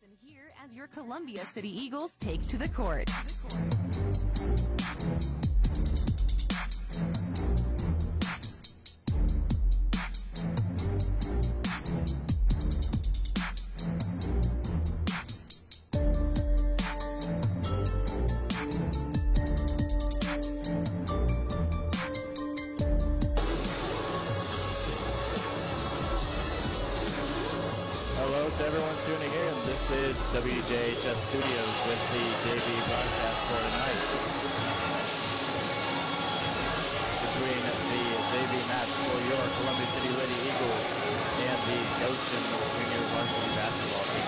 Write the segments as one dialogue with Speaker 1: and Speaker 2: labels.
Speaker 1: Listen here as your Columbia City Eagles take to the court.
Speaker 2: Hello to everyone tuning in. This is WJHS Studios with the JV broadcast for tonight. Between the JV match for your Columbia City Lady Eagles and the Goshen Junior Varsity Basketball team.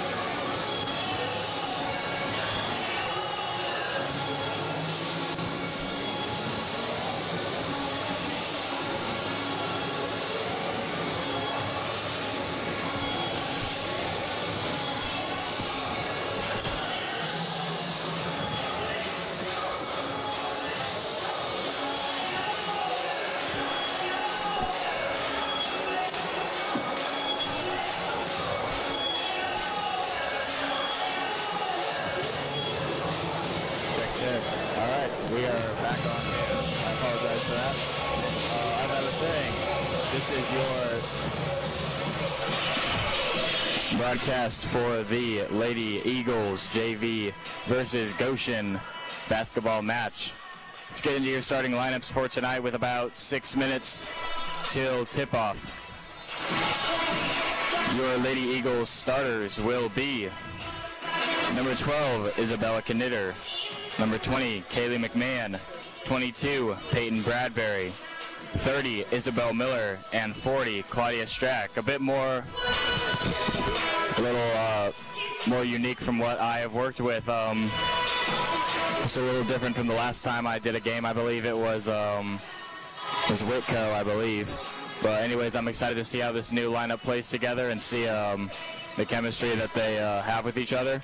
Speaker 2: We are back on air. I apologize for that. As I was saying, this is your broadcast for the Lady Eagles JV versus Goshen basketball match. Let's get into your starting lineups for tonight with about 6 minutes till tip-off. Your Lady Eagles starters will be number 12, Isabella Knitter. Number 20, Kaylee McMahon. 22, Peyton Bradbury. 30, Isabel Miller. And 40, Claudia Strack. A little more unique from what I have worked with. It's a little different from the last time I did a game. I believe it was Whitco, I believe. But anyways, I'm excited to see how this new lineup plays together and see the chemistry that they have with each other.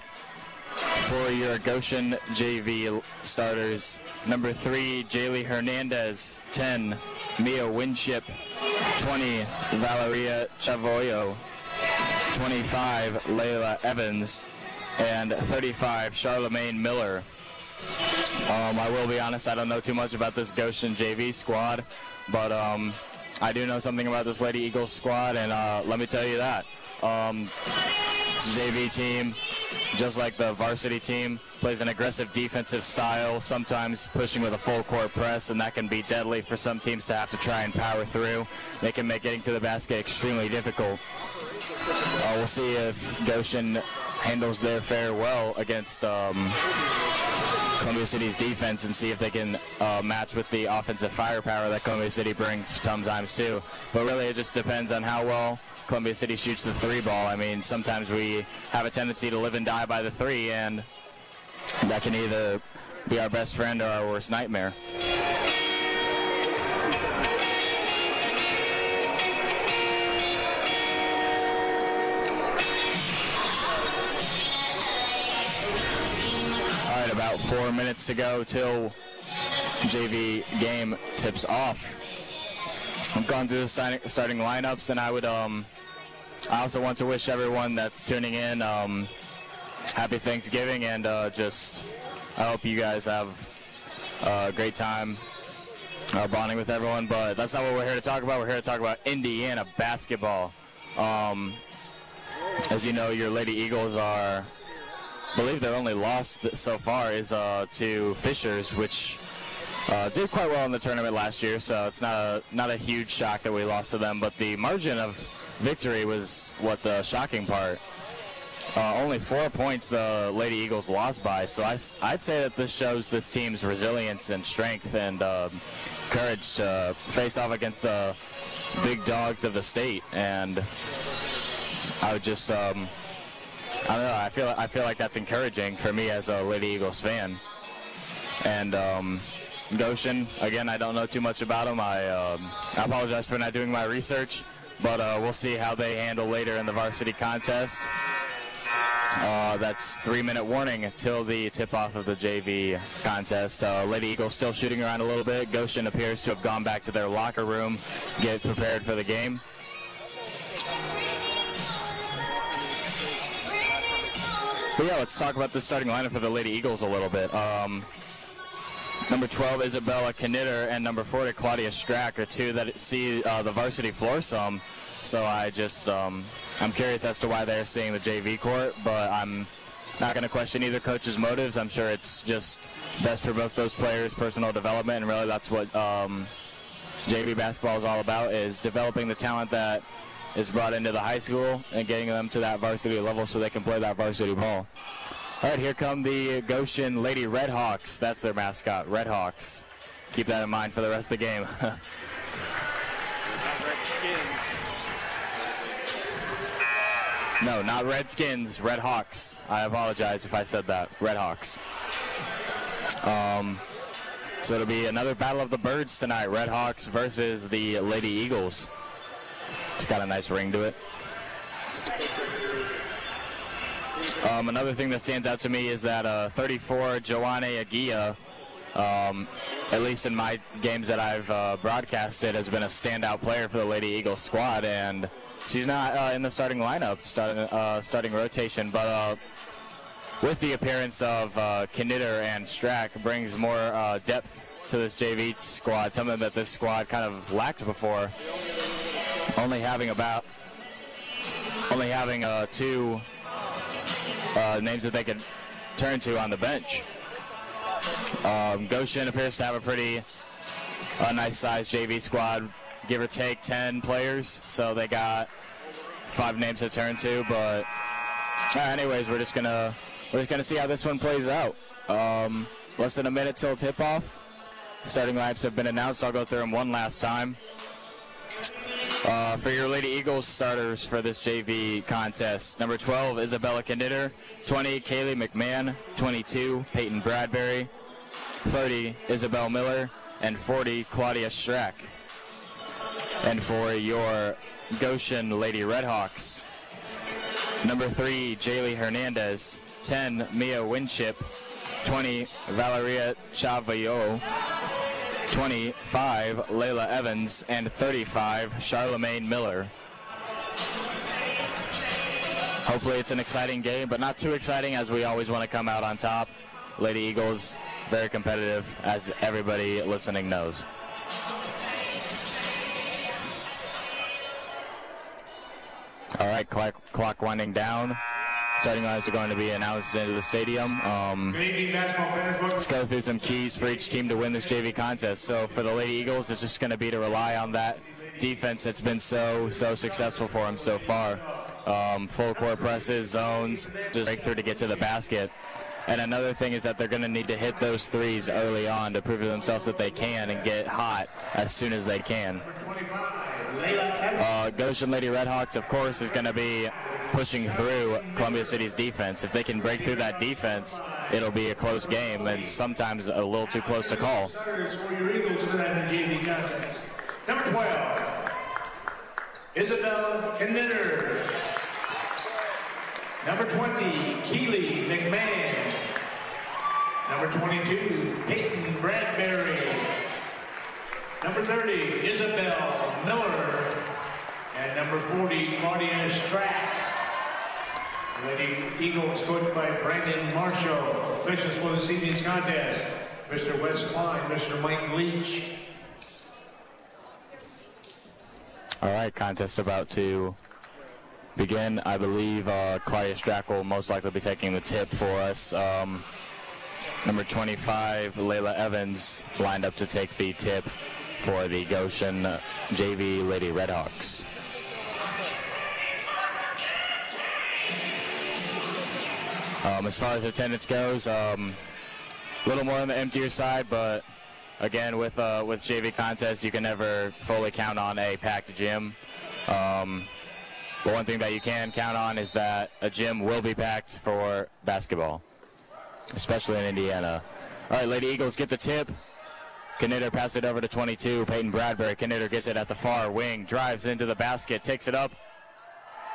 Speaker 2: For your Goshen JV starters, number 3, Jaylee Hernandez. 10, Mia Winship. 20, Valeria Chavoyo. 25, Layla Evans. And 35, Charlemagne Miller. I will be honest, I don't know too much about this Goshen JV squad, but I do know something about this Lady Eagles squad, and let me tell you that. It's a JV team, just like the varsity team, plays an aggressive defensive style, sometimes pushing with a full court press, and that can be deadly for some teams to have to try and power through. They can make getting to the basket extremely difficult. We'll see if Goshen handles their fare well against Columbia City's defense and see if they can match with the offensive firepower that Columbia City brings sometimes too. But really it just depends on how well Columbia City shoots the three ball. I mean, sometimes we have a tendency to live and die by the three, and that can either be our best friend or our worst nightmare. All right, about 4 minutes to go till JV game tips off. I've gone through the starting lineups, and I also want to wish everyone that's tuning in happy Thanksgiving, and I hope you guys have a great time bonding with everyone. But that's not what we're here to talk about. We're here to talk about Indiana basketball. As you know, your Lady Eagles I believe their only loss so far is to Fishers, which did quite well in the tournament last year, so it's not a huge shock that we lost to them, but the margin of victory was what the shocking part. Only 4 points the Lady Eagles lost by, so I'd say that this shows this team's resilience and strength and courage to face off against the big dogs of the state. And I would just I don't know, I feel like that's encouraging for me as a Lady Eagles fan. And Goshen, again, I don't know too much about them. I apologize for not doing my research, but we'll see how they handle later in the varsity contest. That's 3-minute warning till the tip-off of the JV contest. Lady Eagles still shooting around a little bit. Goshen appears to have gone back to their locker room, get prepared for the game. But yeah, let's talk about the starting lineup for the Lady Eagles a little bit. Number 12, Isabella Knitter, and number 40, Claudia Strack, are two that see the varsity floor some. So I'm curious as to why they're seeing the JV court, but I'm not going to question either coach's motives. I'm sure it's just best for both those players' personal development, and really that's what JV basketball is all about, is developing the talent that is brought into the high school and getting them to that varsity level so they can play that varsity ball. All right, here come the Goshen Lady Red Hawks. That's their mascot, Red Hawks. Keep that in mind for the rest of the game. No, not Redskins, Red Hawks. I apologize if I said that. Red Hawks. So it'll be another battle of the birds tonight. Red Hawks versus the Lady Eagles. It's got a nice ring to it. Another thing that stands out to me is that 34, Joanne Aguia, at least in my games that I've broadcasted, has been a standout player for the Lady Eagles squad, and she's not in the starting lineup, starting rotation, but with the appearance of Knitter and Strack, brings more depth to this JV squad, something that this squad kind of lacked before, only having two names that they could turn to on the bench. Goshen appears to have a pretty nice-sized JV squad, give or take 10 players, so they got 5 names to turn to. But anyways, we're just gonna see how this one plays out. Less than a minute till tip-off. Starting lineups have been announced. I'll go through them one last time. For your Lady Eagles starters for this JV contest, number 12, Isabella Knitter, 20, Kaylee McMahon, 22, Peyton Bradbury, 30, Isabel Miller, and 40, Claudia Strack. And for your Goshen Lady Redhawks, number 3, Jaylee Hernandez, 10, Mia Winship, 20, Valeria Chavallo, 25, Layla Evans, and 35, Charlemagne Miller. Hopefully it's an exciting game, but not too exciting, as we always want to come out on top. Lady Eagles, very competitive, as everybody listening knows. All right, clock winding down. Starting lineups are going to be announced into the stadium. Let's go through some keys for each team to win this JV contest. So for the Lady Eagles, it's just going to be to rely on that defense that's been so successful for them so far. Full court presses, zones, just break through to get to the basket. And another thing is that they're going to need to hit those threes early on to prove to themselves that they can and get hot as soon as they can. Goshen Lady Redhawks, of course, is going to be pushing through Columbia City's defense. If they can break through that defense, it'll be a close game, and sometimes a little too close to call.
Speaker 3: Number 12, Isabel Knitter. Number 20, Keely McMahon. Number 22, Peyton Bradbury. Number 30, Isabel Miller. And number 40, Claudia Strack. Lady Eagles coached by Brandon Marshall. Officials for this evening's contest, Mr. Wes Klein, Mr. Mike Leach.
Speaker 2: All right, contest about to begin. I believe Claudia Strack will most likely be taking the tip for us. Number 25, Layla Evans, lined up to take the tip for the Goshen JV Lady Redhawks. As far as attendance goes, a little more on the emptier side, but again, with JV contests, you can never fully count on a packed gym. But one thing that you can count on is that a gym will be packed for basketball, especially in Indiana. All right, Lady Eagles get the tip. Knitter passes it over to 22, Peyton Bradbury. Knitter gets it at the far wing, drives into the basket, takes it up,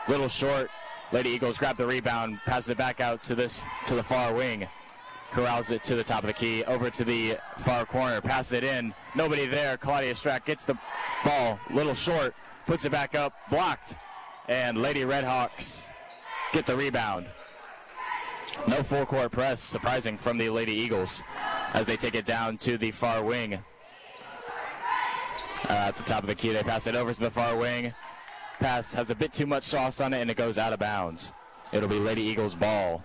Speaker 2: little short. Lady Eagles grab the rebound, passes it back out to the far wing, corrals it to the top of the key, over to the far corner, passes it in, nobody there. Claudia Strack gets the ball, little short, puts it back up, blocked, and Lady Redhawks get the rebound. No full court press, surprising from the Lady Eagles as they take it down to the far wing. At the top of the key, they pass it over to the far wing. Pass has a bit too much sauce on it, and it goes out of bounds. It'll be Lady Eagles ball.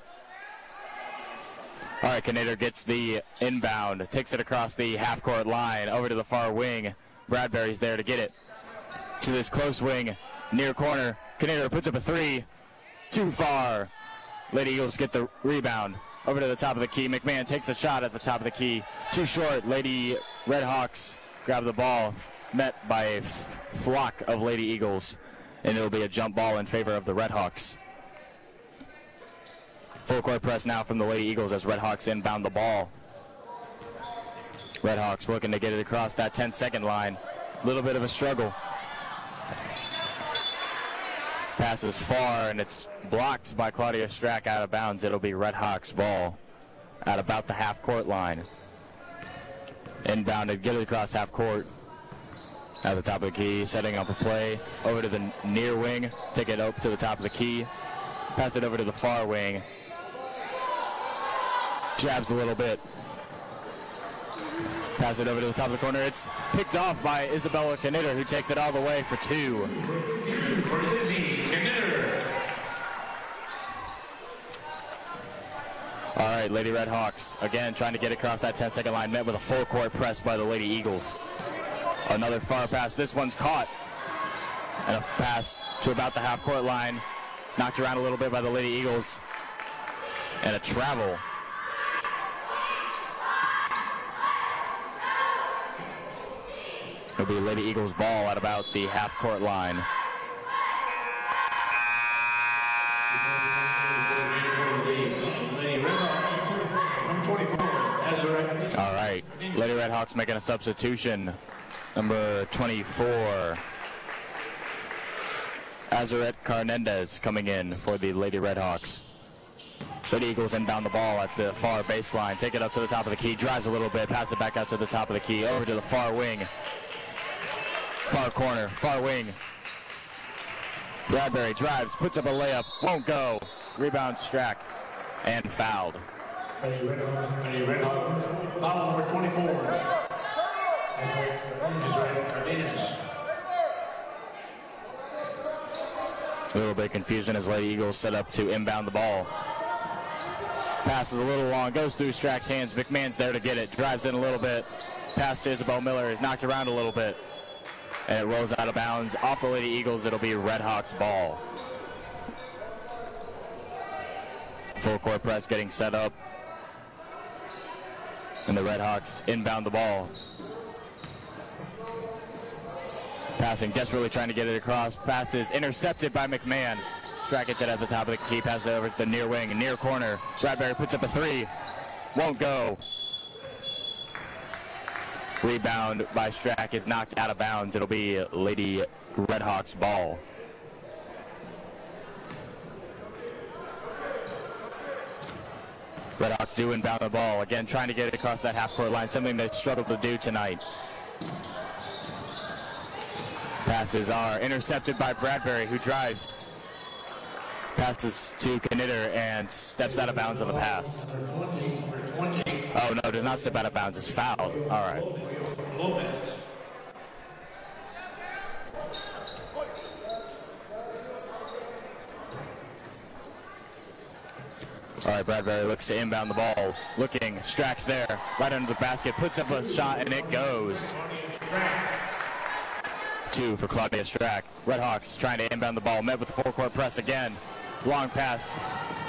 Speaker 2: All right, Knitter gets the inbound, takes it across the half-court line, over to the far wing. Bradbury's there to get it. To this close wing, near corner. Knitter puts up a three. Too far. Lady Eagles get the rebound. Over to the top of the key. McMahon takes a shot at the top of the key. Too short. Lady Red Hawks grab the ball, met by a flock of Lady Eagles, and it'll be a jump ball in favor of the Red Hawks. Full court press now from the Lady Eagles as Red Hawks inbound the ball. Red Hawks looking to get it across that 10-second line. A little bit of a struggle. Passes far, and it's blocked by Claudia Strack out of bounds. It'll be Red Hawks ball at about the half-court line. Inbounded, get it across half-court. At the top of the key, setting up a play. Over to the near wing, take it up to the top of the key. Pass it over to the far wing. Jabs a little bit. Pass it over to the top of the corner. It's picked off by Isabella Knitter, who takes it all the way for two. All right, Lady Red Hawks, again, trying to get across that 10-second line, met with a full court press by the Lady Eagles. Another far pass. This one's caught. And a pass to about the half-court line. Knocked around a little bit by the Lady Eagles. And a travel. It'll be Lady Eagles ball at about the half-court line. All right, Lady Red Hawks making a substitution. Number 24, Azaret Carnendez coming in for the Lady Red Hawks. Lady Eagles inbound the ball at the far baseline. Take it up to the top of the key, drives a little bit, pass it back out to the top of the key, over to the far wing. Far corner, far wing. Bradbury drives, puts up a layup, won't go. Rebound Strack, and fouled.
Speaker 3: Lady Red Hawks, foul number 24.
Speaker 2: A little bit of confusion as Lady Eagles set up to inbound the ball. Passes a little long, goes through Strack's hands. McMahon's there to get it, drives in a little bit. Pass to Isabel Miller is knocked around a little bit. And it rolls out of bounds. Off the Lady Eagles, it'll be Red Hawks ball. Full court press getting set up. And the Red Hawks inbound the ball. Passing, desperately trying to get it across. Pass is intercepted by McMahon. Strack gets it at the top of the key, passes it over to the near wing, near corner. Bradbury puts up a three. Won't go. Rebound by Strack is knocked out of bounds. It'll be Lady Red Hawks ball. Red Hawks do inbound the ball. Again, trying to get it across that half-court line, something they struggled to do tonight. Passes are intercepted by Bradbury, who drives. Passes to Knitter and steps out of bounds on the pass. Oh, no, does not step out of bounds. It's fouled. All right. All right, Bradbury looks to inbound the ball. Looking, Strack's there, right under the basket, puts up a shot, and it goes. Two for Claudia Strack. Red Hawks trying to inbound the ball, met with a full court press again. Long pass,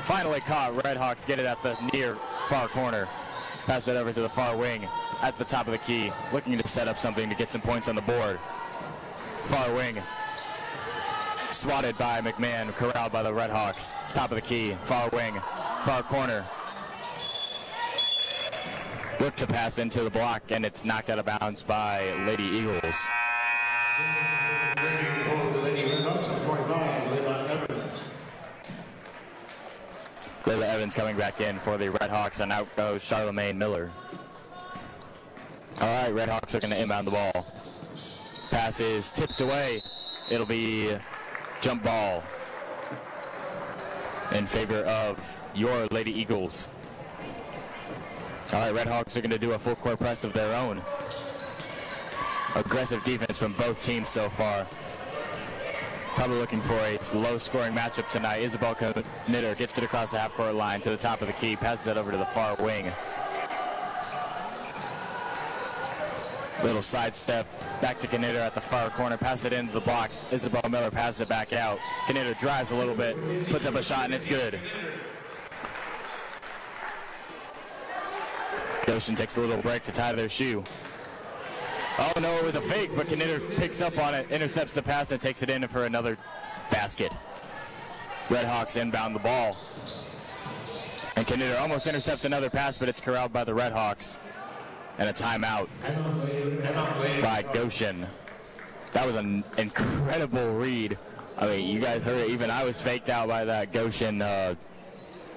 Speaker 2: finally caught. Red Hawks get it at the near far corner. Pass it over to the far wing at the top of the key, looking to set up something to get some points on the board. Far wing, swatted by McMahon, corralled by the Red Hawks. Top of the key, far wing, far corner. Look to pass into the block, and it's knocked out of bounds by Lady Eagles. Layla Evans coming back in for the Red Hawks, and out goes Charlemagne Miller. All right, Red Hawks are going to inbound the ball. Pass is tipped away. It'll be jump ball. in favor of your Lady Eagles. All right, Red Hawks are going to do a full court press of their own. Aggressive defense from both teams so far. Probably looking for a low-scoring matchup tonight. Isabel Knitter gets it across the half-court line to the top of the key, passes it over to the far wing. Little sidestep back to Knitter at the far corner, pass it into the box. Isabel Miller passes it back out. Knitter drives a little bit, puts up a shot, and it's good. Goshen takes a little break to tie their shoe. Oh no, it was a fake, but Knitter picks up on it, intercepts the pass, and takes it in for another basket. Red Hawks inbound the ball. And Knitter almost intercepts another pass, but it's corralled by the Red Hawks. And a timeout by Goshen. That was an incredible read. I mean, you guys heard it. Even I was faked out by that Goshen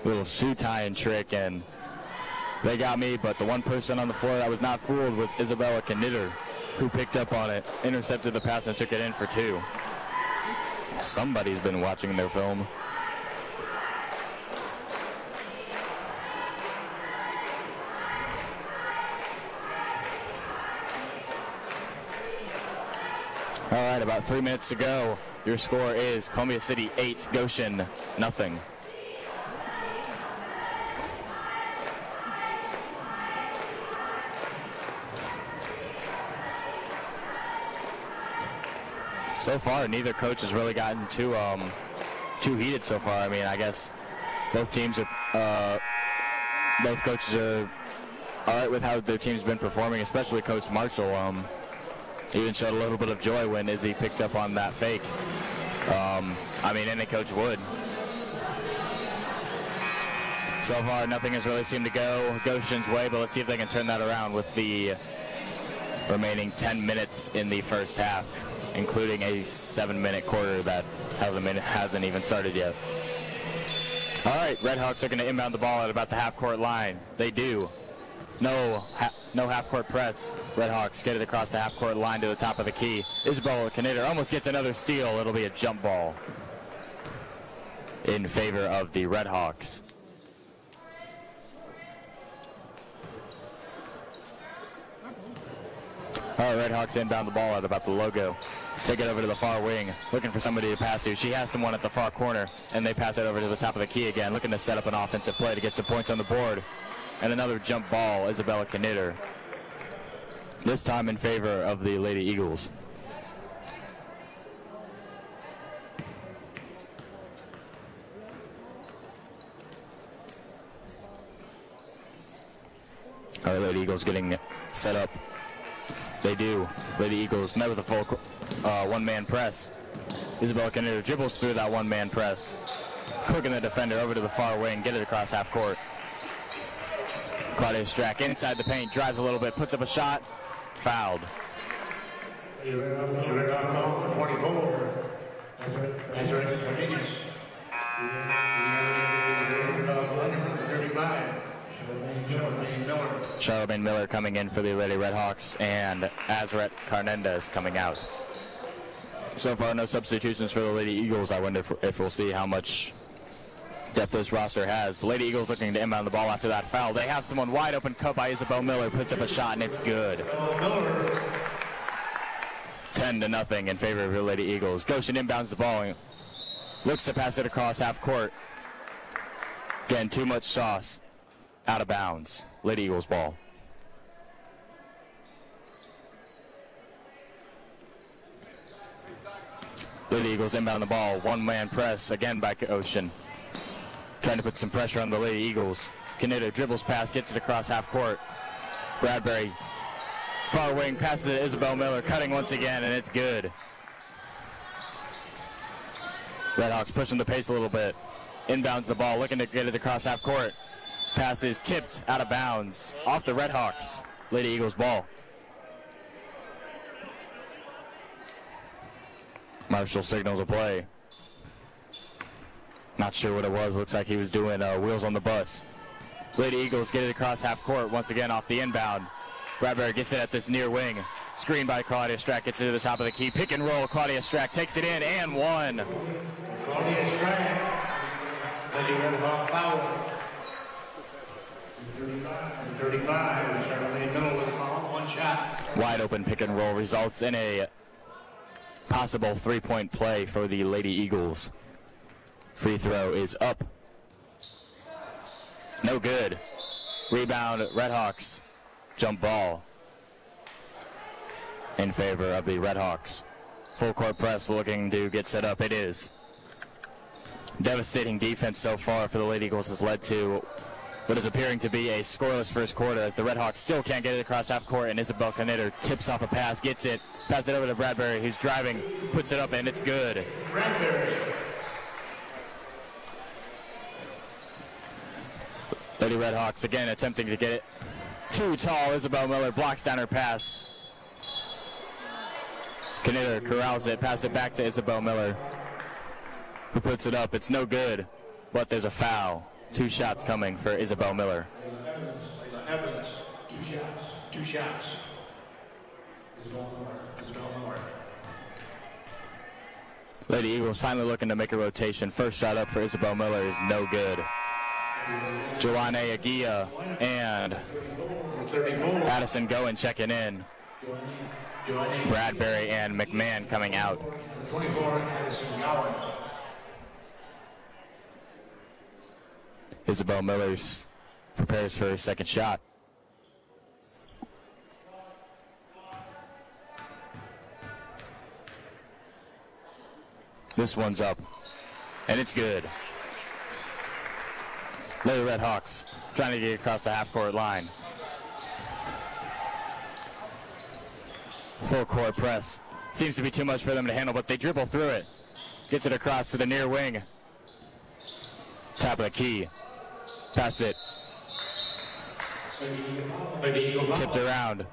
Speaker 2: little shoe tying trick, and they got me. But the one person on the floor that was not fooled was Isabella Knitter, who picked up on it, intercepted the pass, and took it in for two. Somebody's been watching their film. All right, about 3 minutes to go. Your score is Columbia City 8, Goshen nothing. So far, neither coach has really gotten too heated so far. I mean, I guess both teams are, both coaches are all right with how their team's been performing, especially Coach Marshall. He even showed a little bit of joy when Izzy picked up on that fake. I mean, any coach would. So far, nothing has really seemed to go Goshen's way, but let's see if they can turn that around with the remaining 10 minutes in the first half, including a 7-minute quarter that hasn't even started yet. All right, Red Hawks are going to inbound the ball at about the half-court line. They do. No half-court press. Red Hawks get it across the half-court line to the top of the key. Isabella Knitter almost gets another steal. It'll be a jump ball in favor of the Red Hawks. All right, Red Hawks inbound the ball at about the logo. Take it over to the far wing, looking for somebody to pass to. She has someone at the far corner, and they pass it over to the top of the key again, looking to set up an offensive play to get some points on the board. And another jump ball, Isabella Knitter. This time in favor of the Lady Eagles. All right, Lady Eagles getting set up. They do. Lady Eagles met with a full one-man press. Isabella Knitter dribbles through that one-man press, cooking the defender over to the far wing, get it across half court. Claudia Strack inside the paint, drives a little bit, puts up a shot, fouled.
Speaker 3: 24.
Speaker 2: Charlemagne Miller coming in for the Lady Red Hawks, and Azret Carnendez coming out. So far, no substitutions for the Lady Eagles. I wonder if we'll see how much depth this roster has. Lady Eagles looking to inbound the ball after that foul. They have someone wide open, cut by Isabel Miller, puts up a shot, and it's good. 10-0 in favor of the Lady Eagles. Goshen inbounds the ball, looks to pass it across half court. Again, too much sauce. Out of bounds. Lady Eagles ball. Lady Eagles inbound the ball. One-man press again by Goshen. Trying to put some pressure on the Lady Eagles. Knitter dribbles past, gets it across half court. Bradbury, far wing, passes it to Isabel Miller, cutting once again, and it's good. Red Hawks pushing the pace a little bit. Inbounds the ball, looking to get it across half court. Pass is tipped out of bounds. Off the Red Hawks. Lady Eagles ball. Marshall signals a play. Not sure what it was. Looks like he was doing wheels on the bus. Lady Eagles get it across half court once again off the inbound. Bradbury gets it at this near wing. Screen by Claudia Strack, gets it to the top of the key. Pick and roll. Claudia Strack takes it in and one.
Speaker 3: Claudia Strack. Lady Red Hawk foul. 35. We start on Lady Miller with a foul. One shot.
Speaker 2: Wide open pick and roll results in a possible 3-point play for the Lady Eagles. Free throw is up. No good. Rebound, Redhawks. Jump ball in favor of the Redhawks. Full court press looking to get set up. It is. Devastating defense so far for the Lady Eagles has led to what is appearing to be a scoreless first quarter as the Redhawks still can't get it across half court, and Isabel Knitter tips off a pass, gets it, passes it over to Bradbury, who's driving, puts it up, and it's good.
Speaker 3: Bradbury.
Speaker 2: Lady Redhawks again attempting to get it. Too tall, Isabel Miller blocks down her pass. Knitter corrals it, pass it back to Isabel Miller, who puts it up. It's no good, but there's a foul. 2 shots coming for Isabel Miller.
Speaker 3: Evans. 2 shots. Isabel Miller.
Speaker 2: Lady Eagles finally looking to make a rotation. First shot up for Isabel Miller is no good. Joanne Aguia and
Speaker 3: 34.
Speaker 2: Addison Goen checking in. Bradbury and McMahon coming out.
Speaker 3: 24. Addison Gowen.
Speaker 2: Isabel Miller prepares for her second shot. This one's up, and it's good. Lady Redhawks trying to get across the half-court line. Full court press. Seems to be too much for them to handle, but they dribble through it. Gets it across to the near wing. Top of the key. Pass it. Tipped around.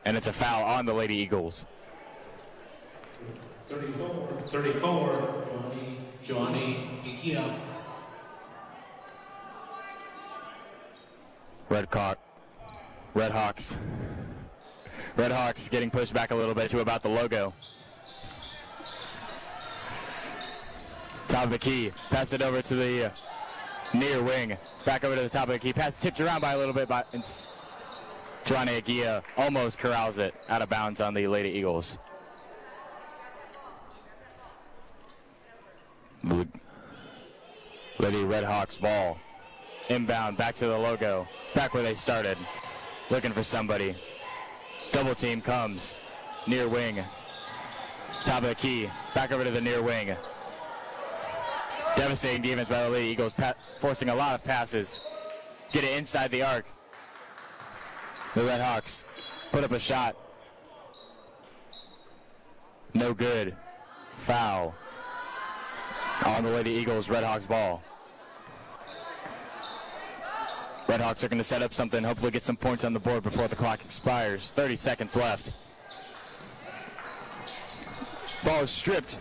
Speaker 2: And it's a foul on the Lady Eagles.
Speaker 3: 34. Joanne Aguia.
Speaker 2: Redhawks getting pushed back a little bit to about the logo. Top of the key. Pass it over to the near wing. Back over to the top of the key. Pass tipped around by a little bit. Joanne Aguia almost corrals it out of bounds on the Lady Eagles. Lady Redhawks ball. Inbound back to the logo. Back where they started. Looking for somebody. Double team comes. Near wing. Top of the key. Back over to the near wing. Devastating defense by the Lady Eagles, forcing a lot of passes. Get it inside the arc. The Redhawks put up a shot. No good. Foul on the Lady Eagles. Redhawks ball. Redhawks are going to set up something, hopefully get some points on the board before the clock expires. 30 seconds left. Ball is stripped.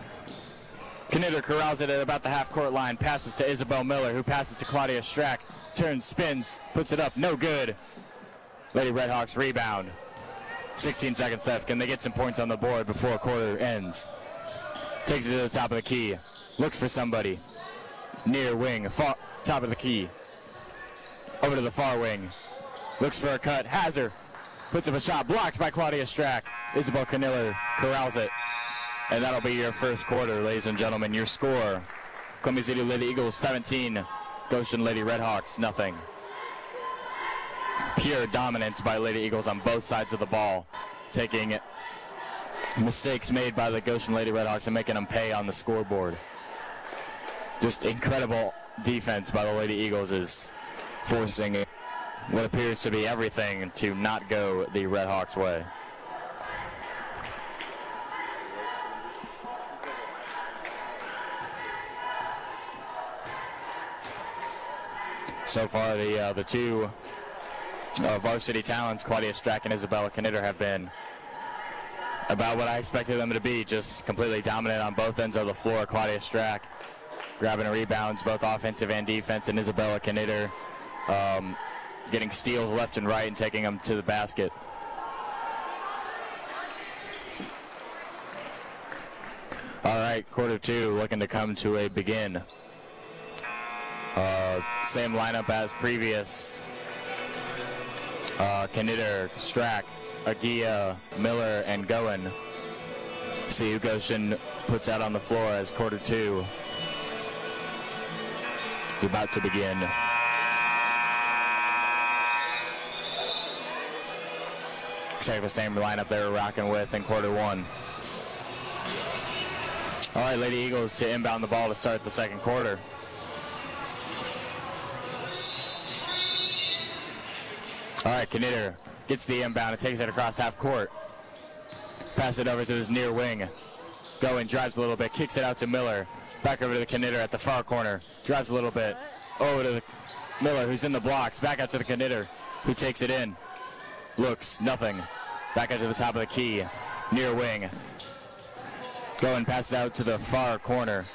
Speaker 2: Knitter corrals it at about the half-court line. Passes to Isabel Miller, who passes to Claudia Strack. Turns, spins, puts it up. No good. Lady Redhawks rebound. 16 seconds left. Can they get some points on the board before quarter ends? Takes it to the top of the key. Looks for somebody. Near wing. Top of the key. Over to the far wing. Looks for a cut. Has her. Puts up a shot. Blocked by Claudia Strack. Isabel Knitter corrals it. And that'll be your first quarter, ladies and gentlemen. Your score, Columbia City Lady Eagles 17, Goshen Lady Redhawks nothing. Pure dominance by Lady Eagles on both sides of the ball, taking mistakes made by the Goshen Lady Redhawks and making them pay on the scoreboard. Just incredible defense by the Lady Eagles is forcing what appears to be everything to not go the Redhawks' way. So far, the two varsity talents, Claudia Strack and Isabella Knitter, have been about what I expected them to be, just completely dominant on both ends of the floor. Claudia Strack grabbing rebounds, both offensive and defense, and Isabella Knitter getting steals left and right and taking them to the basket. All right, quarter two looking to come to a begin. Same lineup as previous. Knitter, Strack, Agia, Miller, and Goen. See who Goshen puts out on the floor as quarter 2 is about to begin. Exactly the same lineup they were rocking with in quarter 1. All right, Lady Eagles to inbound the ball to start the second quarter. All right, Knitter gets the inbound and takes it across half court. Pass it over to his near wing. Goen drives a little bit, kicks it out to Miller. Back over to the Knitter at the far corner. Drives a little bit. Over to the Miller, who's in the blocks. Back out to the Knitter, who takes it in. Looks, nothing. Back out to the top of the key. Near wing. Goen passes out to the far corner.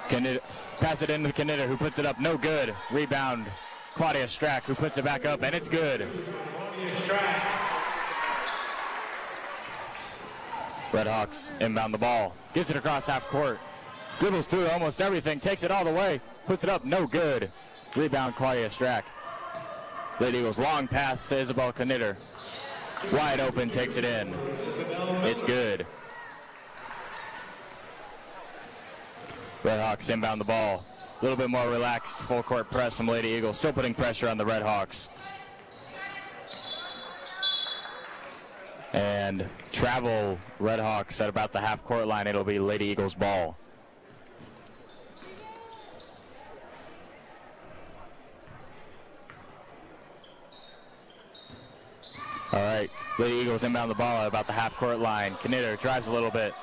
Speaker 2: Pass it into the Knitter, who puts it up. No good. Rebound. Claudia Strack, who puts it back up, and it's good. Redhawks inbound the ball. Gives it across half court. Dribbles through almost everything. Takes it all the way. Puts it up. No good. Rebound Claudia Strack. Lady Eagles long pass to Isabel Knitter. Wide open. Takes it in. It's good. Redhawks inbound the ball. A little bit more relaxed full court press from Lady Eagles. Still putting pressure on the Redhawks. And travel Redhawks at about the half court line. It'll be Lady Eagles ball. All right, Lady Eagles inbound the ball at about the half court line. Knitter drives a little bit.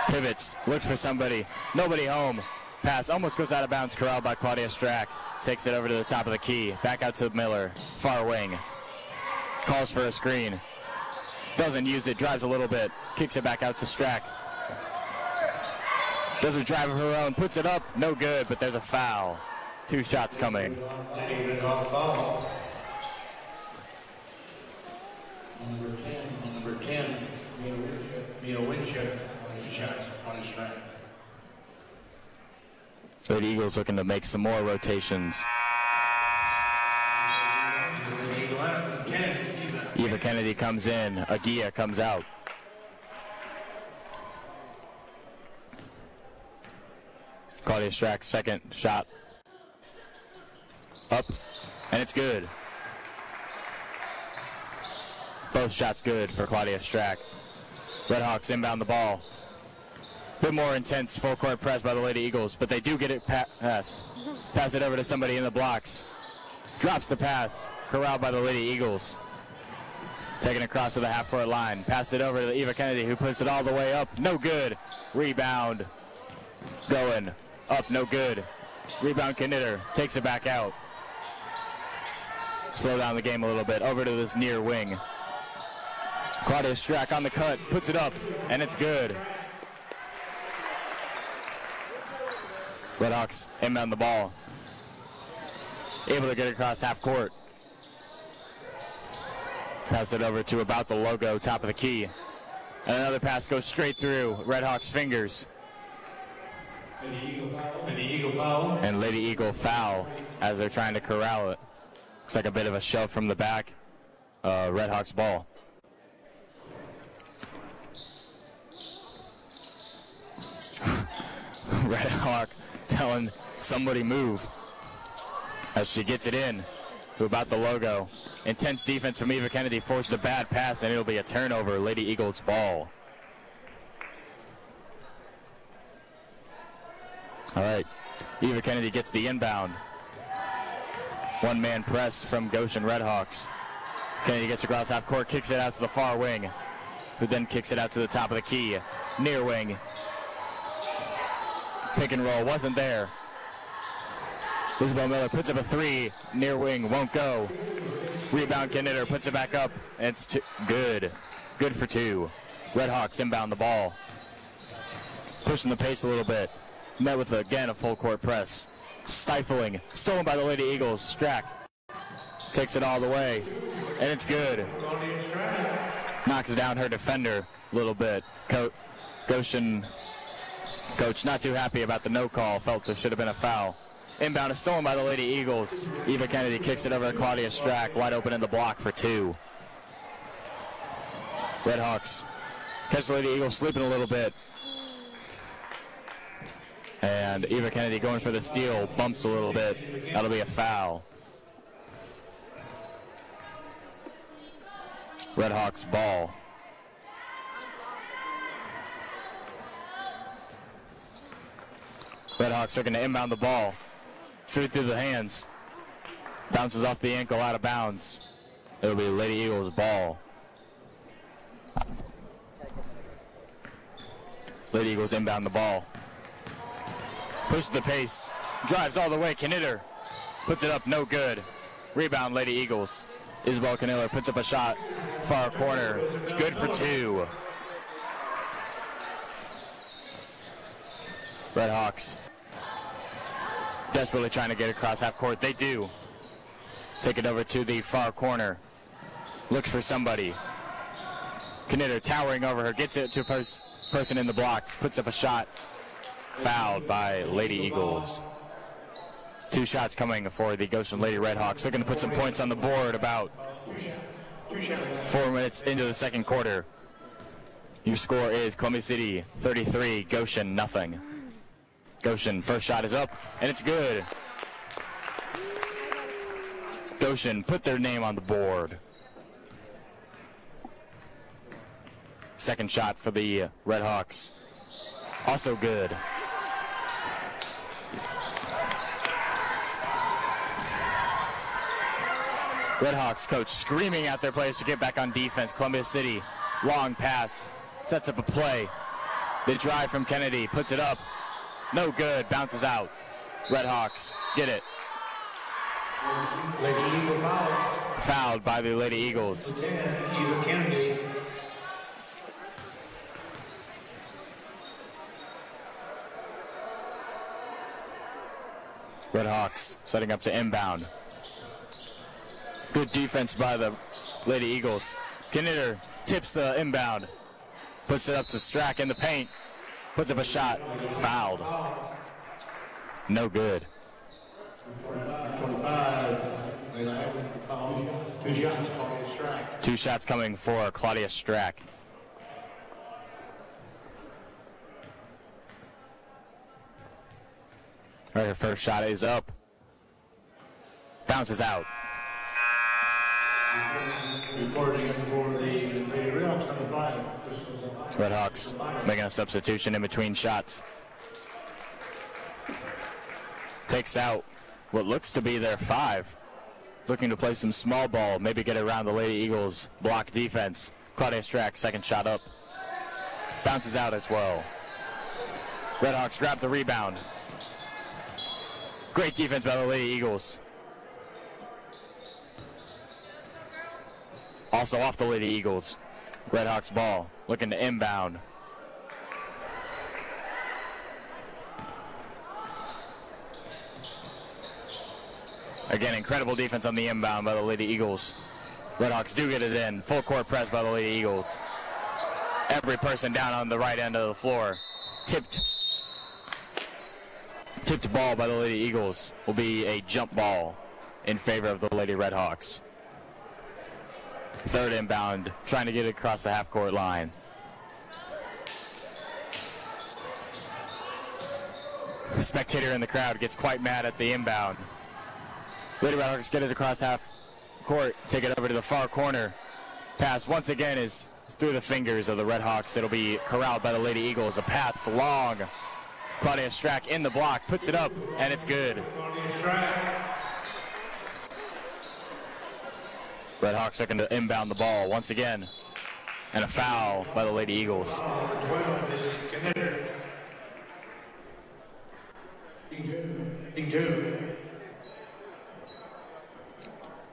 Speaker 2: Pivots, looks for somebody. Nobody home. Pass almost goes out of bounds, corralled by Claudia Strack. Takes it over to the top of the key. Back out to Miller, far wing. Calls for a screen. Doesn't use it, drives a little bit. Kicks it back out to Strack. Does a drive of her own, puts it up. No good, but there's a foul. 2 shots coming.
Speaker 3: Number 10, Mia Winship, shot on his strike.
Speaker 2: So the Eagles looking to make some more rotations. Eva Kennedy comes in. Agia comes out. Claudia Strack's second shot. Up, and it's good. Both shots good for Claudia Strack. Redhawks inbound the ball. Bit more intense full court press by the Lady Eagles, but they do get it passed. Pass it over to somebody in the blocks. Drops the pass. Corralled by the Lady Eagles. Taken across to the half court line. Pass it over to Eva Kennedy, who puts it all the way up. No good. Rebound. Going. Up, no good. Rebound Knitter. Takes it back out. Slow down the game a little bit. Over to this near wing. Claudia Strack on the cut. Puts it up, and it's good. Redhawks inbound the ball. Able to get it across half court. Pass it over to about the logo, top of the key. And another pass goes straight through Redhawks' fingers.
Speaker 3: And the Eagle foul.
Speaker 2: And Lady Eagle foul as they're trying to corral it. Looks like a bit of a shove from the back. Redhawks ball. Redhawk telling somebody move as she gets it in to about the logo. Intense defense from Eva Kennedy forces a bad pass, and it'll be a turnover. Lady Eagles ball. All right, Eva Kennedy gets the inbound. One-man press from Goshen Redhawks. Kennedy gets across half court, kicks it out to the far wing, who then kicks it out to the top of the key. Near wing. Pick and roll wasn't there. Isabel Miller puts up a 3. Near wing won't go. Rebound Knitter puts it back up. And it's good. Good for 2. Redhawks inbound the ball. Pushing the pace a little bit. Met with, again, a full court press. Stifling. Stolen by the Lady Eagles. Strack takes it all the way. And it's good. Knocks down her defender a little bit. Goshen coach not too happy about the no call. Felt there should have been a foul. Inbound is stolen by the Lady Eagles. Eva Kennedy kicks it over to Claudia Strack, wide open in the block for 2. Redhawks catch the Lady Eagles sleeping a little bit. And Eva Kennedy going for the steal, bumps a little bit. That'll be a foul. Redhawks ball. Redhawks looking to inbound the ball. Straight through the hands. Bounces off the ankle, out of bounds. It'll be Lady Eagles ball. Lady Eagles inbound the ball. Pushes the pace. Drives all the way. Knitter puts it up. No good. Rebound, Lady Eagles. Isabel Kniller puts up a shot. Far corner. It's good for 2. Redhawks desperately trying to get across half court. They do. Take it over to the far corner. Looks for somebody. Knitter towering over her. Gets it to a person in the blocks. Puts up a shot. Fouled by Lady Eagles. 2 shots coming for the Goshen Lady Redhawks. They're going to put some points on the board about 4 minutes into the second quarter. Your score is Columbia City 33, Goshen nothing. Goshen, first shot is up, and it's good. Goshen put their name on the board. Second shot for the Redhawks. Also good. Redhawks coach screaming at their players to get back on defense. Columbia City, long pass, sets up a play. They drive from Kennedy, puts it up. No good, bounces out. Redhawks get it.
Speaker 3: Lady Eagle fouled.
Speaker 2: Fouled by the Lady Eagles.
Speaker 3: Eva Kennedy.
Speaker 2: Redhawks setting up to inbound. Good defense by the Lady Eagles. Knitter tips the inbound. Puts it up to Strack in the paint. Puts up a shot. Fouled. No good.
Speaker 3: 25. Two shots, Claudia Strack.
Speaker 2: 2 shots coming for Claudia Strack. All right, her first shot is up. Bounces out.
Speaker 3: Reporting in for the Lady Redhawks, number 5.
Speaker 2: Redhawks making a substitution in between shots. Takes out what looks to be their 5. Looking to play some small ball, maybe get around the Lady Eagles block defense. Claudia Strack, second shot up. Bounces out as well. Redhawks grab the rebound. Great defense by the Lady Eagles. Also off the Lady Eagles. Redhawks ball, looking to inbound. Again, incredible defense on the inbound by the Lady Eagles. Redhawks do get it in. Full court press by the Lady Eagles. Every person down on the right end of the floor. Tipped ball by the Lady Eagles will be a jump ball in favor of the Lady Redhawks. Third inbound, trying to get it across the half-court line. The spectator in the crowd gets quite mad at the inbound. Lady Redhawks get it across half court, take it over to the far corner. Pass once again is through the fingers of the Redhawks. It'll be corralled by the Lady Eagles. A pass long. Claudia Strack in the block, puts it up, and it's good. Redhawks looking to inbound the ball once again. And a foul by the Lady Eagles.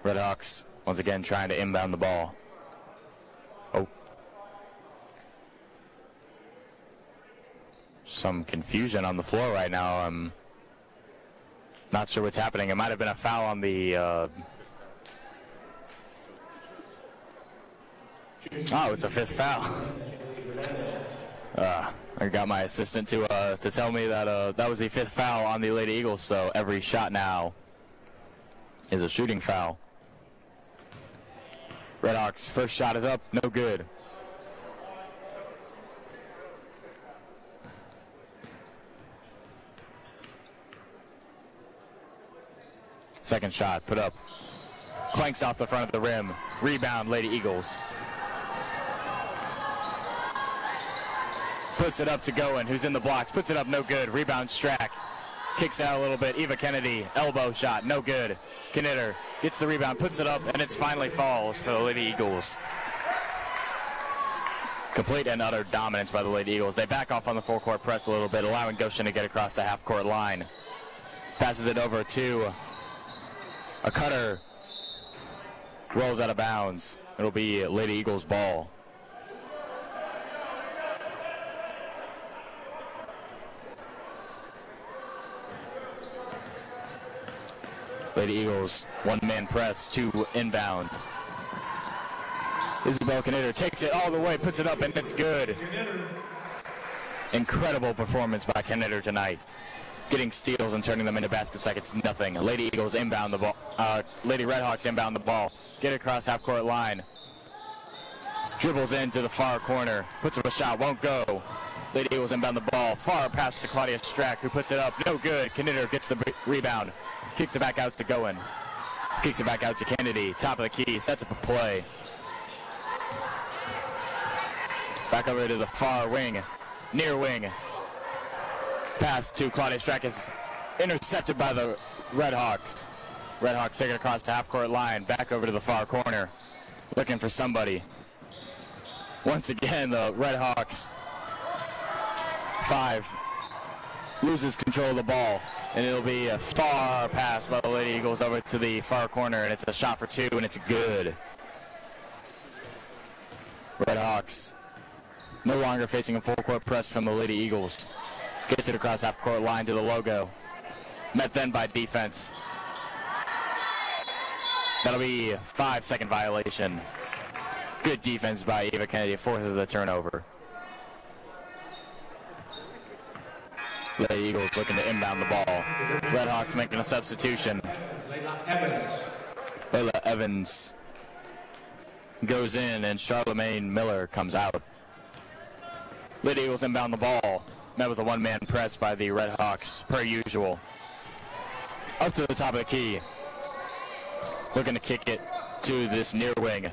Speaker 2: Redhawks once again trying to inbound the ball. Oh. Some confusion on the floor right now. I'm not sure what's happening. It might have been a foul on the... Oh, it's a 5th foul. I got my assistant to tell me that that was the 5th foul on the Lady Eagles, so every shot now is a shooting foul. Redhawks' first shot is up, no good. Second shot, put up. Clanks off the front of the rim. Rebound, Lady Eagles. Puts it up to Goen, who's in the blocks. Puts it up, no good. Rebound, Strack. Kicks out a little bit. Eva Kennedy, elbow shot, no good. Knitter gets the rebound, puts it up, and it finally falls for the Lady Eagles. Complete and utter dominance by the Lady Eagles. They back off on the full-court press a little bit, allowing Goshen to get across the half-court line. Passes it over to a cutter. Rolls out of bounds. It'll be Lady Eagles ball. Lady Eagles, one-man press, 2 inbound. Isabel Knitter takes it all the way, puts it up, and it's good. Incredible performance by Knitter tonight. Getting steals and turning them into baskets like it's nothing. Lady Eagles inbound the ball. Lady Redhawks inbound the ball. Get across half-court line. Dribbles into the far corner. Puts up a shot, won't go. Lady Eagles inbound the ball. Far pass to Claudia Strack, who puts it up. No good. Knitter gets the rebound. Kicks it back out to Goen. Kicks it back out to Kennedy. Top of the key. Sets up a play. Back over to the far wing. Near wing. Pass to Claudia Strack is intercepted by the Redhawks. Redhawks take it across the half-court line. Back over to the far corner. Looking for somebody. Once again, the Redhawks 5 loses control of the ball. And it'll be a far pass by the Lady Eagles over to the far corner. And it's a shot for 2, and it's good. Redhawks no longer facing a full-court press from the Lady Eagles. Gets it across half-court line to the logo. Met then by defense. That'll be a 5-second violation. Good defense by Eva Kennedy. Forces the turnover. Lady Eagles looking to inbound the ball. Redhawks making a substitution. Layla Evans goes in and Charlemagne Miller comes out. Lady Eagles inbound the ball. Met with a one-man press by the Redhawks, per usual. Up to the top of the key. Looking to kick it to this near wing.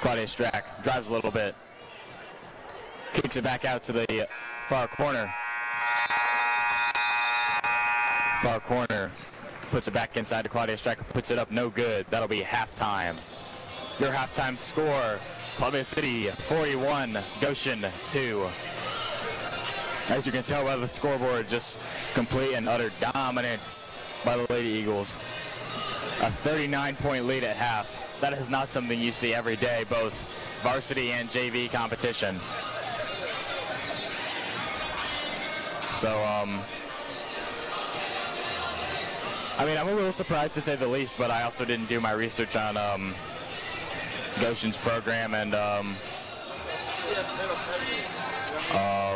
Speaker 2: Claudia Strack drives a little bit. Kicks it back out to the far corner. Far corner. Puts it back inside to Claudia Strack. Puts it up, no good. That'll be halftime. Your halftime score, Columbia City 41, Goshen 2. As you can tell by the scoreboard, just complete and utter dominance by the Lady Eagles. A 39-point lead at half. That is not something you see every day, both varsity and JV competition. So, I mean, I'm a little surprised to say the least, but I also didn't do my research on Goshen's program and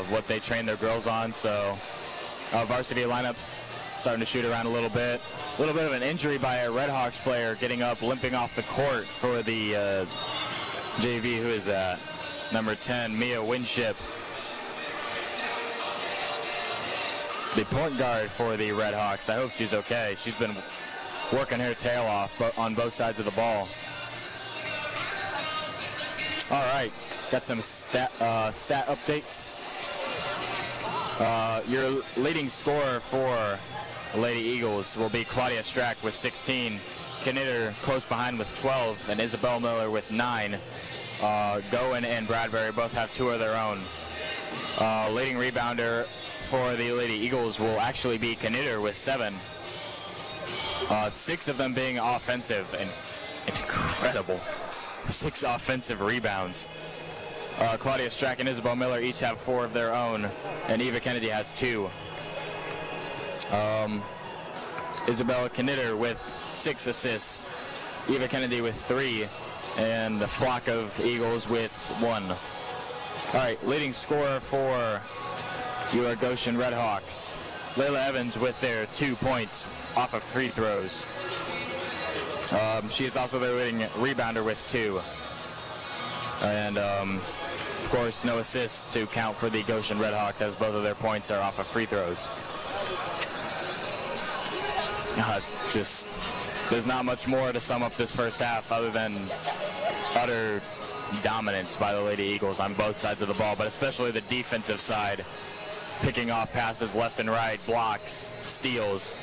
Speaker 2: what they train their girls on. So, varsity lineups starting to shoot around a little bit. A little bit of an injury by a Redhawks player getting up, limping off the court for the JV, who is number 10, Mia Winship. The point guard for the Redhawks. I hope she's okay. She's been working her tail off on both sides of the ball. All right, got some stat updates. Your leading scorer for Lady Eagles will be Claudia Strack with 16. Knitter close behind with 12, and Isabel Miller with 9. Goen and Bradbury both have 2 of their own. Leading rebounder for the Lady Eagles will actually be Knitter with 7. 6 of them being offensive, and incredible. 6 offensive rebounds. Claudia Strack and Isabel Miller each have 4 of their own, and Eva Kennedy has 2. Isabella Knitter with 6 assists, Eva Kennedy with 3, and the flock of Eagles with 1. All right, leading scorer for your Goshen Redhawks, Layla Evans with their 2 points off of free throws. She is also their leading rebounder with 2. And, of course, no assists to count for the Goshen Redhawks, as both of their points are off of free throws. There's not much more to sum up this first half other than utter dominance by the Lady Eagles on both sides of the ball, but especially the defensive side, picking off passes left and right, blocks, steals,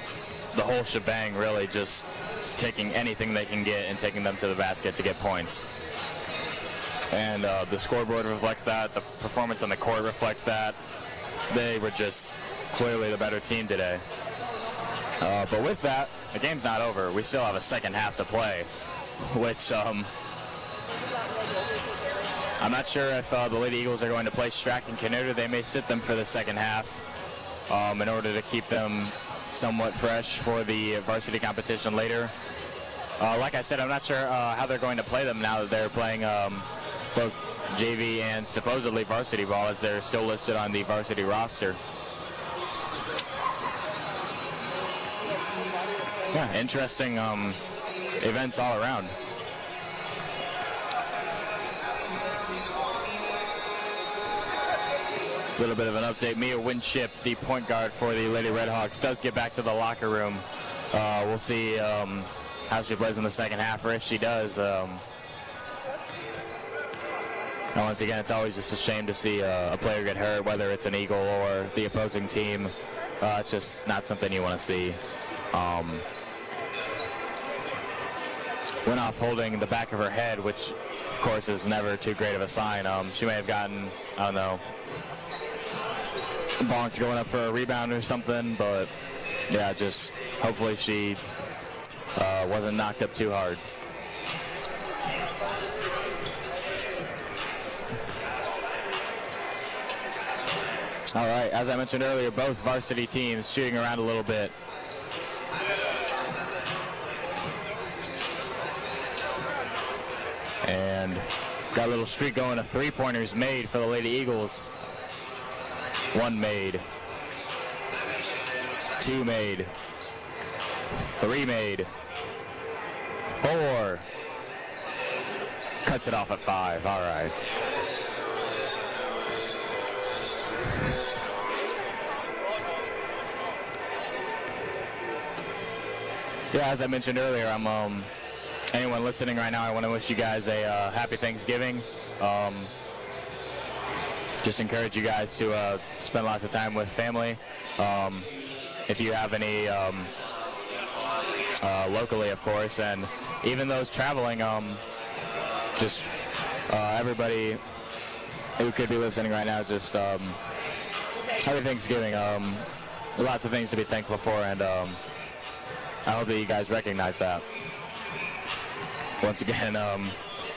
Speaker 2: the whole shebang, really just taking anything they can get and taking them to the basket to get points. And the scoreboard reflects that, the performance on the court reflects that. They were just clearly the better team today. But with that, the game's not over. We still have a second half to play, which I'm not sure if the Lady Eagles are going to play Strack and Canute. They may sit them for the second half in order to keep them somewhat fresh for the varsity competition later. Like I said, I'm not sure how they're going to play them now that they're playing both JV and supposedly varsity ball, as they're still listed on the varsity roster. Yeah, interesting events all around. A little bit of an update. Mia Winship, the point guard for the Lady Redhawks, does get back to the locker room. We'll see how she plays in the second half, or if she does. And once again, it's always just a shame to see a player get hurt, whether it's an Eagle or the opposing team. It's just not something you want to see. Went off holding the back of her head, which, of course, is never too great of a sign. She may have gotten, I don't know, bonked going up for a rebound or something, but yeah, just hopefully she wasn't knocked up too hard. All right, as I mentioned earlier, both varsity teams shooting around a little bit. And got a little streak going of three-pointers made for the Lady Eagles. 1 made, 2 made, 3 made, 4. Cuts it off at 5. All right. Yeah, as I mentioned earlier, anyone listening right now, I want to wish you guys a happy Thanksgiving. Just encourage you guys to spend lots of time with family. If you have any locally, of course, and even those traveling, just everybody who could be listening right now, just happy Thanksgiving. Lots of things to be thankful for, and I hope that you guys recognize that. Once again,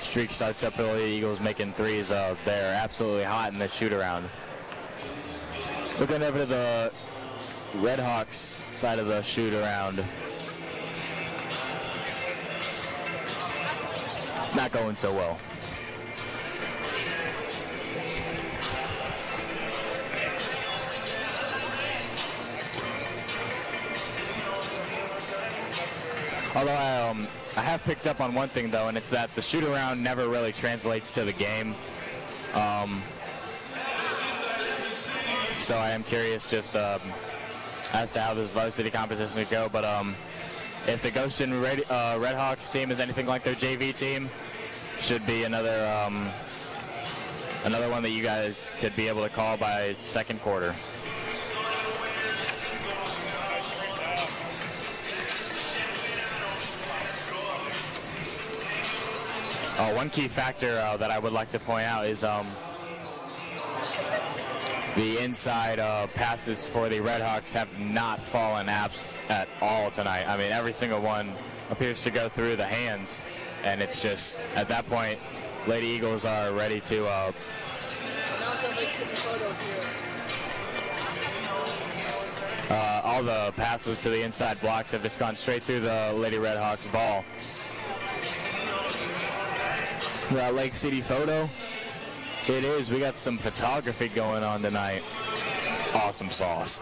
Speaker 2: streak starts up for the Lady Eagles, making threes. They're absolutely hot in this shoot-around. Looking over to the Redhawks side of the shoot-around. Not going so well. Although I have picked up on one thing, though, and it's that the shoot-around never really translates to the game. So I am curious just as to how this varsity competition would go. But if the Goshen Redhawks team is anything like their JV team, should be another one that you guys could be able to call by second quarter. One key factor that I would like to point out is the inside passes for the Redhawks have not fallen apps at all tonight. I mean, every single one appears to go through the hands, and it's just, at that point, Lady Eagles are ready to all the passes to the inside blocks have just gone straight through the Lady Redhawks ball. That Lake City photo It is. We got some photography going on tonight. Awesome sauce.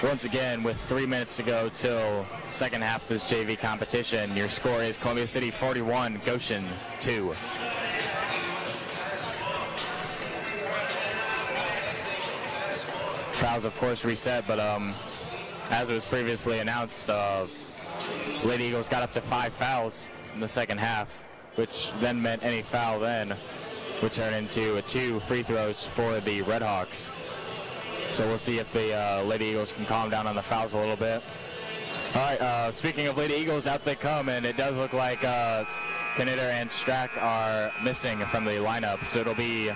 Speaker 2: Once again, with 3 minutes to go till second half of this JV competition, your score is Columbia City 41, Goshen 2. Fouls, of course, reset, but as it was previously announced, Lady Eagles got up to 5 fouls in the second half, which then meant any foul then would turn into 2 free throws for the Red Hawks. So we'll see if the Lady Eagles can calm down on the fouls a little bit. All right, speaking of Lady Eagles, out they come, and it does look like Knitter and Strack are missing from the lineup. So it'll be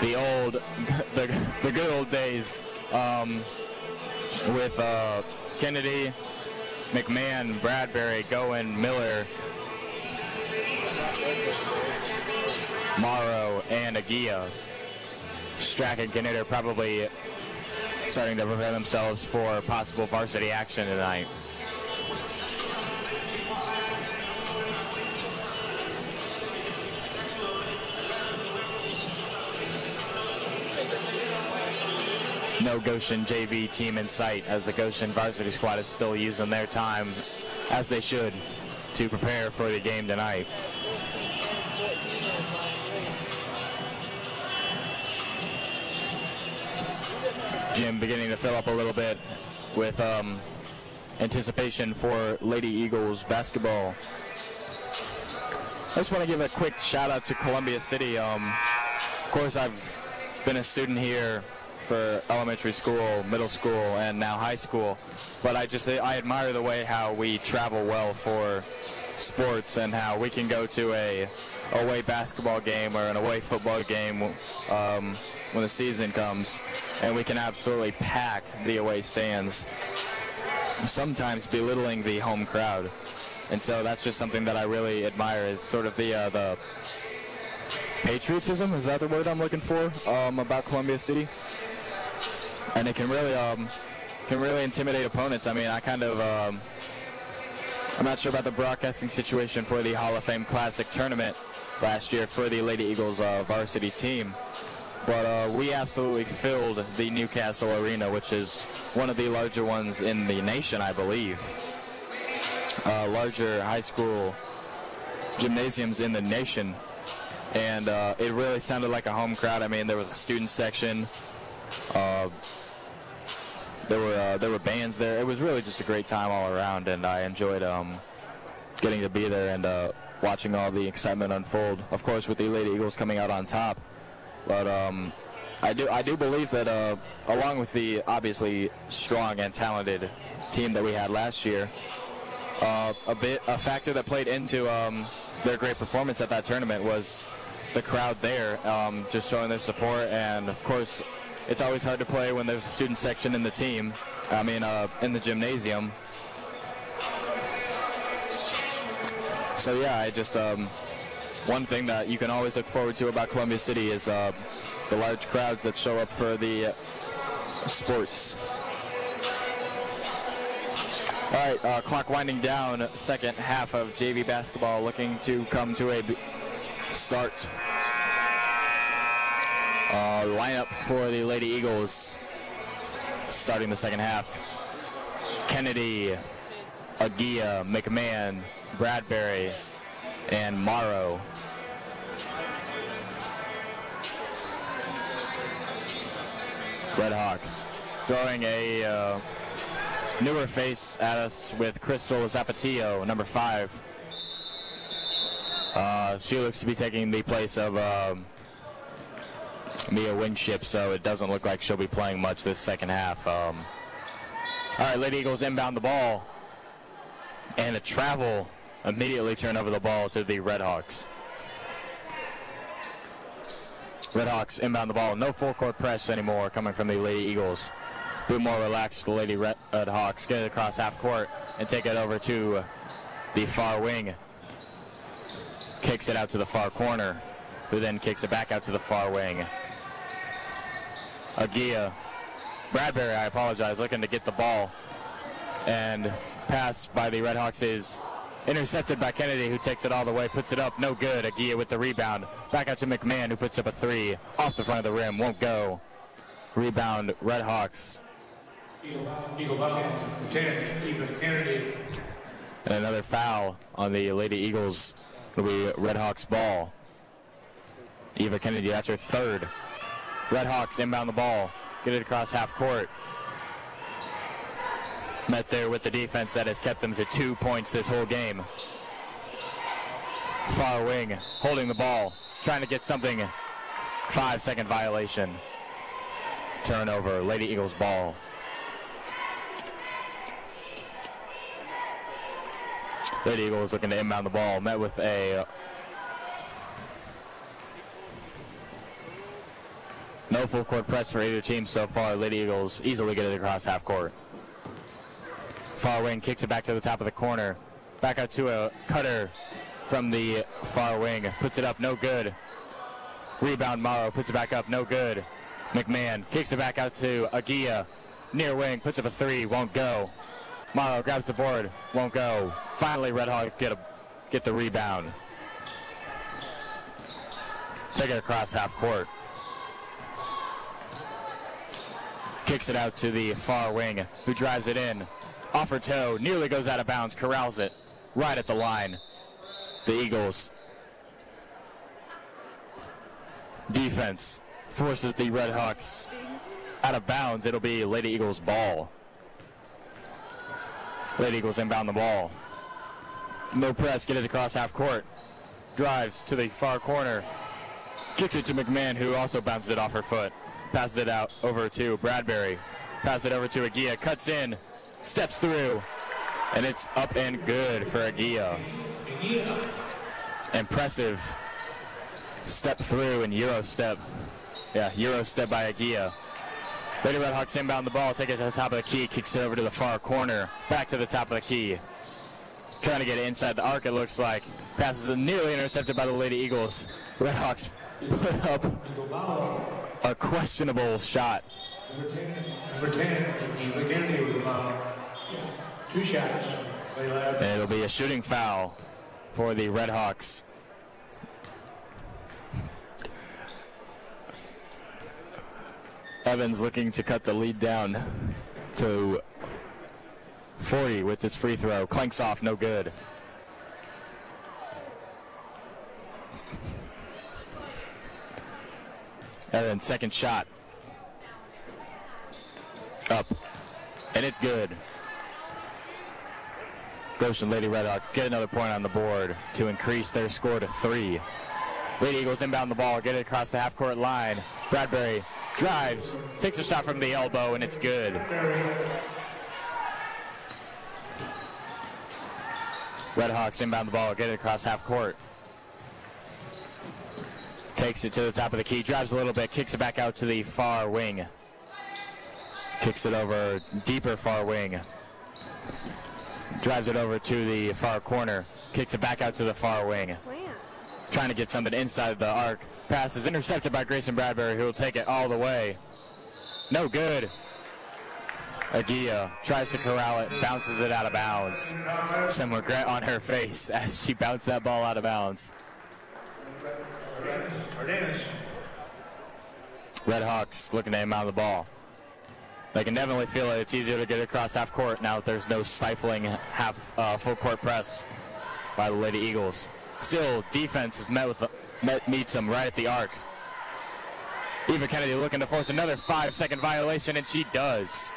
Speaker 2: the good old days with Kennedy, McMahon, Bradbury, Goen, Miller, Morrow, and Aguia. Strack and Knitter probably starting to prepare themselves for possible varsity action tonight. No Goshen JV team in sight, as the Goshen varsity squad is still using their time, as they should, to prepare for the game tonight. Gym beginning to fill up a little bit with anticipation for Lady Eagles basketball. I just want to give a quick shout out to Columbia City. Of course, I've been a student here for elementary school, middle school, and now high school, but I admire the way how we travel well for sports and how we can go to a away basketball game or an away football game when the season comes, and we can absolutely pack the away stands, sometimes belittling the home crowd. And so that's just something that I really admire, is sort of the patriotism, is that the word I'm looking for, about Columbia City. And it can really intimidate opponents. I mean, I'm not sure about the broadcasting situation for the Hall of Fame Classic tournament last year for the Lady Eagles varsity team. But we absolutely filled the Newcastle Arena, which is one of the larger ones in the nation, I believe. Larger high school gymnasiums in the nation. And it really sounded like a home crowd. I mean, there was a student section. There were bands there. It was really just a great time all around, and I enjoyed getting to be there and watching all the excitement unfold. Of course, with the Lady Eagles coming out on top. But I do believe that along with the obviously strong and talented team that we had last year, a factor that played into their great performance at that tournament was the crowd there, just showing their support. And of course, it's always hard to play when there's a student section in the team. I mean, in the gymnasium. So yeah, I just one thing that you can always look forward to about Columbia City is the large crowds that show up for the sports. All right, clock winding down. Second half of JV basketball looking to come to a start. Lineup for the Lady Eagles starting the second half. Kennedy, Aguia, McMahon, Bradbury, and Morrow. Red Hawks throwing a newer face at us with Crystal Zapatillo, number 5. She looks to be taking the place of Mia Winship, so it doesn't look like she'll be playing much this second half. All right, Lady Eagles inbound the ball, and a travel immediately turn over the ball to the Red Hawks. Red Hawks inbound the ball. No full court press anymore coming from the Lady Eagles. A bit more relaxed for the Lady Red Hawks. Get it across half court and take it over to the far wing. Kicks it out to the far corner, who then kicks it back out to the far wing. Aguia, Bradbury, looking to get the ball. And pass by the Red Hawks is Intercepted by Kennedy, who takes it all the way, puts it up, no good. Aguirre with the rebound. Back out to McMahon, who puts up a three. Off the front of the rim, won't go. Rebound, Red Hawks.
Speaker 3: Eagle Bucket, 10, Eva Kennedy.
Speaker 2: And another foul on the Lady Eagles. It'll be Red Hawks ball. Eva Kennedy, that's her third. Red Hawks inbound the ball. Get it across half court. Met there with the defense that has kept them to 2 points this whole game. Far wing, holding the ball, trying to get something. 5-second violation. Turnover, Lady Eagles ball. Lady Eagles looking to inbound the ball. Met with a no full court press for either team so far. Lady Eagles easily get it across half court. Far wing kicks it back to the top of the corner. Back out to a cutter from the far wing. Puts it up, no good. Rebound, Morrow puts it back up, no good. McMahon kicks it back out to Aguirre. Near wing, puts up a three, won't go. Morrow grabs the board, won't go. Finally, Red Hawks get the rebound. Take it across half court. Kicks it out to the far wing, who drives it in. Off her toe, nearly goes out of bounds, corrals it right at the line. The Eagles. Defense forces the Red Hawks out of bounds. It'll be Lady Eagles ball. Lady Eagles inbound the ball. No press, get it across half court. Drives to the far corner. Kicks it to McMahon, who also bounces it off her foot. Passes it out over to Bradbury. Passes it over to Aguirre. Cuts in. Steps through. And it's up and good for Aguirre. Impressive step through and Euro step. Yeah, Euro step by Aguirre. Lady Red Hawks inbound the ball. Take it to the top of the key. Kicks it over to the far corner. Back to the top of the key. Trying to get it inside the arc, it looks like. Passes are nearly intercepted by the Lady Eagles. Red Hawks put up a questionable shot.
Speaker 3: Number 10, Eva Kennedy with a foul. 2 shots.
Speaker 2: And it'll be a shooting foul for the Red Hawks. Evans looking to cut the lead down to 40 with his free throw. Clanks off, no good. Evans, second shot. Up. And it's good. Goshen Lady Red Hawks get another point on the board to increase their score to 3. Lady Eagles inbound the ball, get it across the half-court line. Bradbury drives, takes a shot from the elbow, and it's good. Red Hawks inbound the ball, get it across half-court. Takes it to the top of the key, drives a little bit, kicks it back out to the far wing. Kicks it over, deeper far wing. Drives it over to the far corner. Kicks it back out to the far wing. Trying to get something inside the arc. Pass is intercepted by Grayson Bradbury, who will take it all the way. No good. Aguirre tries to corral it, bounces it out of bounds. Some regret on her face as she bounced that ball out of bounds. Red Hawks looking to inbound the ball. They can definitely feel it. It's easier to get across half court now that there's no stifling full court press by the Lady Eagles. Still, defense is meets them right at the arc. Eva Kennedy looking to force another 5-second violation, and she does.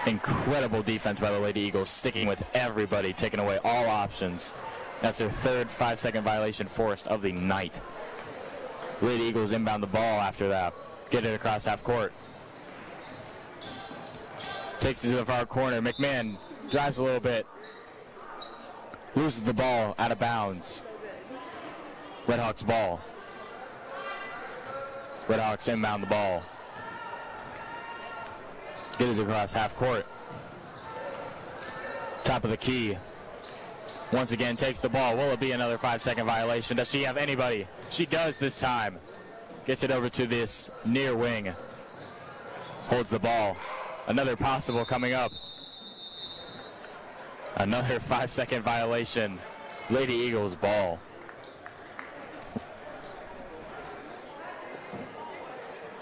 Speaker 2: Incredible defense by the Lady Eagles, sticking with everybody, taking away all options. That's their third 5-second violation forced of the night. Lady Eagles inbound the ball after that. Get it across half court. Takes it to the far corner. McMahon drives a little bit. Loses the ball out of bounds. Red Hawks ball. Red Hawks inbound the ball. Get it across half court. Top of the key. Once again takes the ball. Will it be another 5-second violation? Does she have anybody? She does this time. Gets it over to this near wing. Holds the ball. Another possible coming up. Another 5-second violation. Lady Eagles ball.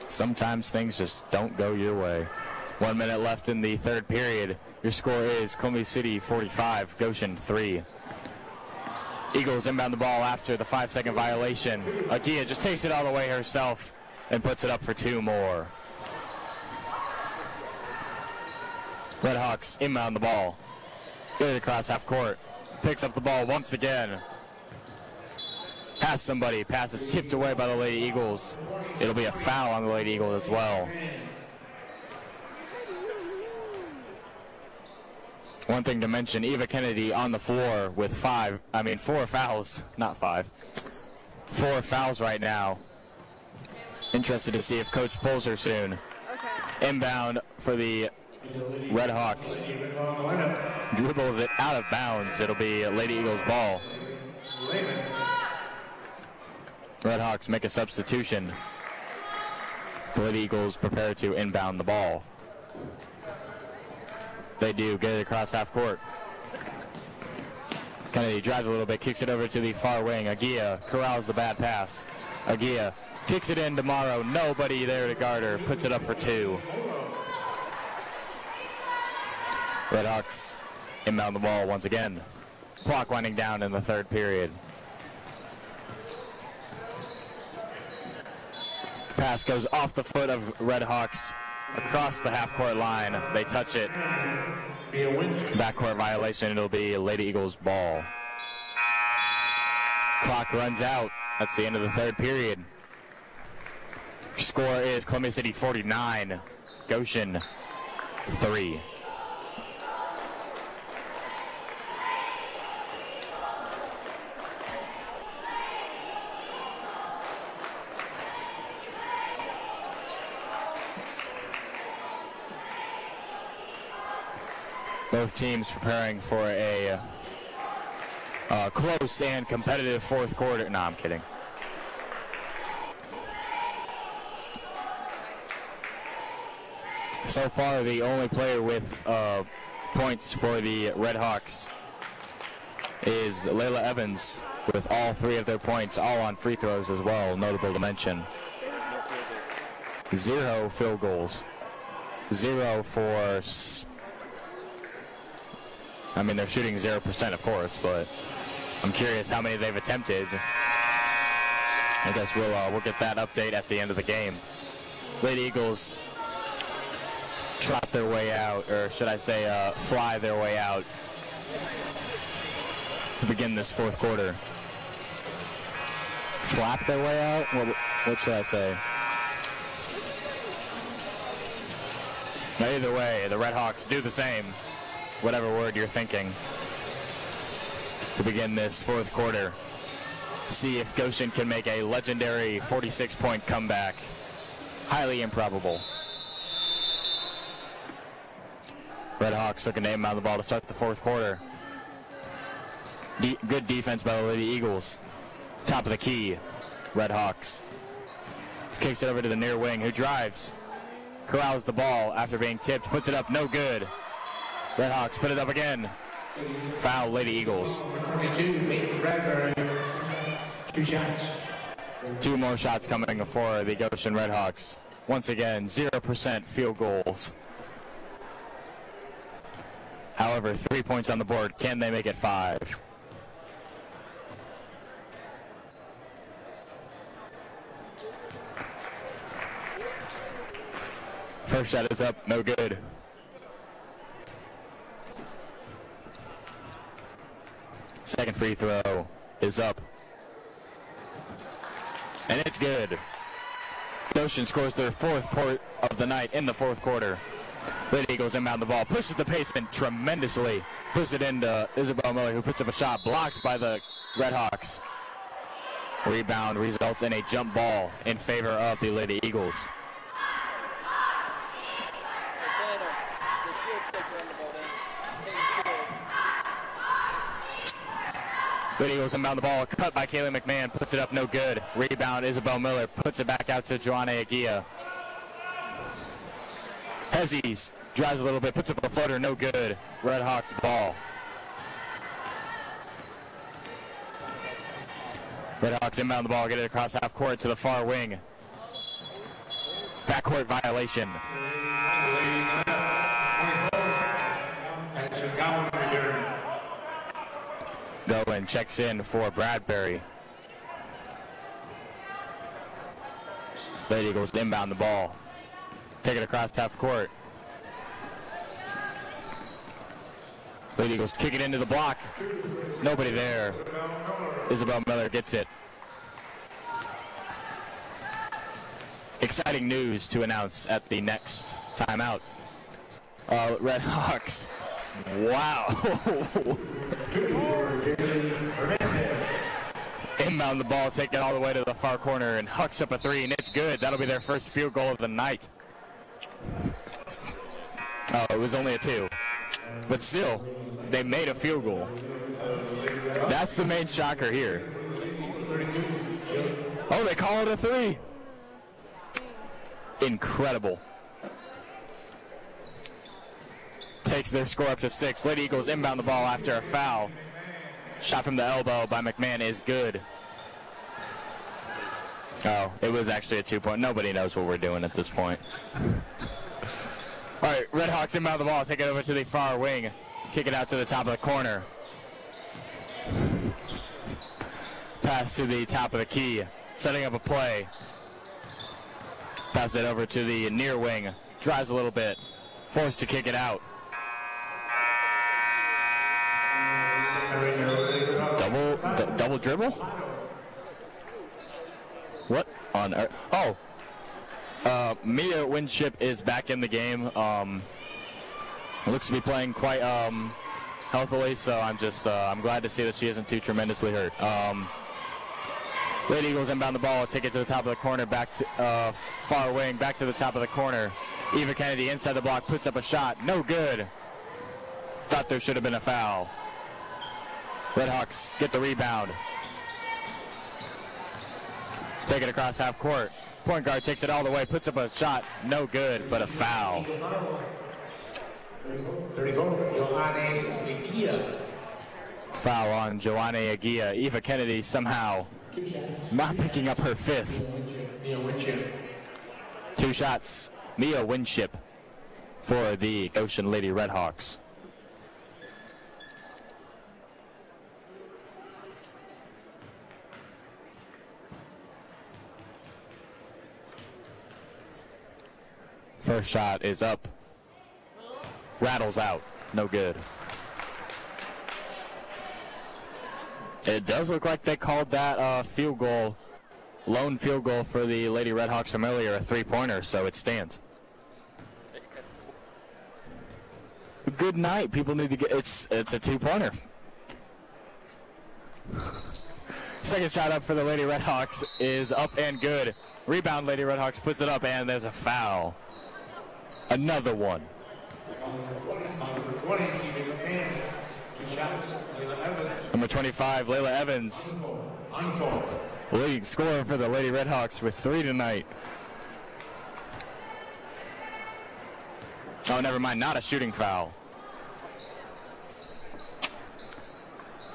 Speaker 2: Sometimes things just don't go your way. 1 minute left in the third period. Your score is Columbia City 45, Goshen 3. Eagles inbound the ball after the 5-second violation. Agia just takes it all the way herself and puts it up for 2 more. Redhawks inbound the ball. Get it across half court. Picks up the ball once again. Pass somebody. Pass is tipped away by the Lady Eagles. It'll be a foul on the Lady Eagles as well. One thing to mention, Eva Kennedy on the floor with 4 fouls, not 5. 4 fouls right now. Interested to see if Coach pulls her soon. Okay. Inbound for the Redhawks. Dribbles it out of bounds. It'll be Lady Eagles ball. Redhawks make a substitution. The Lady Eagles prepare to inbound the ball. They do, get it across half court. Kennedy drives a little bit, kicks it over to the far wing. Agia corrals the bad pass. Agia kicks it in to Morrow. Nobody there to guard her. Puts it up for 2. Redhawks inbound the ball once again. Clock winding down in the third period. Pass goes off the foot of Redhawks across the half-court line. They touch it. Backcourt violation. It'll be Lady Eagles ball. Clock runs out. That's the end of the third period. Score is Columbia City 49, Goshen 3. Both teams preparing for a close and competitive fourth quarter. No, I'm kidding. So far, the only player with points for the Redhawks is Layla Evans, with all 3 of their points, all on free throws as well, notable to mention. 0 field goals. 0 for... I mean, they're shooting 0%, of course, but I'm curious how many they've attempted. I guess we'll get that update at the end of the game. Lady Eagles trot their way out, or should I say fly their way out to begin this fourth quarter. Flap their way out? What should I say? Either way, the Redhawks do the same. Whatever word you're thinking, to begin this fourth quarter. See if Goshen can make a legendary 46-point comeback. Highly improbable. Redhawks looking to inbound the ball to start the fourth quarter. Good defense by the Lady Eagles. Top of the key, Redhawks. Kicks it over to the near wing, who drives. Corrals the ball after being tipped, puts it up, no good. Redhawks put it up again. Foul, Lady Eagles.
Speaker 3: 2 shots.
Speaker 2: 2 more shots coming for the Goshen Redhawks. Once again, 0% field goals. However, 3 points on the board. Can they make it 5? First shot is up, no good. Second free throw is up. And it's good. Goshen scores their 4th point of the night in the fourth quarter. Lady Eagles inbound the ball, pushes the pace in tremendously. Pushes it into Isabel Miller, who puts up a shot blocked by the Redhawks. Rebound results in a jump ball in favor of the Lady Eagles. Lady Eagles inbound the ball, cut by Kaylee McMahon, puts it up, no good. Rebound, Isabel Miller, puts it back out to Joanna Agia. Hezes drives a little bit, puts up a floater, no good. Redhawks ball. Redhawks inbound the ball, get it across half court to the far wing. Backcourt violation. Goen checks in for Bradbury. Lady Eagles inbound the ball. Take it across half court. Lady Eagles kick it into the block. Nobody there. Isabel Miller gets it. Exciting news to announce at the next timeout. Redhawks. Wow. Inbound the ball, take it all the way to the far corner, and hucks up a three, and it's good. That'll be their first field goal of the night. Oh, it was only a 2. But still, they made a field goal. That's the main shocker here. Oh, they call it a 3. Incredible. Takes their score up to 6. Lady Eagles inbound the ball after a foul. Shot from the elbow by McMahon is good. Oh, it was actually a 2-point. Nobody knows what we're doing at this point. All right, Redhawks inbound the ball. Take it over to the far wing. Kick it out to the top of the corner. Pass to the top of the key. Setting up a play. Pass it over to the near wing. Drives a little bit. Forced to kick it out. Double dribble? What on earth? Oh. Mia Winship is back in the game. Looks to be playing quite healthily, so I'm glad to see that she isn't too tremendously hurt. Lady Eagles inbound the ball, take it to the top of the corner, back to far wing, back to the top of the corner. Eva Kennedy inside the block, puts up a shot, no good. Thought there should have been a foul. Redhawks get the rebound. Take it across half court. Point guard takes it all the way, puts up a shot, no good, but a foul.
Speaker 3: 34, Joanne Aguia.
Speaker 2: Foul on Joanne Aguia. Eva Kennedy somehow not picking up her 5th.
Speaker 3: Mia Winship.
Speaker 2: 2 shots. Mia Winship for the Goshen Lady Redhawks. First shot is up. Rattles out. No good. It does look like they called that field goal, lone field goal for the Lady Redhawks from earlier, a 3-pointer, so it stands. Good night. People need to get, it's a 2-pointer. Second shot up for the Lady Redhawks is up and good. Rebound, Lady Redhawks puts it up, and there's a foul. Another one. Number 25, Layla Evans. Leading scorer for the Lady Redhawks with 3 tonight. Oh, never mind, not a shooting foul.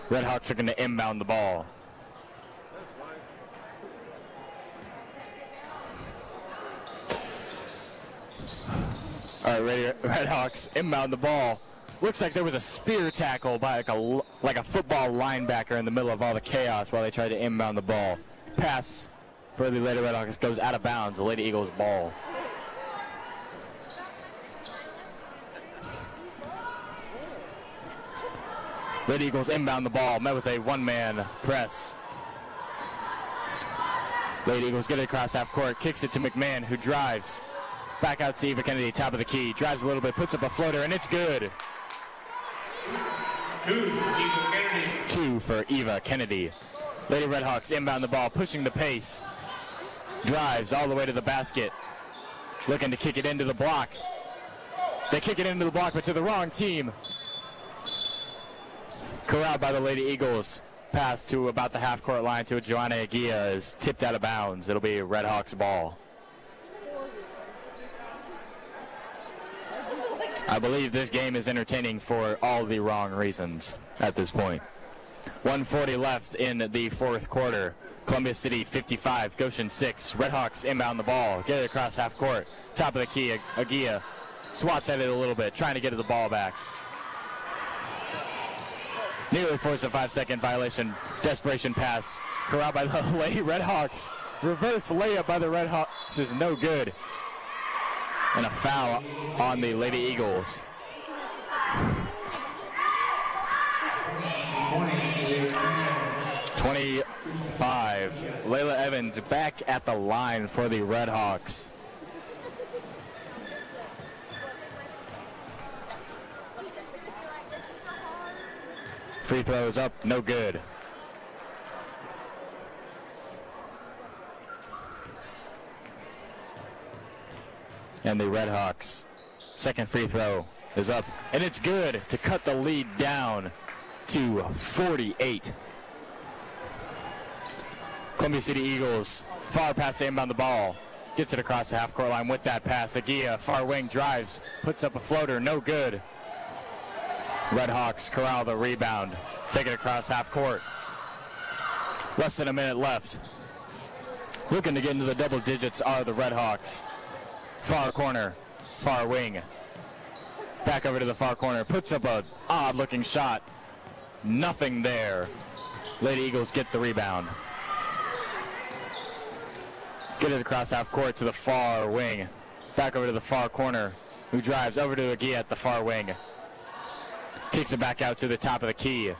Speaker 2: Redhawks are going to inbound the ball. All right, Redhawks inbound the ball. Looks like there was a spear tackle by like a football linebacker in the middle of all the chaos while they tried to inbound the ball. Pass for the Lady Redhawks goes out of bounds. The Lady Eagles ball. Lady Eagles inbound the ball, met with a one-man press. Lady Eagles get it across half court, kicks it to McMahon, who drives. Back out to Eva Kennedy, top of the key, drives a little bit, puts up a floater, and it's good. 2 for Eva Kennedy. Lady Redhawks inbound the ball, pushing the pace. Drives all the way to the basket. Looking to kick it into the block. They kick it into the block, but to the wrong team. Corralled by the Lady Eagles. Pass to about the half-court line to Joanna Aguia is tipped out of bounds. It'll be Redhawks ball. I believe this game is entertaining for all the wrong reasons at this point. 1:40 left in the fourth quarter. Columbia City 55, Goshen 6. Redhawks inbound the ball, get it across half court. Top of the key, Agia swats at it a little bit, trying to get the ball back. Nearly forced a 5-second violation. Desperation pass. Corralled by the Lady Redhawks. Reverse layup by the Redhawks is no good. And a foul on the Lady Eagles. 25. Layla Evans back at the line for the Redhawks. Free throw is up, no good. And the Redhawks' second free throw is up, and it's good to cut the lead down to 48. Columbia City Eagles, far pass to inbound the ball. Gets it across the half-court line with that pass. Agia, far wing, drives, puts up a floater, no good. Redhawks corral the rebound, take it across half-court. Less than a minute left. Looking to get into the double digits are the Redhawks. Far corner, far wing. Back over to the far corner, puts up a odd-looking shot. Nothing there. Lady Eagles get the rebound. Get it across half court to the far wing. Back over to the far corner, who drives over to Agia at the far wing. Kicks it back out to the top of the key.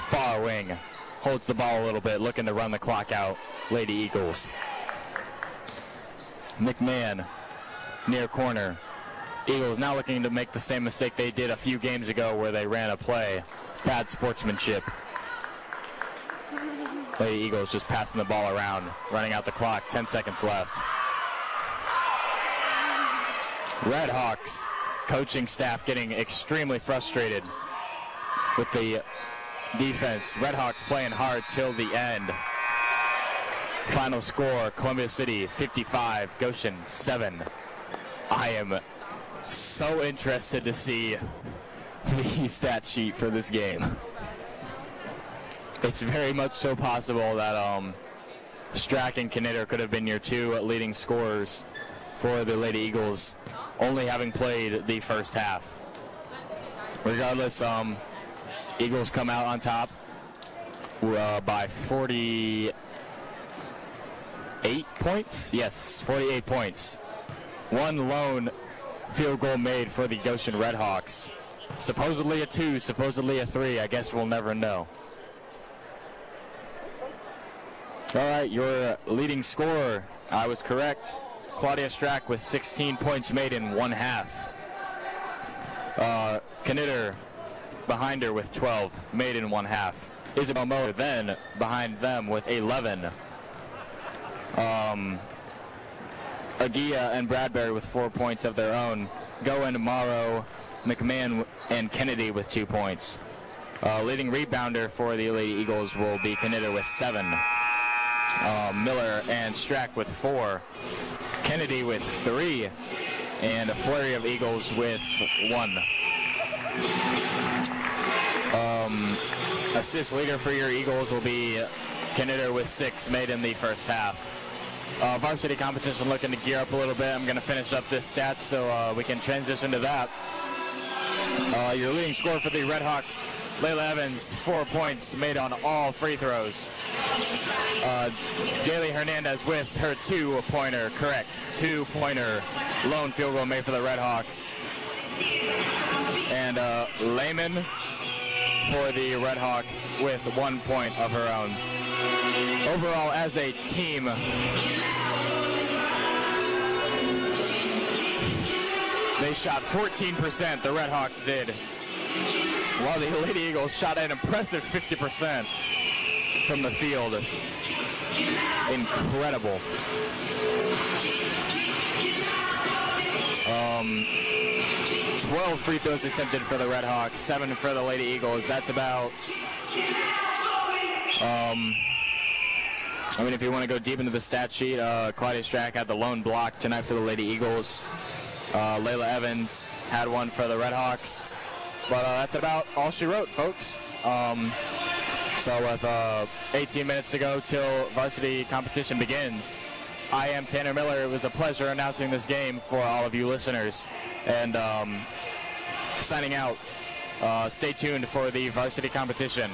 Speaker 2: Far wing. Holds the ball a little bit, looking to run the clock out. Lady Eagles. McMahon, near corner. Eagles now looking to make the same mistake they did a few games ago where they ran a play. Bad sportsmanship. Lady Eagles just passing the ball around, running out the clock, 10 seconds left. Redhawks coaching staff getting extremely frustrated with the defense. Redhawks playing hard till the end. Final score, Columbia City 55, Goshen 7. I am so interested to see the stat sheet for this game. It's very much so possible that Strack and Knitter could have been your two leading scorers for the Lady Eagles, only having played the first half. Regardless, Eagles come out on top by 48 points. Yes, 48 points. One lone field goal made for the Goshen Redhawks. Supposedly a 2, supposedly a 3. I guess we'll never know. All right, your leading scorer, I was correct. Claudia Strack with 16 points made in one half. Knitter behind her with 12 made in one half. Isabel Moore then behind them with 11. Agia and Bradbury with 4 points of their own. Goen, Morrow, McMahon, and Kennedy with 2 points. Leading rebounder for the Lady Eagles will be Knitter with 7. Miller and Strack with 4. Kennedy with 3. And a flurry of Eagles with 1. Assist leader for your Eagles will be Knitter with 6 made in the first half. Varsity competition looking to gear up a little bit. I'm going to finish up this stats so we can transition to that. Your leading scorer for the Redhawks, Layla Evans, 4 points made on all free throws. Daly Hernandez with her 2-pointer, correct. 2-pointer lone field goal made for the Redhawks. And Lehman for the Redhawks with 1 point of her own. Overall, as a team, they shot 14%, the Redhawks did, while the Lady Eagles shot an impressive 50% from the field. Incredible. 12 free throws attempted for the Redhawks, 7 for the Lady Eagles. That's about, I mean, if you want to go deep into the stat sheet, Claudia Strack had the lone block tonight for the Lady Eagles. Layla Evans had one for the Redhawks. But that's about all she wrote, folks. So with 18 minutes to go till varsity competition begins, I am Tanner Miller. It was a pleasure announcing this game for all of you listeners. And signing out. Stay tuned for the varsity competition.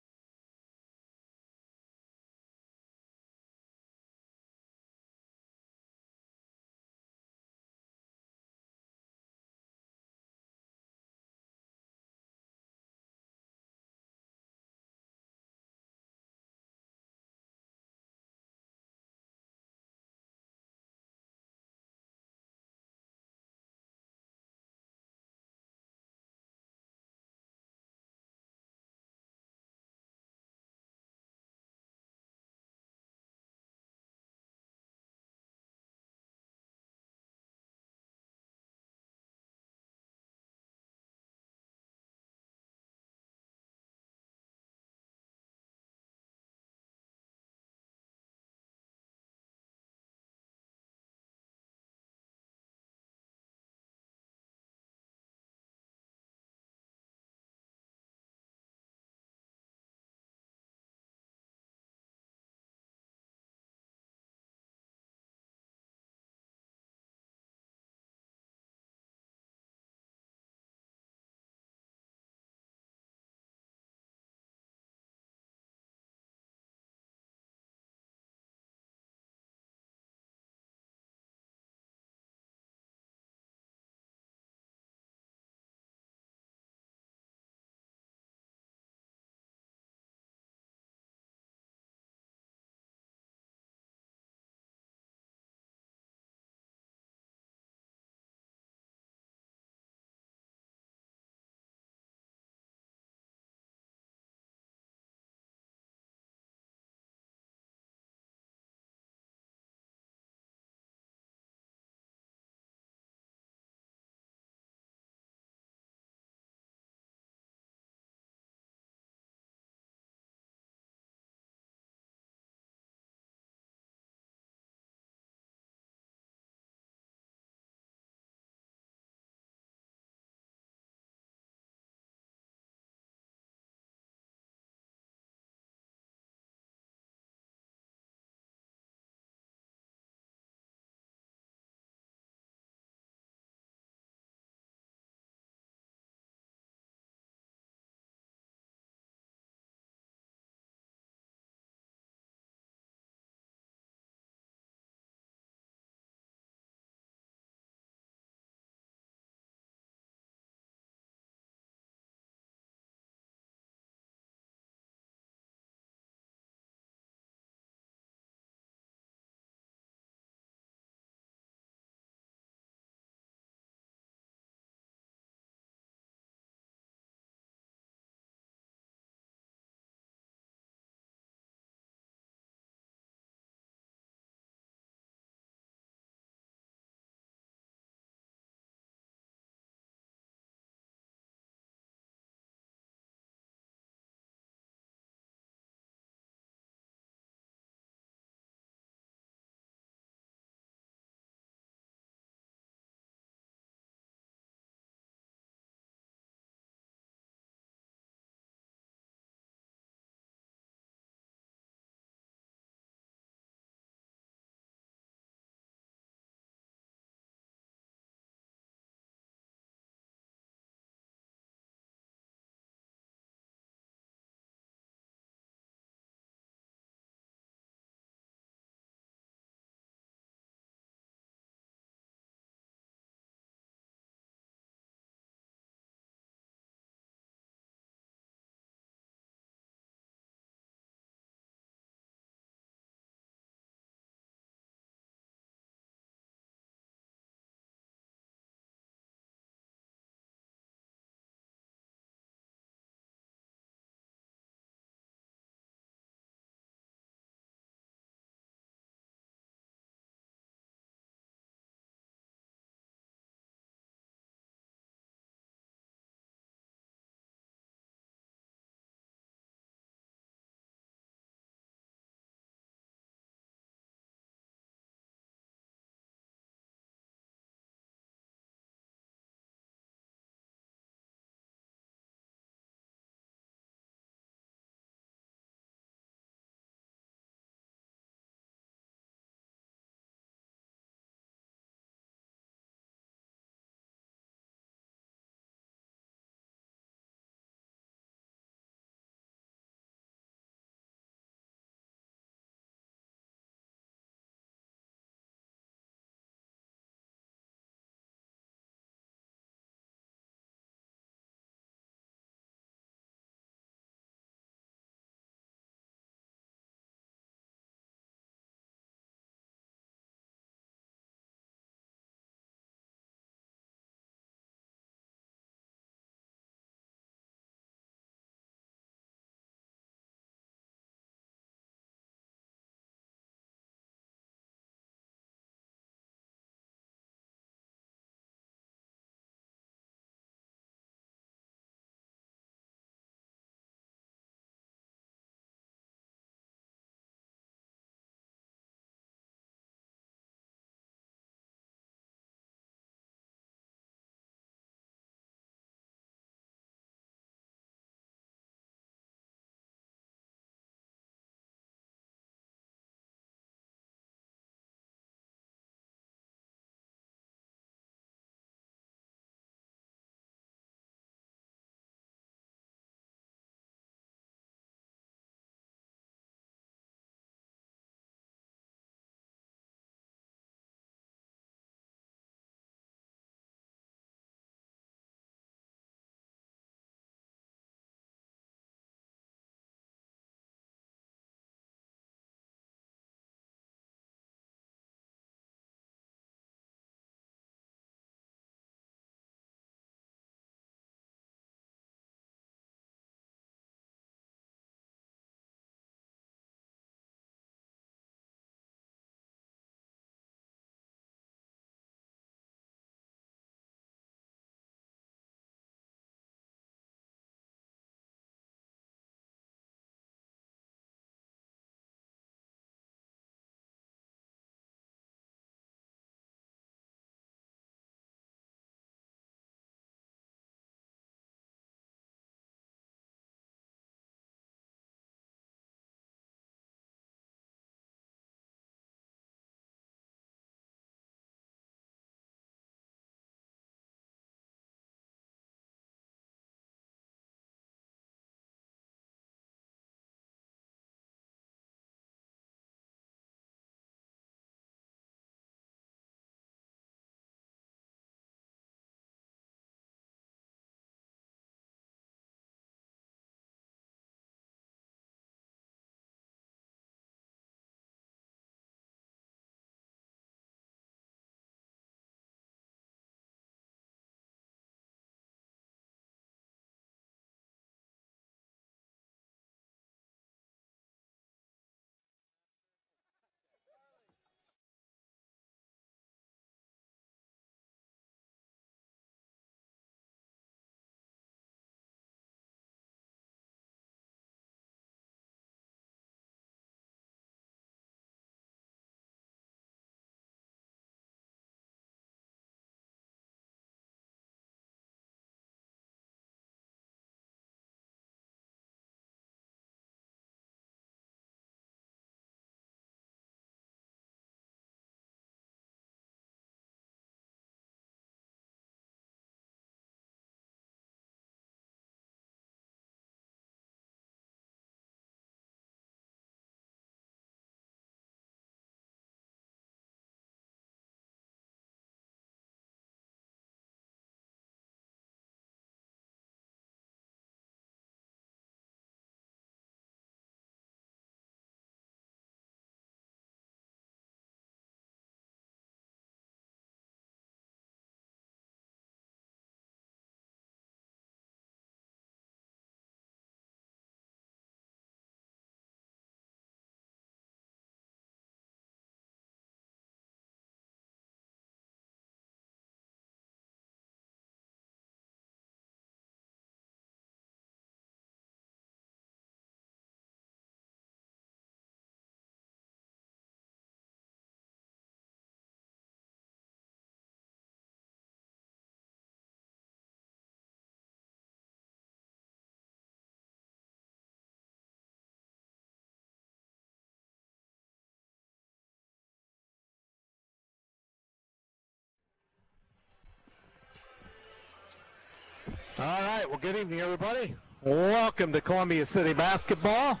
Speaker 4: All right, well, good evening, everybody. Welcome to Columbia City basketball.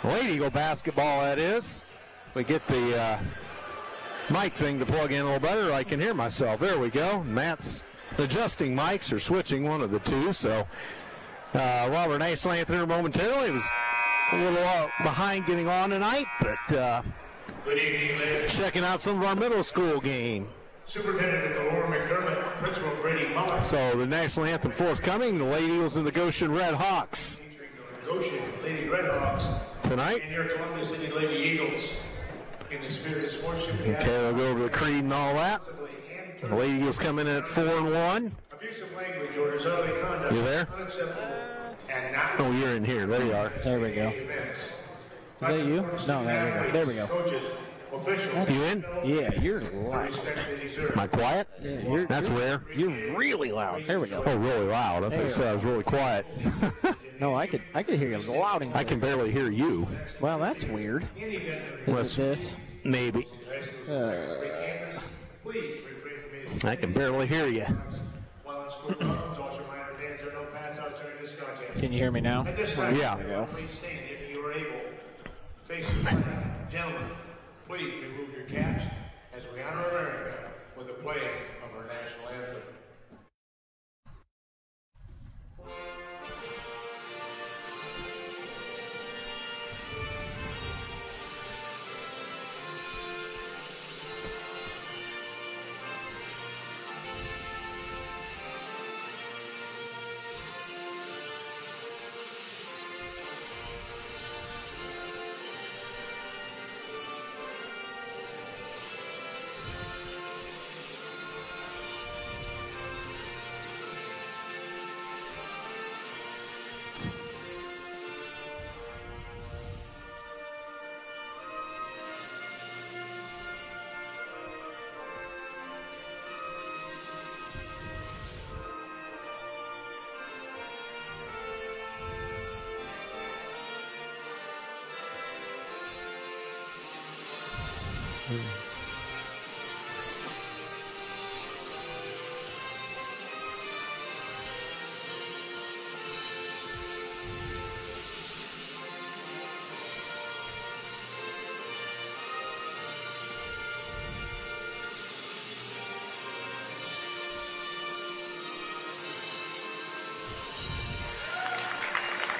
Speaker 4: Lady Eagle basketball, that is. If we get the mic thing to plug in a little better, I can hear myself. There we go. Matt's adjusting mics or switching, one of the two. So while we're national anthem momentarily, was a little behind getting on tonight, but
Speaker 3: Good evening, ladies.
Speaker 4: checking out some of our middle school game.
Speaker 3: Superintendent Delora McDermott, Principal Brady Muller.
Speaker 4: So the national anthem forthcoming, the Lady Eagles and the Goshen Red Hawks
Speaker 3: Featuring the Goshen Lady Red Hawks
Speaker 4: tonight.
Speaker 3: and your Columbia City Lady Eagles. In the spirit of sportsmanship.
Speaker 4: Okay, we'll go over the creed and all that. The Lady Eagles coming in at 4-1.
Speaker 3: Abusive language or disorderly conduct.
Speaker 4: You there?
Speaker 3: Unacceptable. And not
Speaker 4: Oh, you're in here. There you are.
Speaker 5: There we go.
Speaker 3: events.
Speaker 5: Is that you? No, there we go. There we go.
Speaker 3: Coaches, officials,
Speaker 4: You in?
Speaker 5: Yeah, you're loud.
Speaker 3: respect they deserve.
Speaker 4: Am I quiet?
Speaker 5: Yeah,
Speaker 4: That's rare.
Speaker 5: you're really loud. There we go.
Speaker 4: Oh, really loud. I thought you said I was really quiet.
Speaker 5: No, I could hear you loud and
Speaker 4: I can barely hear you.
Speaker 5: Well, that's weird.
Speaker 4: Unless,
Speaker 5: Is it this?
Speaker 4: maybe.
Speaker 3: Please refrain from
Speaker 4: I can barely hear you.
Speaker 3: while in school grounds. Also reminder fans there are no pass outs during this contest.
Speaker 5: Can you hear me now?
Speaker 3: At this time,
Speaker 4: Yeah.
Speaker 3: please stand if you are able. Face the flag. Gentlemen, please remove your caps as we honor America with the playing of our national anthem.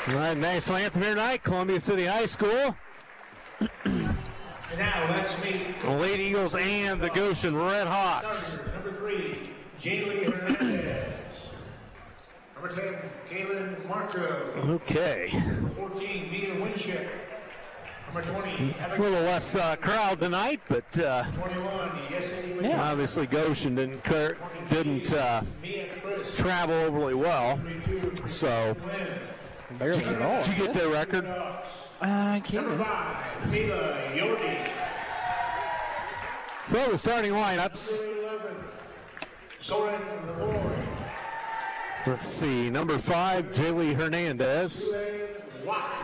Speaker 4: All right, national anthem here tonight, Columbia City High School.
Speaker 3: And now let's meet
Speaker 4: The Lady Eagles and the Goshen Red Hawks.
Speaker 3: starters. Number 3, Jaylee Hernandez. Number 10, Kaylin Marco.
Speaker 4: Okay.
Speaker 3: Number 14, Mia Winship. Number 20,
Speaker 4: A little less crowd tonight, but
Speaker 3: 21, Yesenia
Speaker 5: Yeah.
Speaker 4: obviously Goshen didn't
Speaker 3: Mia Chris.
Speaker 4: travel overly well. So,
Speaker 5: Barely at all.
Speaker 4: did you get their record?
Speaker 5: I can't.
Speaker 3: Number 5, Mila Yodi.
Speaker 4: So the starting lineups.
Speaker 3: 11, Soren Lavoy.
Speaker 4: Let's see. Number 5, Jaylee Hernandez.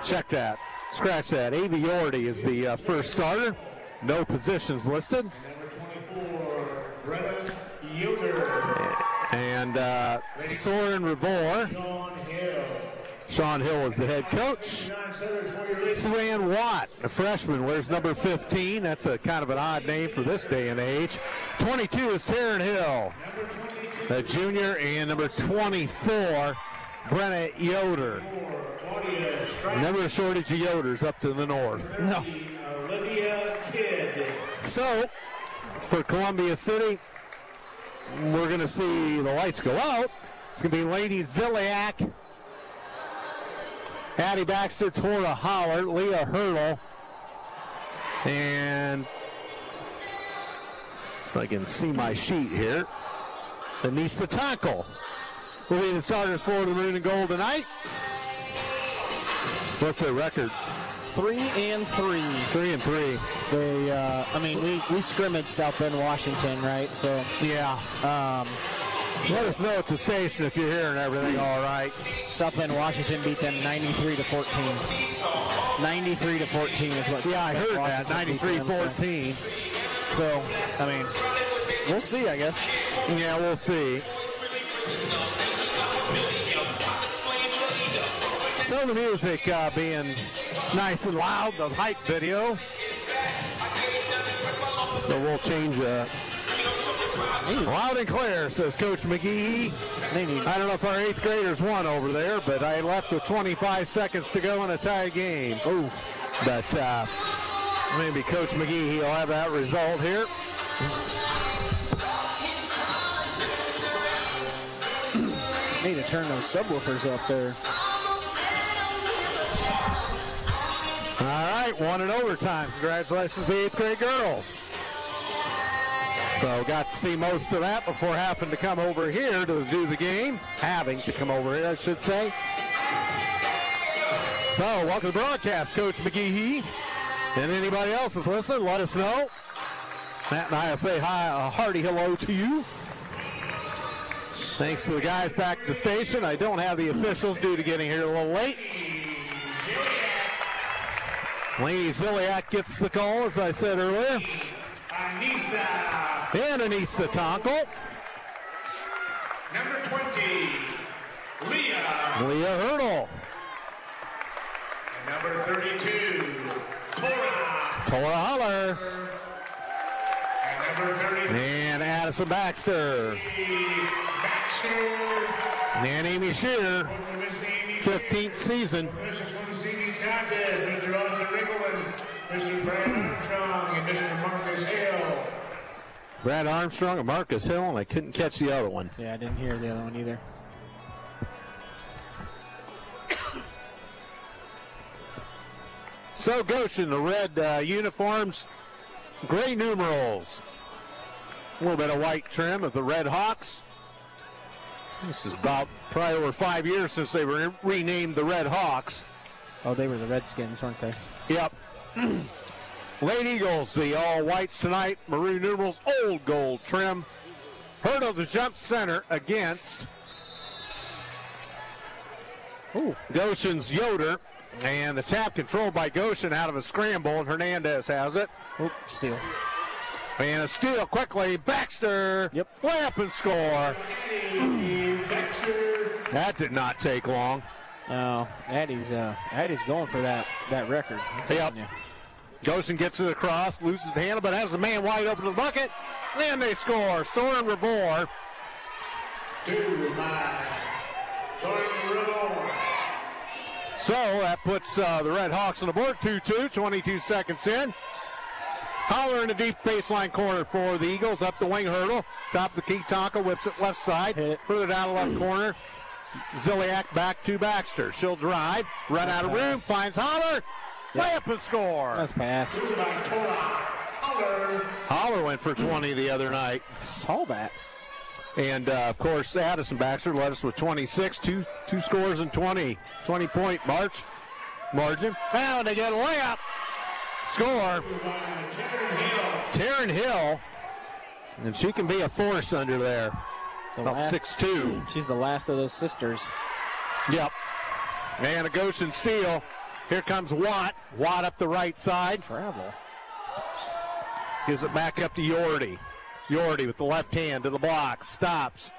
Speaker 4: Check that. Scratch that. Avi Yordy is the first starter. No positions listed.
Speaker 3: Number 24, Brenna Yoder.
Speaker 4: And Soren Revor.
Speaker 3: Sean Hill.
Speaker 4: Sean Hill is the head coach.
Speaker 3: 9 setters for your ladies.
Speaker 4: Saran Watt, a freshman, wears number 15. That's a kind of an odd name for this day and age. 22 is Taryn Hill, a junior, and number 24, Brenna Yoder.
Speaker 3: Claudia Strike.
Speaker 4: Never a shortage of Yoders up to the north.
Speaker 5: No.
Speaker 3: Olivia Kidd.
Speaker 4: So, for Columbia City, we're going to see the lights go out. It's going to be Lady Ziliak, Addie Baxter, Tora Howard, Leah Hurdle, and if I can see my sheet here, Anissa Tackle will be the starters for the Maroon and Gold tonight. What's their record?
Speaker 5: 3-3.
Speaker 4: 3-3.
Speaker 5: They, we scrimmaged South Bend, Washington, right? So,
Speaker 4: Yeah. Let us know at the station if you're hearing everything all right.
Speaker 5: South Bend, Washington beat them 93-14. 93-14 is what.
Speaker 4: Yeah, I
Speaker 5: South Bend,
Speaker 4: heard that.
Speaker 5: Washington beat them,
Speaker 4: 93-14.
Speaker 5: So, I mean, we'll see, I guess.
Speaker 4: Yeah, we'll see. So the music being nice and loud, the hype video. So we'll change loud and clear, says Coach McGee. I don't know if our 8th graders won over there, but I left with 25 seconds to go in a tie game. Oh, but maybe Coach McGee, he'll have that result here.
Speaker 5: Need to turn those subwoofers up there.
Speaker 4: All right, 1 in overtime. Congratulations to the 8th grade girls. So got to see most of that before having to come over here to do the game. Having to come over here, I should say. So welcome to the broadcast, Coach McGee. And anybody else that's listening, let us know. Matt and I will say hi, a hearty hello to you. Thanks to the guys back at the station. I don't have the officials due to getting here a little late. Lady Ziliak gets the call, as I said earlier. And Anissa Tonkel.
Speaker 3: Number 20, Leah.
Speaker 4: Leah Hurdle.
Speaker 3: And number 32, Tora
Speaker 4: Holler.
Speaker 3: And number 33,
Speaker 4: And Addison Baxter.
Speaker 3: Baxter.
Speaker 4: And Amy Shearer. 15th season.
Speaker 3: Mr. Roger Riggleman, Mr. Brad Armstrong, and Mr. Marcus Hale.
Speaker 4: Brad Armstrong and Marcus Hill, and I couldn't catch the other one.
Speaker 5: Yeah, I didn't hear the other one either.
Speaker 4: So Goshen, the red uniforms, gray numerals. A little bit of white trim of the Red Hawks. This is about probably over 5 years since they were renamed the Red Hawks.
Speaker 5: Oh, they were the Redskins, weren't they?
Speaker 4: Yep. Late Eagles, the all whites tonight, maroon numerals, old gold trim. Hurdle to jump center against Goshen's Yoder. And the tap controlled by Goshen out of a scramble, and Hernandez has it.
Speaker 5: Oh, steal.
Speaker 4: And a steal quickly. Baxter.
Speaker 5: Yep.
Speaker 4: Layup and score. That did not take long.
Speaker 5: No, Addie's going for that record. I'm telling you.
Speaker 4: Goshen gets it across, loses the handle, but has a man wide open to the bucket. And they score. Soren Revor. So that puts the Red Hawks on the board. 2-2, 22 seconds in. Holler in the deep baseline corner for the Eagles. Up the wing Hurdle. Top of the key, Tonka whips it left side. Further down the left corner. Ziliak back to Baxter. She'll drive. Run out of room. Finds Holler. Layup and score.
Speaker 5: Nice pass.
Speaker 4: Holler went for 20 the other night.
Speaker 5: I saw that.
Speaker 4: And, of course, Addison Baxter led us with 26. Two scores and 20-point margin. Now they get a layup. Score. Taryn Hill. And she can be a force under there. About 6'2".
Speaker 5: She's the last of those sisters.
Speaker 4: Yep. And a Goshen steal. Here comes Watt. Watt up the right side.
Speaker 5: Travel.
Speaker 4: Gives it back up to Yordy. Yordy with the left hand to the block. Stops.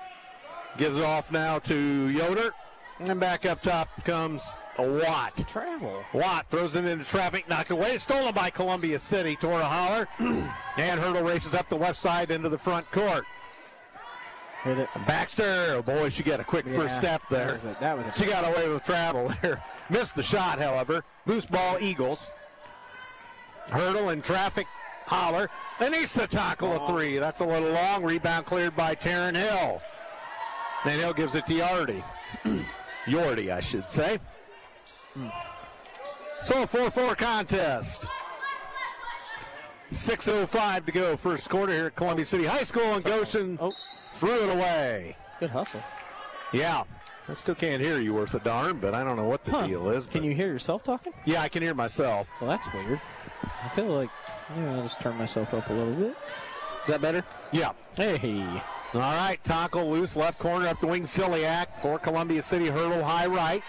Speaker 4: Gives it off now to Yoder. And back up top comes a Watt.
Speaker 5: Travel.
Speaker 4: Watt throws it into traffic, knocked away. Stolen by Columbia City. Tora Holler. And Hurdle races up the left side into the front court.
Speaker 5: Hit it.
Speaker 4: Baxter, oh boy, she got a quick first step there.
Speaker 5: That was a
Speaker 4: she got away with travel there. Missed the shot, however. Loose ball, Eagles. Hurdle in traffic, Holler. Anissa Tonkel a three. That's a little long. Rebound cleared by Taryn Hill. Then Hill gives it to Yardy. Yordy, I should say. So a 4-4 contest. 6:05 to go, first quarter here at Columbia City High School, and Goshen threw it away.
Speaker 5: Good hustle.
Speaker 4: Yeah. I still can't hear you worth a darn, but I don't know what the deal is.
Speaker 5: Can you hear yourself talking?
Speaker 4: Yeah, I can hear myself.
Speaker 5: Well, that's weird. I feel like I'll just turn myself up a little bit. Is that better?
Speaker 4: Yeah.
Speaker 5: Hey.
Speaker 4: All right, Tonkel loose, left corner up the wing, Ziliak for Columbia City. Hurdle high right.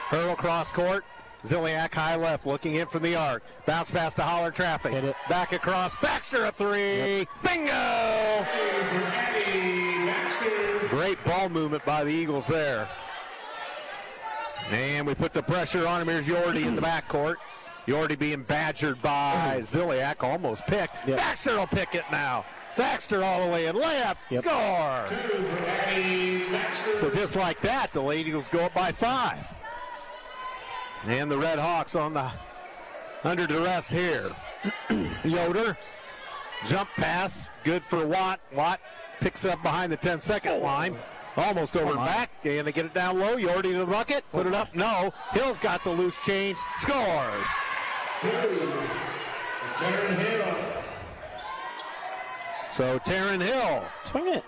Speaker 4: Hurdle cross court. Ziliak high left, looking in from the arc. Bounce pass to Holler traffic.
Speaker 5: Hit it.
Speaker 4: Back across. Baxter a three. Yep. Bingo! Great ball movement by the Eagles there. And we put the pressure on him. Here's Yordi in the backcourt. Yordi being badgered by Ziliak, almost picked.
Speaker 5: Yep.
Speaker 4: Baxter will pick it now. Baxter all the way in, layup, score. So just like that, the Lady Eagles go up by 5. And the Red Hawks on the under duress here. Yoder, jump pass, good for Watt. Watt picks up behind the 10-second line. Almost over and back, and they get it down low. Yordi to the bucket, put it up, no. Hill's got the loose change, scores.
Speaker 3: Taryn Hill.
Speaker 4: So Taryn Hill
Speaker 5: Swing it.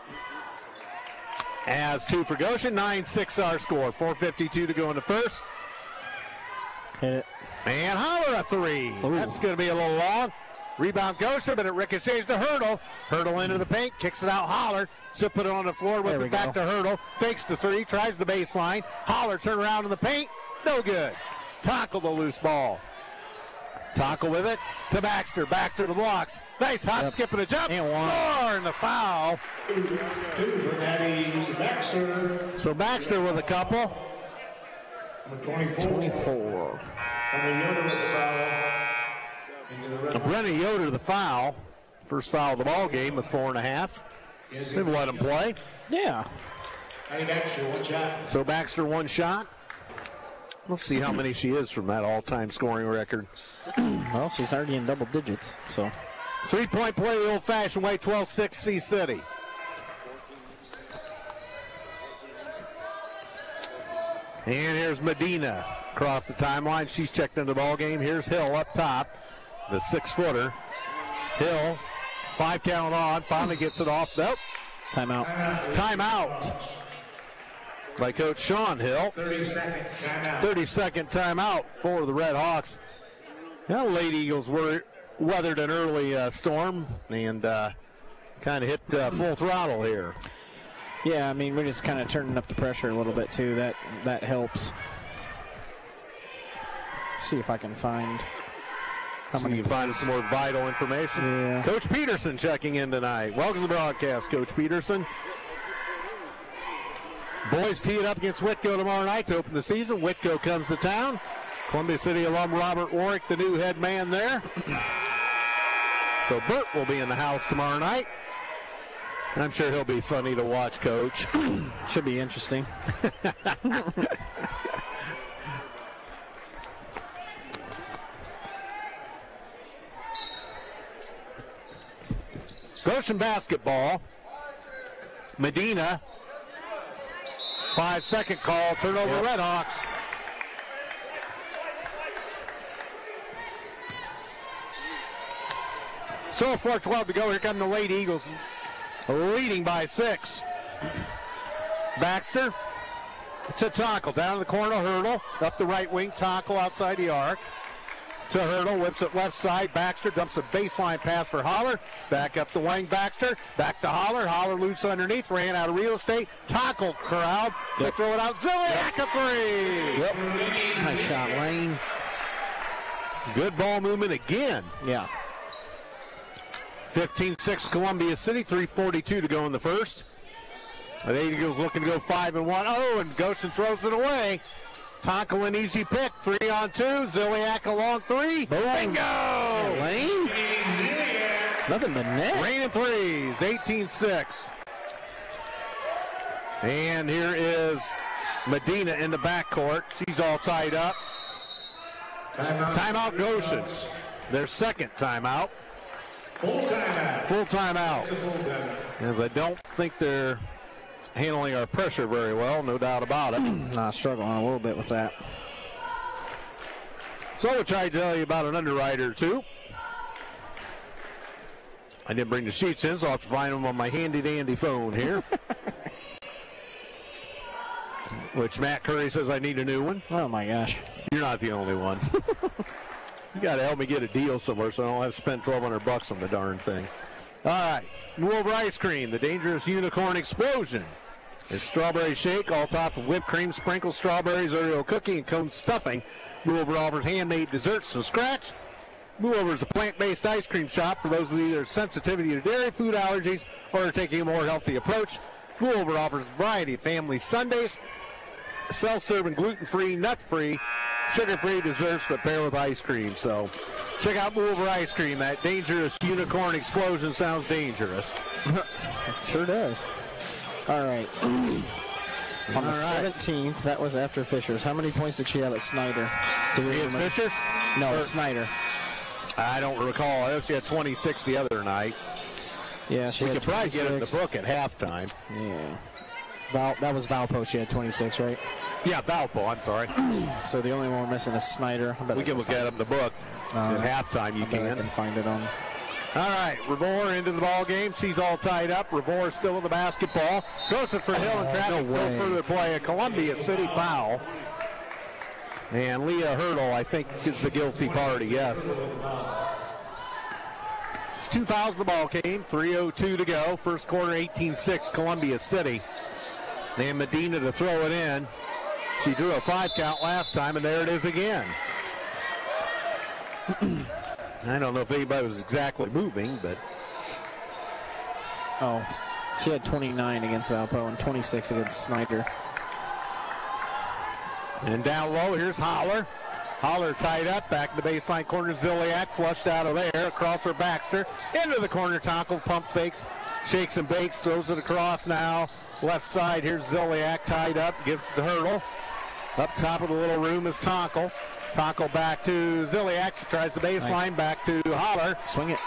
Speaker 4: has 2 for Goshen, 9-6 our score, 4:52 to go in the first.
Speaker 5: Hit it.
Speaker 4: And Holler a 3.
Speaker 5: Ooh.
Speaker 4: That's going to be a little long. Rebound Goshen, but it ricochets to Hurdle. Hurdle into the paint, kicks it out. Holler. She'll put it on the floor with it back to Hurdle. Fakes the 3, tries the baseline. Holler turn around in the paint. No good. Tackle the loose ball. Tackle with it to Baxter. Baxter to blocks. Nice hop, skip and a jump.
Speaker 5: And one.
Speaker 4: Score and the foul.
Speaker 3: 2 for Maddie Baxter.
Speaker 4: So Baxter with a couple.
Speaker 3: Number 24.
Speaker 5: 24.
Speaker 3: Brenna Yoder with the foul. Into the red.
Speaker 4: Brenna Yoder the foul. First foul of the ball game with 4.5. They've let him play.
Speaker 5: Yeah.
Speaker 3: Maddie Baxter, 1 shot.
Speaker 4: So Baxter 1 shot. Let's see how many she is from that all-time scoring record.
Speaker 5: Well, she's already in double digits, so.
Speaker 4: 3-point play the old-fashioned way, 12-6 C-City. And here's Medina across the timeline. She's checked into the ball game. Here's Hill up top, the 6-footer. Hill, 5 count on, finally gets it off. Nope.
Speaker 5: Timeout.
Speaker 4: Timeout by Coach Sean Hill.
Speaker 3: 30-second timeout.
Speaker 4: 30-second timeout for the Red Hawks. Now, Lady Eagles weathered an early storm and kind of hit full throttle here.
Speaker 5: Yeah, I mean, we're just kind of turning up the pressure a little bit, too. That helps. See if I can find how
Speaker 4: So
Speaker 5: many.
Speaker 4: you can find some more vital information.
Speaker 5: Yeah.
Speaker 4: Coach Peterson checking in tonight. Welcome to the broadcast, Coach Peterson. Boys tee it up against Whitko tomorrow night to open the season. Whitko comes to town. Columbia City alum Robert Warwick, the new head man there. So Bert will be in the house tomorrow night. I'm sure he'll be funny to watch, Coach.
Speaker 5: Should be interesting.
Speaker 4: Goshen basketball. Medina. 5-second call. Turnover Red Hawks. So 4:12 to go. Here come the Lady Eagles leading by 6. Baxter to Tackle. Down in the corner, Hurdle. Up the right wing, Tackle outside the arc. To Hurdle, whips it left side. Baxter dumps a baseline pass for Holler. Back up the wing, Baxter. Back to Holler. Holler loose underneath. Ran out of real estate. Tackle crowd. They throw it out. Ziliak a 3.
Speaker 5: Yep. Nice shot, Lane.
Speaker 4: Good ball movement again.
Speaker 5: Yeah.
Speaker 4: 15-6 Columbia City. 3:42 to go in the first. The Eagles looking to go 5-1. Oh, and Goshen throws it away. Tackle an easy pick. 3-on-2. Ziliak a long 3. Bingo!
Speaker 5: Lane? Nothing but net.
Speaker 4: Rain and threes. 18-6. And here is Medina in the backcourt. She's all tied up. Timeout Goshen. Their second timeout.
Speaker 3: Full timeout.
Speaker 4: Full timeout.
Speaker 3: Full timeout.
Speaker 4: As I don't think they're handling our pressure very well, no doubt about it.
Speaker 5: Nah, struggling a little bit with that.
Speaker 4: So we'll try to tell you about an underwriter or two. I didn't bring the sheets in, so I'll have to find them on my handy-dandy phone here. Which Matt Curry says I need a new one.
Speaker 5: Oh, my gosh.
Speaker 4: You're not the only one. You got to help me get a deal somewhere so I don't have to spend $1,200 on the darn thing. All right. Move Over Ice Cream, the dangerous unicorn explosion. It's strawberry shake, all topped with whipped cream, sprinkled strawberries, Oreo cookie, and cone stuffing. Move Over offers handmade desserts from scratch. Move Over is a plant-based ice cream shop for those with either sensitivity to dairy, food allergies, or are taking a more healthy approach. Blue Over offers a variety of family sundaes, self-serving, gluten-free, nut-free, sugar-free desserts that pair with ice cream. So check out Blue Over Ice Cream. That dangerous unicorn explosion sounds dangerous.
Speaker 5: It sure does. All right. On the 17th, that was after Fishers. How many points did she have at Snyder?
Speaker 4: Is Fishers?
Speaker 5: No, it's Snyder.
Speaker 4: I don't recall. I know she had 26 the other night.
Speaker 5: Yeah, she
Speaker 4: We
Speaker 5: had
Speaker 4: could probably
Speaker 5: 26.
Speaker 4: get it in the book at halftime.
Speaker 5: Yeah. That was Valpo. She had 26, right?
Speaker 4: Yeah, Valpo, I'm sorry.
Speaker 5: So the only one we're missing is Snyder.
Speaker 4: We can look at it in the book at halftime. You
Speaker 5: I bet I
Speaker 4: can.
Speaker 5: can find it on.
Speaker 4: All right, Revore into the ball game. She's all tied up. Revore still with the basketball. Goes it for Hill and traffic. No further play. A Columbia City foul. And Leah Hurdle, I think, is the guilty party. Yes. It's 2 fouls in the ball game. 3:02 to go. First quarter, 18-6, Columbia City. And Medina to throw it in. She drew a 5 count last time, and there it is again. I don't know if anybody was exactly moving, but.
Speaker 5: Oh, she had 29 against Valpo and 26 against Snyder.
Speaker 4: And down low, here's Holler. Holler tied up, back to the baseline corner. Ziliak flushed out of there, across for Baxter. Into the corner, Tonkel pump fakes, shakes and bakes, throws it across now. Left side, here's Ziliak tied up, gives the Hurdle. Up top of the little room is Tonkel. Tonkel back to Ziliak. She tries the baseline, back to Holler.
Speaker 5: Swing it.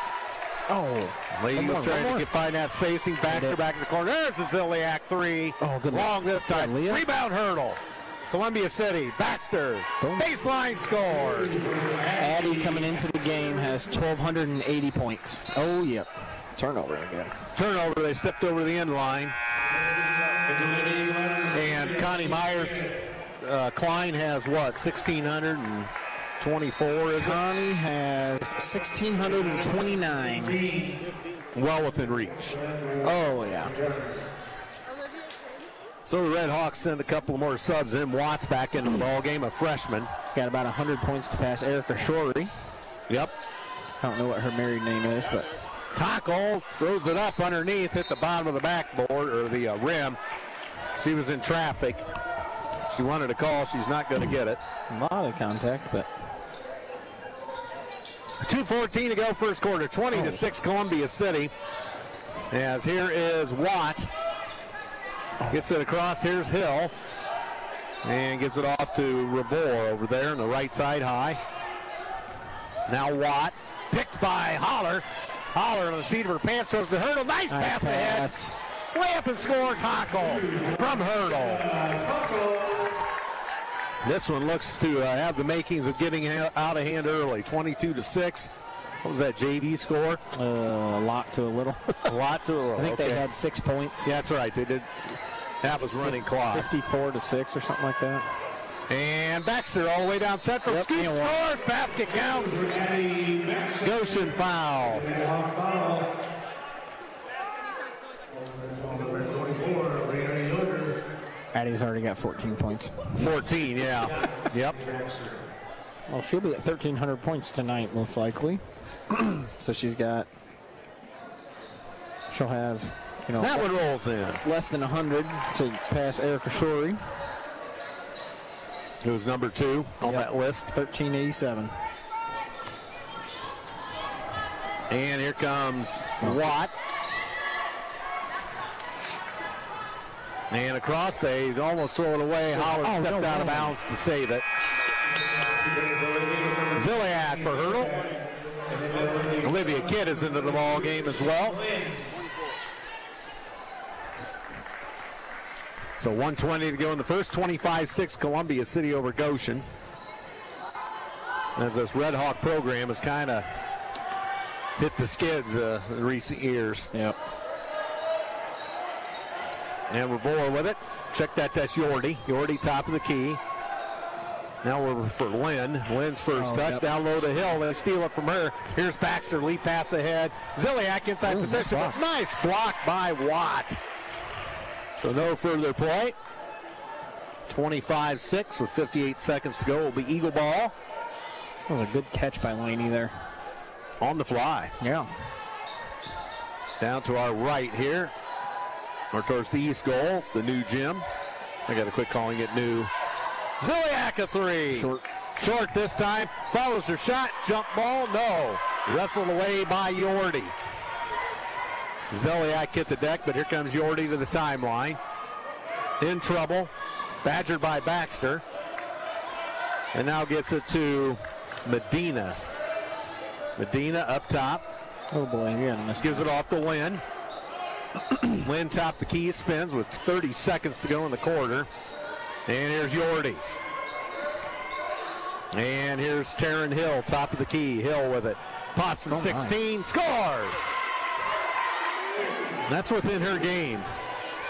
Speaker 5: Oh.
Speaker 4: Lady was trying to find that spacing. Baxter back in the corner. There's a Ziliak three.
Speaker 5: Oh, good
Speaker 4: long this time. Rebound Hurdle. Columbia City. Baxter. Baseline scores.
Speaker 5: Addie coming into the game has 1,280 points. Oh, yep. Turnover again.
Speaker 4: Turnover. They stepped over the end line. And Connie Myers. Klein has what, 1,624, is it?
Speaker 5: Connie has 1,629.
Speaker 4: Well within reach.
Speaker 5: Oh, yeah.
Speaker 4: So the Red Hawks send a couple more subs in. Watts back into the ball game, a freshman.
Speaker 5: Got about 100 points to pass Erica Shorey.
Speaker 4: Yep.
Speaker 5: I don't know what her married name is, but.
Speaker 4: Taco throws it up underneath, hit the bottom of the backboard, or the rim. She was in traffic. She wanted a call. She's not going to get it.
Speaker 5: A lot of contact, but.
Speaker 4: 2:14 to go first quarter. 20-6 Columbia City. As here is Watt. Gets it across. Here's Hill. And gives it off to Revore over there on the right side high. Now Watt. Picked by Holler. Holler on the seat of her pants. Throws the Hurdle. Nice pass ahead. Way up and score. Tackle from Hurdle. This one looks to have the makings of getting out of hand early. 22-6. What was that JV score?
Speaker 5: A lot to a little.
Speaker 4: A lot to a little.
Speaker 5: I think they had 6 points.
Speaker 4: Yeah, that's right. They did. That was running clock.
Speaker 5: 54-6 or something like that.
Speaker 4: And Baxter all the way down central.
Speaker 5: Yep,
Speaker 4: Scoop scores. Basket counts. Goshen foul.
Speaker 5: Addie's already got 14 points.
Speaker 4: 14, yeah. Yep.
Speaker 5: Well, she'll be at 1,300 points tonight, most likely. So she'll have,
Speaker 4: that one rolls in.
Speaker 5: Less than 100 to pass Erica Shorey.
Speaker 4: It was number 2 on that list.
Speaker 5: 1387.
Speaker 4: And here comes Watt. And across, they almost throw it away. Howard stepped out of bounds to save it. Ziliak for Hurdle. Olivia Kidd is into the ball game as well. So 1:20 to go in the first. 25-6 Columbia City over Goshen. As this Red Hawk program has kind of hit the skids in recent years.
Speaker 5: Yep.
Speaker 4: And Revore with it. Check that, that's Yordi. Yordi top of the key. Now we're for Lynn. Lynn's first touch. Down low to Hill. They steal it from her. Here's Baxter. Lead pass ahead. Ziliak inside position. Nice block by Watt. So no further play. 25-6 with 58 seconds to go. Will be Eagle ball.
Speaker 5: That was a good catch by Laney there.
Speaker 4: On the fly.
Speaker 5: Yeah.
Speaker 4: Down to our right here or towards the east goal, the new gym. I got to quit calling it new. Ziliak a three. Short this time. Follows her shot. Jump ball. No. Wrestled away by Yordi. Ziliak hit the deck, but here comes Yordi to the timeline. In trouble. Badgered by Baxter. And now gets it to Medina. Medina up top.
Speaker 5: Oh boy,
Speaker 4: gives it off to Lynn. Lynn top the key, spins with 30 seconds to go in the quarter. And here's Yordi. And here's Taryn Hill, top of the key. Hill with it. Pops from 16, scores! That's within her game.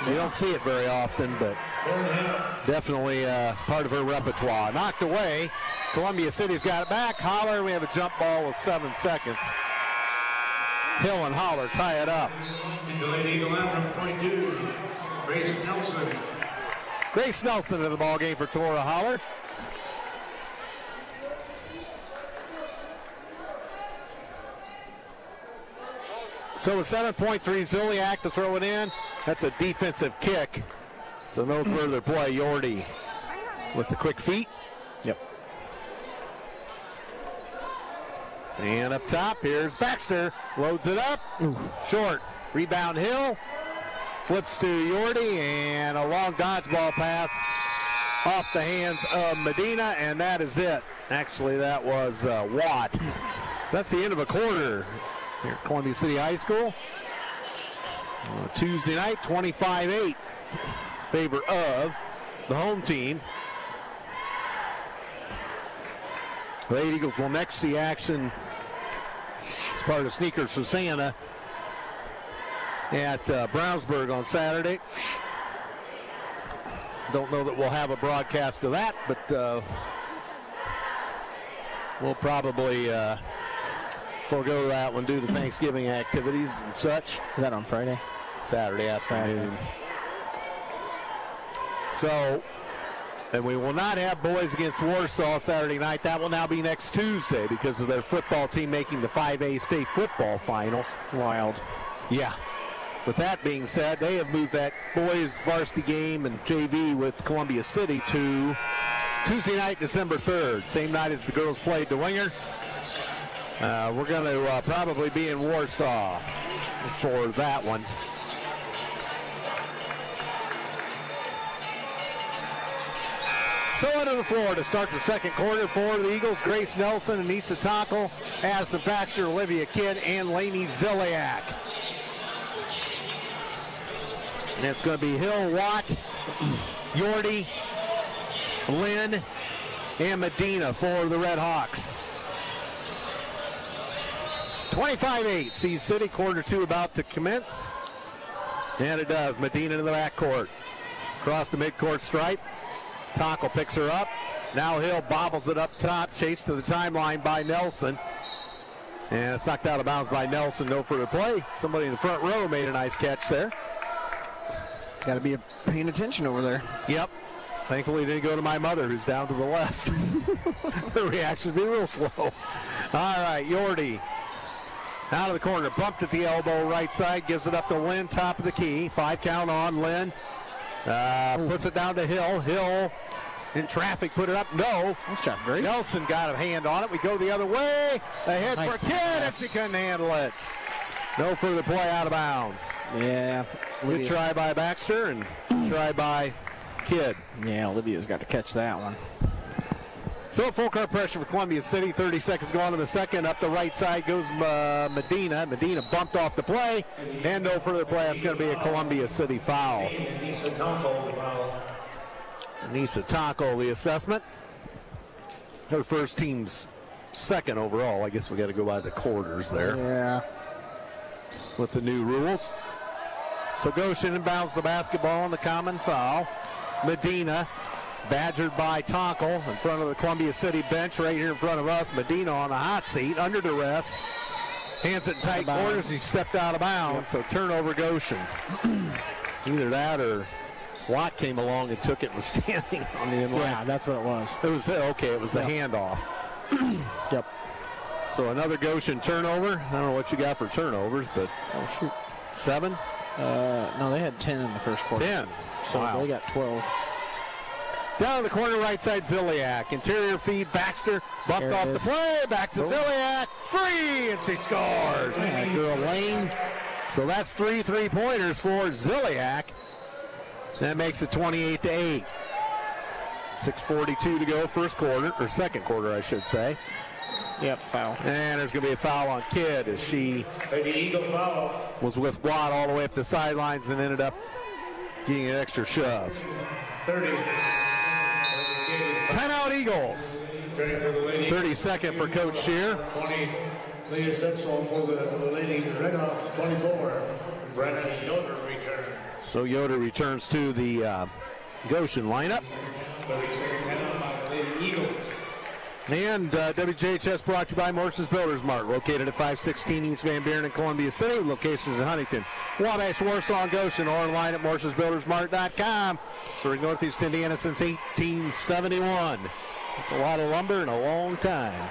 Speaker 4: You don't see it very often, but definitely part of her repertoire. Knocked away. Columbia City's got it back. Holler, we have a jump ball with 7 seconds. Hill and Holler tie it up.
Speaker 3: Delayed Eagle out from 22. Grace Nelson.
Speaker 4: Grace Nelson in the ball game for Tora Holler. So with 7.3, Ziliak to throw it in. That's a defensive kick. So no further play. Yordi with the quick feet.
Speaker 5: Yep.
Speaker 4: And up top, here's Baxter. Loads it up. Short. Rebound Hill. Flips to Yordi, and a long dodgeball pass off the hands of Medina, and that is it. Actually, that was Watt. That's the end of a quarter here at Columbia City High School. Tuesday night, 25-8. Favor of the home team. The Lady Eagles will next see action as part of Sneakers for Santa at Brownsburg on Saturday. Don't know that we'll have a broadcast of that, but we'll probably forego that one due to Thanksgiving activities and such.
Speaker 5: Is that on Friday?
Speaker 4: Saturday afternoon. So, and we will not have boys against Warsaw Saturday night. That will now be next Tuesday because of their football team making the 5A state football finals.
Speaker 5: Wild.
Speaker 4: Yeah. With that being said, they have moved that boys varsity game and JV with Columbia City to Tuesday night, December 3rd. Same night as the girls played DeWinger. We're going to probably be in Warsaw for that one. So under the floor to start the second quarter for the Eagles, Grace Nelson, Anissa Tockel, Addison Baxter, Olivia Kidd, and Lainey Ziliak. And it's going to be Hill, Watt, Yordi, Lynn, and Medina for the Red Hawks. 25-8, Sioux City, quarter two about to commence. And it does. Medina in the backcourt. Across the midcourt stripe. Tockel picks her up. Now Hill bobbles it up top. Chased to the timeline by Nelson. And it's knocked out of bounds by Nelson. No further play. Somebody in the front row made a nice catch there.
Speaker 5: Got to be paying attention over there.
Speaker 4: Yep. Thankfully, it didn't go to my mother, who's down to the left. The reactions be real slow. All right, Yordi. Out of the corner, bumped at the elbow, right side, gives it up to Lynn, top of the key. 5 count on Lynn. Puts it down to Hill. Hill in traffic, put it up. No.
Speaker 5: Nice job, Grace.
Speaker 4: Nelson got a hand on it. We go the other way. Ahead
Speaker 5: Nice
Speaker 4: for Kidd, and she couldn't handle it. No further play out of bounds.
Speaker 5: Yeah.
Speaker 4: Good try by Baxter and try by Kidd.
Speaker 5: Yeah, Olivia's got to catch that one.
Speaker 4: So full court pressure for Columbia City. 30 seconds gone in the second. Up the right side goes Medina. Medina bumped off the play. And no further play. That's going to be a Columbia City foul. Anissa Tockel, the assessment. Her first team's second overall. I guess we got to go by the quarters there.
Speaker 5: Yeah.
Speaker 4: With the new rules. So Goshen inbounds the basketball on the common foul. Medina badgered by Tockel in front of the Columbia City bench right here in front of us. Medina on the hot seat under duress. Hands it in tight quarters. He stepped out of bounds. So turnover Goshen. Either that or Watt came along and took it and was standing on the inline.
Speaker 5: Yeah, that's what it was.
Speaker 4: It was okay. It was the handoff.
Speaker 5: Yep.
Speaker 4: So another Goshen turnover. I don't know what you got for turnovers, but
Speaker 5: Oh, shoot.
Speaker 4: 7.
Speaker 5: No, they had 10 in the first quarter.
Speaker 4: 10.
Speaker 5: So
Speaker 4: Wow.
Speaker 5: they got 12.
Speaker 4: Down in the corner right side, Ziliak. Interior feed, Baxter bumped
Speaker 5: There it
Speaker 4: off the
Speaker 5: is.
Speaker 4: play. Back to
Speaker 5: Boom.
Speaker 4: Ziliak. 3, and she scores.
Speaker 5: That girl Lane.
Speaker 4: So that's 3 3-pointers for Ziliak. That makes it 28-8. 6:42 to go, first quarter, or second quarter, I should say.
Speaker 5: Yep, foul.
Speaker 4: And there's going to be a foul on Kidd as she
Speaker 3: Lady Eagle foul.
Speaker 4: was with Watt all the way up the sidelines and ended up getting an extra shove.
Speaker 3: 30.
Speaker 4: Timeout Eagles.
Speaker 3: Turning for the lady.
Speaker 4: 32nd for Coach Shear.
Speaker 3: 20. Leah Setzel for the Lady Red Hawks. 24. Brennan Yoder return.
Speaker 4: So Yoder returns to the Goshen lineup.
Speaker 3: 32nd penalty by the Lady Eagles.
Speaker 4: And WJHS brought to you by Morse's Builders Mart, located at 516 East Van Buren in Columbia City. Locations in Huntington, Wabash, Warsaw, and Goshen, or online at morsesbuildersmart.com. So Northeast Indiana since 1871. It's a lot of lumber in a long time.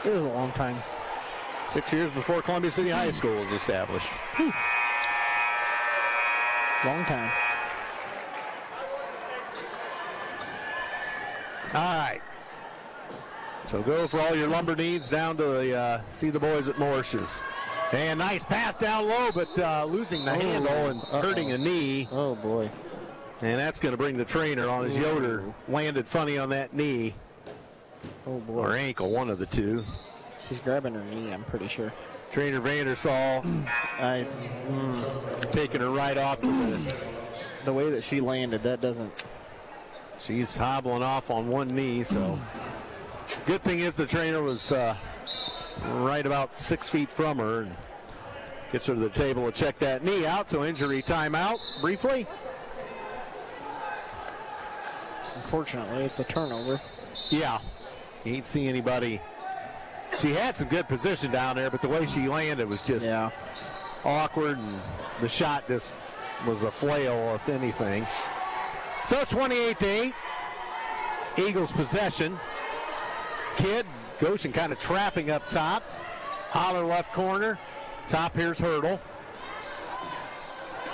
Speaker 5: It was a long time.
Speaker 4: 6 years before Columbia City High School was established.
Speaker 5: Long time.
Speaker 4: All right. So go for all your lumber needs down to the see the boys at Morse's. And nice pass down low, but losing the handle and hurting a knee.
Speaker 5: Oh, boy.
Speaker 4: And that's going to bring the trainer on as Yoder landed funny on that knee
Speaker 5: Oh, boy.
Speaker 4: or ankle, one of the two.
Speaker 5: She's grabbing her knee, I'm pretty sure.
Speaker 4: Trainer Vandersall taking her right off to
Speaker 5: The way that she landed, that doesn't...
Speaker 4: she's hobbling off on one knee, so good thing is the trainer was right about 6 feet from her and gets her to the table to check that knee out. So injury timeout briefly.
Speaker 5: Unfortunately, it's a turnover.
Speaker 4: Yeah, you ain't see anybody. She had some good position down there, but the way she landed was just
Speaker 5: Yeah.
Speaker 4: awkward, and the shot just was a flail, if anything. So 28-8, Eagles possession. Kidd, Goshen kind of trapping up top. Holler left corner. Top here's Hurdle.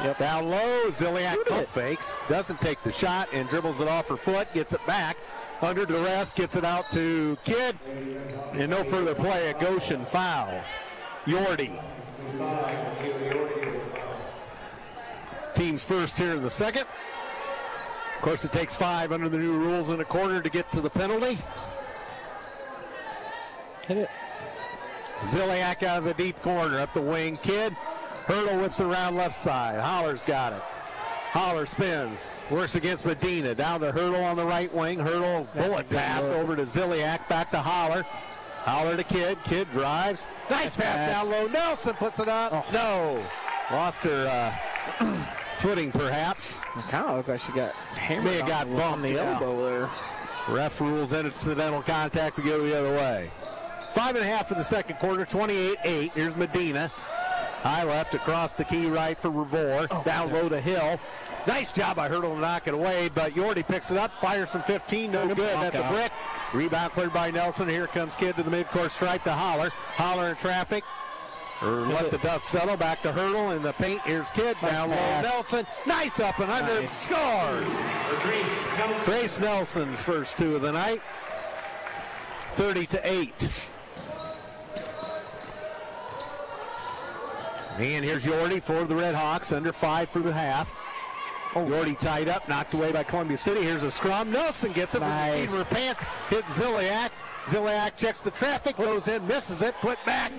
Speaker 5: Yep.
Speaker 4: Down low, Ziliak
Speaker 5: Shoot
Speaker 4: pump
Speaker 5: it.
Speaker 4: fakes. Doesn't take the shot and dribbles it off her foot. Gets it back. Under duress, gets it out to Kidd. And no further play, a Goshen foul. Yordi. Team's first here in the second. Of course, it takes 5 under the new rules in a quarter to get to the penalty.
Speaker 5: Hit it.
Speaker 4: Ziliak out of the deep corner, up the wing. Kidd. Hurdle whips around left side. Holler's got it. Holler spins. Works against Medina. Down to Hurdle on the right wing. Hurdle bullet pass over to Ziliak. Back to Holler. Holler to Kidd. Kidd drives. Nice pass down low. Nelson puts it up.
Speaker 5: Oh.
Speaker 4: No. Lost her footing perhaps.
Speaker 5: It kind of looked like she got hammered
Speaker 4: May have got
Speaker 5: on
Speaker 4: bumped,
Speaker 5: the
Speaker 4: yeah.
Speaker 5: elbow there.
Speaker 4: Ref rules incidental contact to go the other way. 5.5 in the second quarter, 28-8. Here's Medina. High left across the key right for Revore. Down low to Hill. Nice job by Hurdle to knock it away, but Yordi picks it up, fires from 15, no good. That's a brick. Rebound cleared by Nelson. Here comes Kidd to the midcourt stripe to Holler. Holler in traffic. Let the dust settle. Back to Hurdle in the paint. Here's Kidd. Down low. Nelson. Nice up and under. And scores. Grace Nelson's first 2 of the night. 30-8. And here's Yordi for the Red Hawks. Under 5 for the half. Yordi tied up, knocked away by Columbia City. Here's a scrum. Nelson gets it from the seat of her pants. Hits Ziliak. Ziliak checks the traffic, goes in, misses it, put back.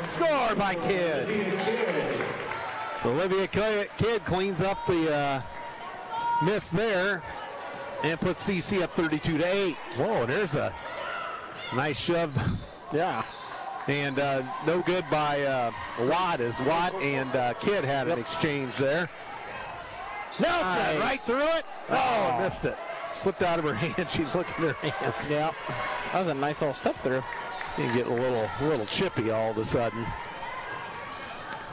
Speaker 4: Score by Kidd. So Olivia Kidd cleans up the miss there and puts CC up 32-8. Whoa, there's a nice shove.
Speaker 5: Yeah.
Speaker 4: And no good by Watt, as Watt and Kidd had an exchange there. Nelson right through it. Oh, missed it. Slipped out of her hand. She's looking at her hands.
Speaker 5: Yeah. That was a nice little step through.
Speaker 4: It's going to get a little chippy all of a sudden.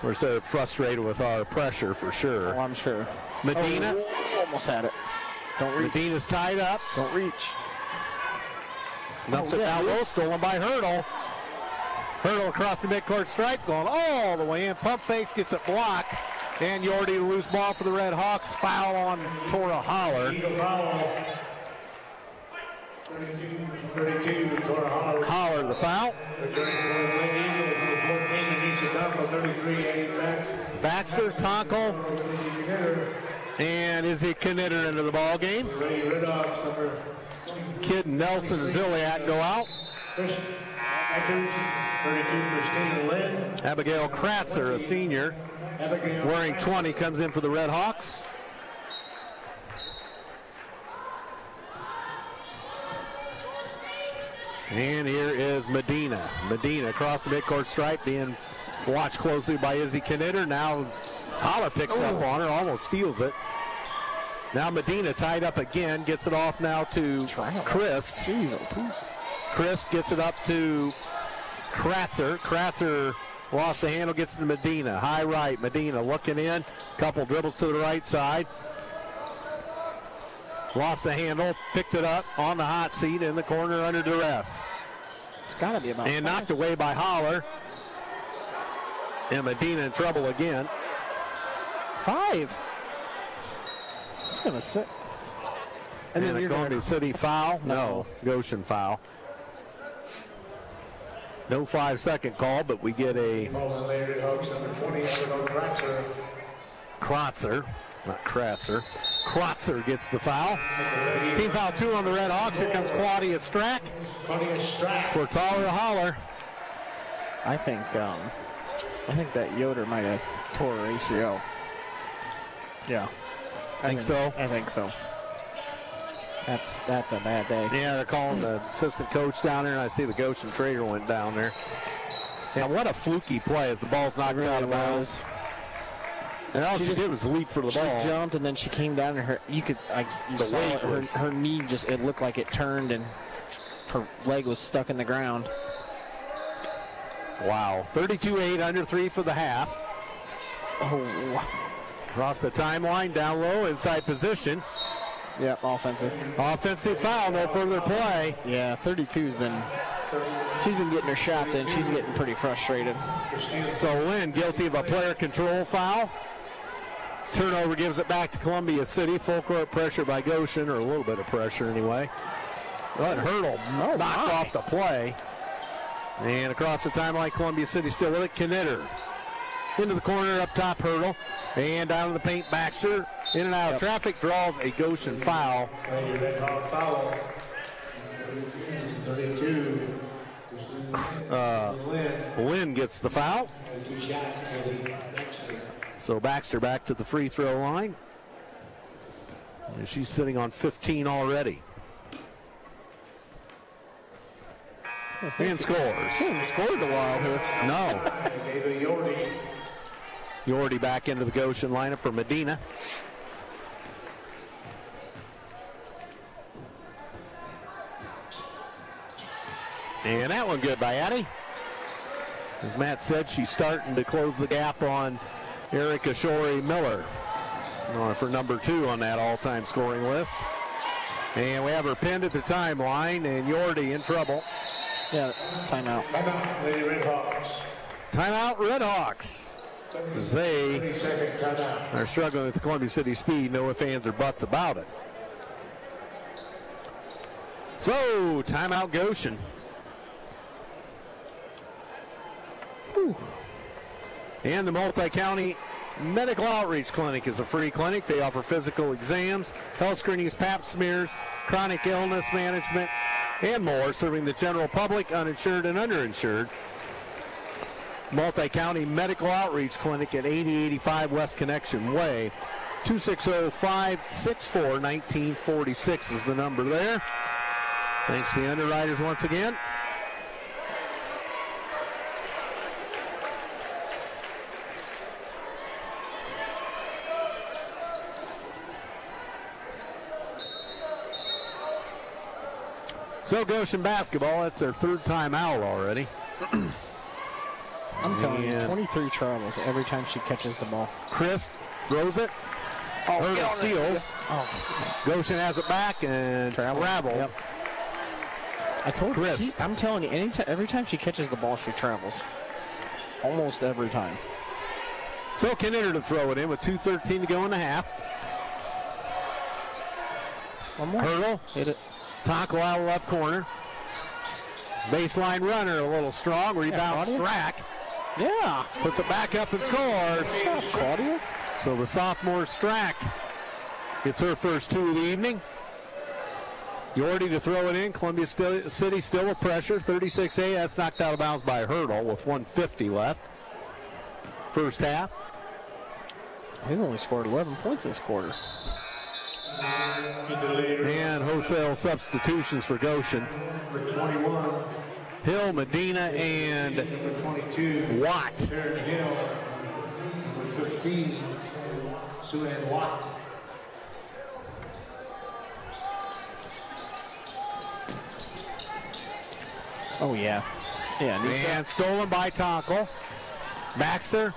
Speaker 4: We're so frustrated with our pressure for sure.
Speaker 5: Oh, I'm sure.
Speaker 4: Medina.
Speaker 5: Oh, almost had it. Don't reach.
Speaker 4: Medina's tied up.
Speaker 5: Don't reach.
Speaker 4: Knocks it down low, stolen by Hurdle. Hurdle across the midcourt stripe, going all the way in. Pump fakes, gets it blocked. And Yordi, loose ball for the Red Hawks. Foul on Tora Holler.
Speaker 3: Eagle foul. 32, Tora Holler.
Speaker 4: Holler the foul.
Speaker 3: Returning for the Lady Eagles, number 14, Anissa Tonko, 33, Eddie
Speaker 4: Baxter, Tonko, and Izzy Knitter into the ball game.
Speaker 3: Red Hawks, number
Speaker 4: Kid Nelson and Ziliak go out.
Speaker 3: 32, Christina Lynn.
Speaker 4: Abigail Kratzer, a senior,
Speaker 3: Abigail
Speaker 4: wearing 20, comes in for the Red Hawks. And here is Medina. Medina across the midcourt stripe, being watched closely by Izzy Knitter. Now Holler picks up on her, almost steals it. Now Medina tied up again, gets it off now to Christ. Christ gets it up to Kratzer. Kratzer lost the handle, gets to Medina. High right, Medina looking in. Couple dribbles to the right side. Lost the handle, picked it up on the hot seat in the corner under duress.
Speaker 5: It's got to be about
Speaker 4: And
Speaker 5: 5.
Speaker 4: knocked away by Holler. And Medina in trouble again.
Speaker 5: 5. It's going to sit.
Speaker 4: And then a Columbia City foul? No. Goshen foul. No 5-second call, but we get a
Speaker 3: Red Hawks, number 20, Abigail Kratzer.
Speaker 4: Kratzer, not Kratzer. Kratzer gets the foul. Team foul 2 on the Red Hawks. Here comes Claudia Strack
Speaker 3: Claudia Strack.
Speaker 4: for Tora Holler.
Speaker 5: I think that Yoder might have tore her ACL. Yeah. I think so. That's a bad day.
Speaker 4: Yeah, they're calling the assistant coach down there, and I see the Goshen Trader went down there. Yeah, what a fluky play as the ball's knocked out of bounds. And all she did was leap for the ball.
Speaker 5: She jumped and then she came down and her knee just, it looked like it turned and her leg was stuck in the ground.
Speaker 4: Wow. 32-8, under 3 for the half.
Speaker 5: Oh.
Speaker 4: Across the timeline, down low, inside position.
Speaker 5: Yep, offensive.
Speaker 4: Offensive foul, no further play.
Speaker 5: Yeah, 32's she's been getting her shots in. She's getting pretty frustrated.
Speaker 4: So Lynn guilty of a player control foul. Turnover gives it back to Columbia City. Full court pressure by Goshen, or a little bit of pressure anyway. But Hurdle knocked off the play. And across the timeline, Columbia City still with it. Knitter into the corner, up top, Hurdle. And down to the paint, Baxter. In and out of traffic, draws a Goshen foul.
Speaker 3: Red Hawk foul. 32.
Speaker 4: Lynn gets the foul. So Baxter back to the free throw line. And she's sitting on 15 already. And scores.
Speaker 5: She hasn't scored a while here.
Speaker 4: No. Yordi back into the Goshen lineup for Medina. And that one good by Addie. As Matt said, she's starting to close the gap on Erica Shorey Miller for number 2 on that all-time scoring list. And we have her pinned at the timeline, and Yordi in trouble.
Speaker 5: Yeah, timeout.
Speaker 3: Timeout, Lady Red Hawks.
Speaker 4: Timeout, Red Hawks. As they
Speaker 3: 30-second timeout.
Speaker 4: are struggling with the Columbia City speed. No ifs, ands, or buts about it. So, timeout Goshen. Whew. And the Multi-County Medical Outreach Clinic is a free clinic. They offer physical exams, health screenings, pap smears, chronic illness management, and more, serving the general public, uninsured and underinsured. Multi-County Medical Outreach Clinic at 8085 West Connection Way. 260-564-1946 is the number there. Thanks to the underwriters once again. So Goshen basketball, that's their 3rd time out already.
Speaker 5: I'm telling you, 23 troubles every time she catches the ball.
Speaker 4: Chris throws it. Hurdle steals. Goshen has it back and travel.
Speaker 5: Yep. I told you.
Speaker 4: Crisp.
Speaker 5: I'm telling you, every time she catches the ball, she travels. Almost every time.
Speaker 4: So Knitter to throw it in with 2:13 to go in the half.
Speaker 5: One more.
Speaker 4: Hurdle.
Speaker 5: Hit it.
Speaker 4: Tackle out left corner. Baseline runner a little strong. Rebound
Speaker 5: Claudia.
Speaker 4: Strack.
Speaker 5: Yeah.
Speaker 4: Puts it back up and scores.
Speaker 5: Shut up, Claudia.
Speaker 4: So the sophomore Strack gets her first 2 of the evening. Yorty to throw it in. Columbia City still with pressure. 36-8. That's knocked out of bounds by Hurdle with 1:50 left. First half.
Speaker 5: They've only scored 11 points this quarter.
Speaker 4: And wholesale substitutions for Goshen.
Speaker 3: Number 21.
Speaker 4: Hill, Medina, and
Speaker 3: Number 22.
Speaker 4: Watt.
Speaker 3: Taryn Hill. Number 15. Sue Ann Watt.
Speaker 5: Oh, yeah. Yeah,
Speaker 4: And stolen by Tonkel. Baxter.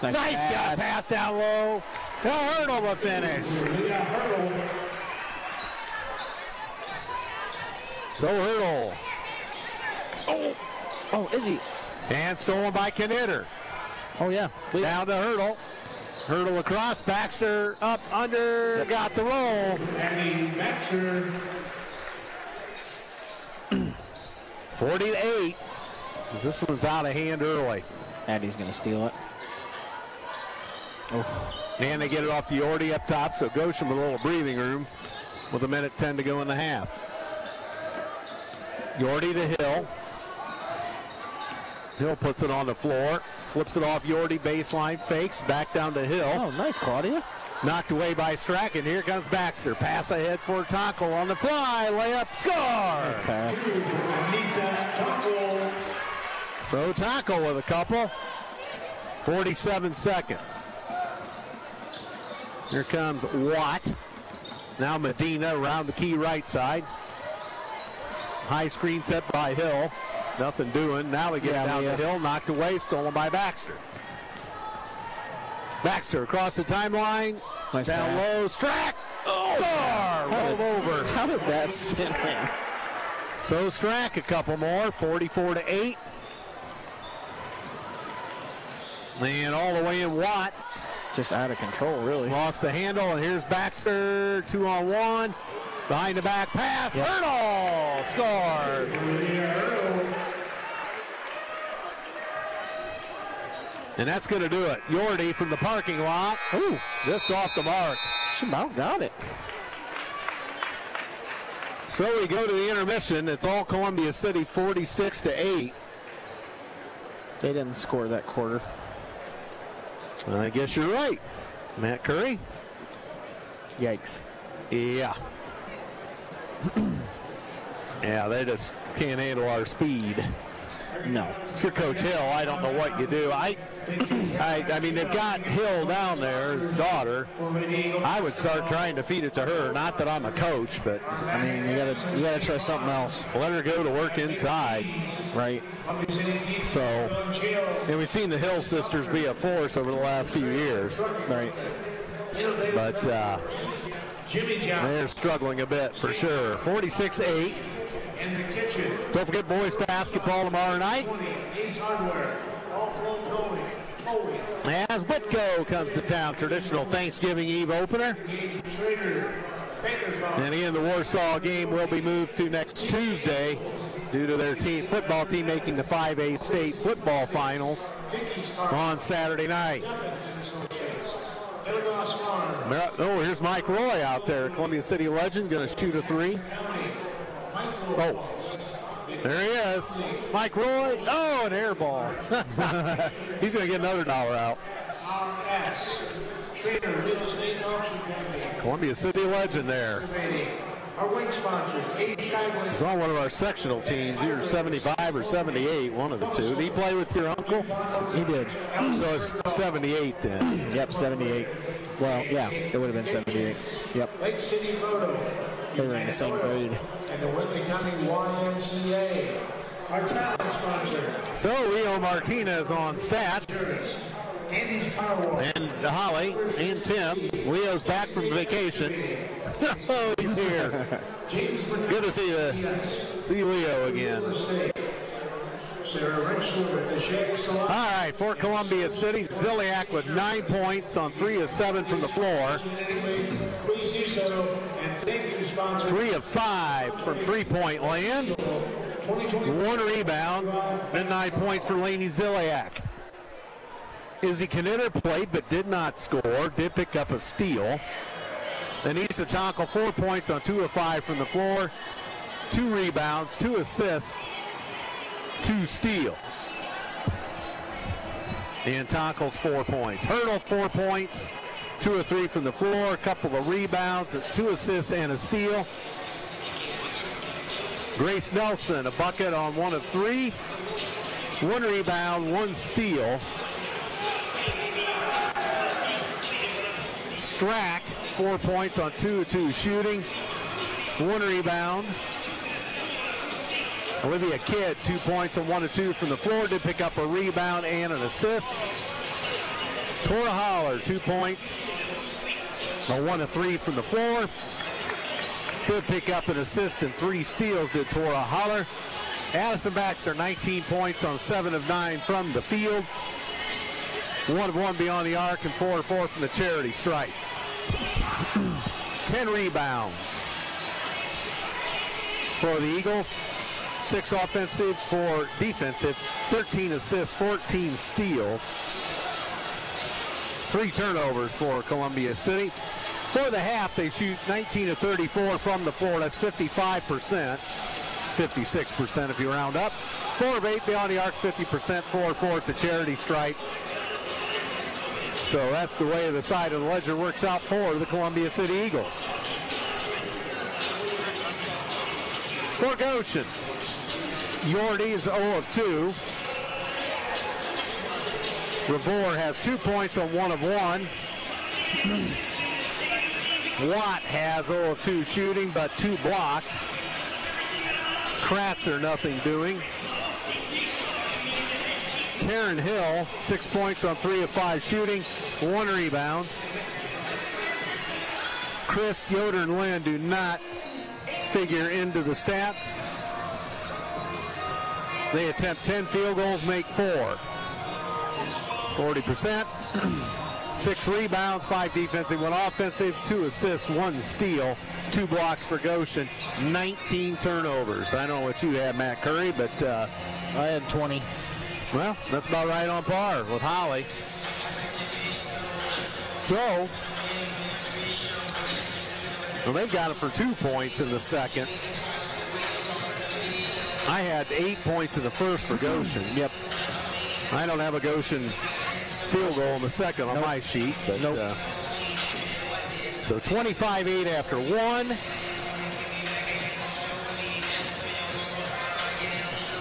Speaker 5: nice
Speaker 4: Nice pass down low. Hurdle to finish. So Hurdle.
Speaker 5: Oh, Izzy.
Speaker 4: And stolen by Knitter.
Speaker 5: Oh, yeah.
Speaker 4: Down to Hurdle. Hurdle across. Baxter up under. Got the roll.
Speaker 3: Abby Baxter.
Speaker 4: 40-8. This one's out of hand early.
Speaker 5: Addie's going to steal it. Oh,
Speaker 4: And they get it off the Yorty up top, so Goshen with a little breathing room with 1:10 to go in the half. Yorty to Hill. Hill puts it on the floor, flips it off Yorty, baseline, fakes, back down to Hill.
Speaker 5: oh nice, Claudia.
Speaker 4: Knocked away by Strack, and here comes Baxter. Pass ahead for Tonkel on the fly, layup, score!
Speaker 5: Pass.
Speaker 3: Anissa Tonkel.
Speaker 4: So Tonkel with a couple. 47 seconds. Here comes Watt. Now Medina around the key right side. High screen set by Hill. Nothing doing. Now they get down the Hill. Knocked away. Stolen by Baxter. Baxter across the timeline.
Speaker 5: Nice
Speaker 4: down
Speaker 5: pass.
Speaker 4: low. Strack. Oh! Rolled over.
Speaker 5: How did that spin in?
Speaker 4: So Strack a couple more. 44-8. And all the way in Watt.
Speaker 5: Just out of control, really.
Speaker 4: Lost the handle, and here's Baxter, 2-on-1. Behind the back pass,
Speaker 5: Yep.
Speaker 4: Hurdle scores. And that's going to do it. Yorty from the parking lot. Ooh, just off the mark.
Speaker 5: She about got it.
Speaker 4: So we go to the intermission. It's all Columbia City 46-8.
Speaker 5: They didn't score that quarter.
Speaker 4: I guess you're right. Matt Curry?
Speaker 5: Yikes.
Speaker 4: Yeah. Yeah, they just can't handle our speed.
Speaker 5: No.
Speaker 4: If you're Coach Hill, I don't know what you do. I mean, they've got Hill down there, his daughter. I would start trying to feed it to her. Not that I'm a coach, but
Speaker 5: I mean, you gotta try something else.
Speaker 4: let her go to work inside.
Speaker 5: Right.
Speaker 4: So, and we've seen the Hill sisters be a force over the last few years.
Speaker 5: Right.
Speaker 4: But they're struggling a bit for sure. 46-8.
Speaker 3: In the kitchen.
Speaker 4: Don't forget boys basketball tomorrow night.
Speaker 3: Ace Hardware. All Pro Towing.
Speaker 4: As Whitco comes to town, traditional Thanksgiving Eve opener.
Speaker 3: Trader. Baker's
Speaker 4: And again, the Warsaw game will be moved to next Tuesday due to their football team making the 5A state football finals on Saturday night. Oh, here's Mike Roy out there, Columbia City legend, going to shoot a three. Oh, there he is. Mike Roy. Oh, an air ball. He's going to get another dollar out.
Speaker 3: Trader Real Estate Auction Company.
Speaker 4: Columbia City legend there.
Speaker 3: Our wing sponsor, Ace Shiveway.
Speaker 4: He's on one of our sectional teams, either 75 or 78, one of the two. Did he play with your uncle?
Speaker 5: He did.
Speaker 4: So it's 78 then.
Speaker 5: Yep, 78. Well, yeah, it would have been 78. Yep.
Speaker 3: Lake City Photo.
Speaker 5: They were in the same grade.
Speaker 3: And the Whitley County YMCA. Our talent sponsor.
Speaker 4: So Leo Martinez on stats.
Speaker 3: Andy's Car Wash.
Speaker 4: And Holly and Tim. Leo's back from vacation. Oh, he's here. It's good to see the See Leo again. All right, for Columbia City, Ziliak with 9 points on 3 of 7 from the floor. 3 of 5 from three-point land. 1 rebound, and 9 points for Lainey Ziliak. Izzy Knitter played but did not score, did pick up a steal. Anissa Tonko, 4 points on 2 of 5 from the floor, 2 rebounds, 2 assists, 2 steals. And Tonko's 4 points. Hurdle, 4 points, 2 of 3 from the floor, a couple of rebounds, 2 assists, and a steal. Grace Nelson, a bucket on 1 of 3, 1 rebound, 1 steal. Strack, 4 points on 2 of 2 shooting, 1 rebound. Olivia Kidd, 2 points on 1 of 2 from the floor, did pick up a rebound and an assist. Tora Holler, 2 points on 1 of 3 from the floor, did pick up an assist and 3 steals, did Tora Holler. Addison Baxter, 19 points on 7 of 9 from the field, 1 of 1 beyond the arc, and 4 of 4 from the charity stripe. 10 rebounds for the Eagles, 6 offensive, 4 defensive, 13 assists, 14 steals, 3 turnovers for Columbia City. For the half, they shoot 19 of 34 from the floor. That's 55%, 56% if you round up. 4 of 8 beyond the arc, 50%, 4 of 4 at the charity stripe. So that's the way the side of the ledger works out for the Columbia City Eagles. For Goshen, Yordi is 0 of 2. Revore has 2 points on 1 of 1. Watt has 0 of 2 shooting, but 2 blocks. Kratzer, nothing doing. Taryn Hill, 6 points on 3 of 5 shooting, 1 rebound. Chris, Yoder, and Lynn do not figure into the stats. They attempt 10 field goals, make 4. 40%. 6 rebounds, 5 defensive, 1 offensive, 2 assists, 1 steal, 2 blocks for Goshen, 19 turnovers. I don't know what you had, Matt Curry, but
Speaker 5: I had 20.
Speaker 4: Well, that's about right on par with Holly. So, well, they've got it for 2 points in the second. I had 8 points in the first for Goshen.
Speaker 5: Yep.
Speaker 4: I don't have a Goshen field goal in the second on my sheet. But, so 25-8 after 1.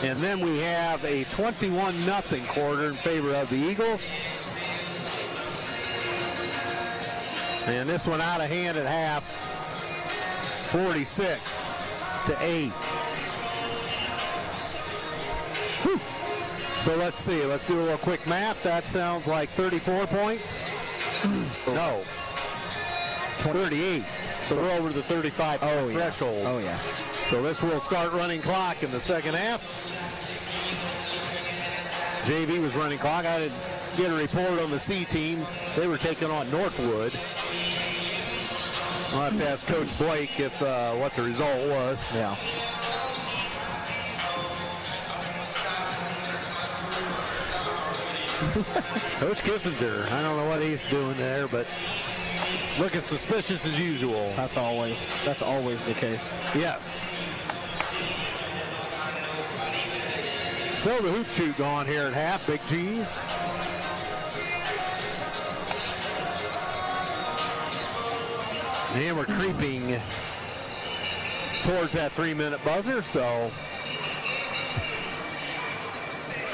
Speaker 4: And then we have a 21-0 quarter in favor of the Eagles. And this one out of hand at half, 46-8. Whew. So let's see. Let's do a little quick math. That sounds like 34 points. No. 38. So we're over the 35 threshold.
Speaker 5: Oh, yeah.
Speaker 4: So this will start running clock in the second half. JV was running clock. I didn't get a report on the C team. They were taking on Northwood. I'll have to ask Coach Blake if what the result was.
Speaker 5: Yeah.
Speaker 4: Coach Kissinger, I don't know what he's doing there, but looking suspicious as usual.
Speaker 5: That's always the case.
Speaker 4: Yes. So the hoop shoot going here at half, Big G's. And we're creeping towards that 3-minute buzzer, so.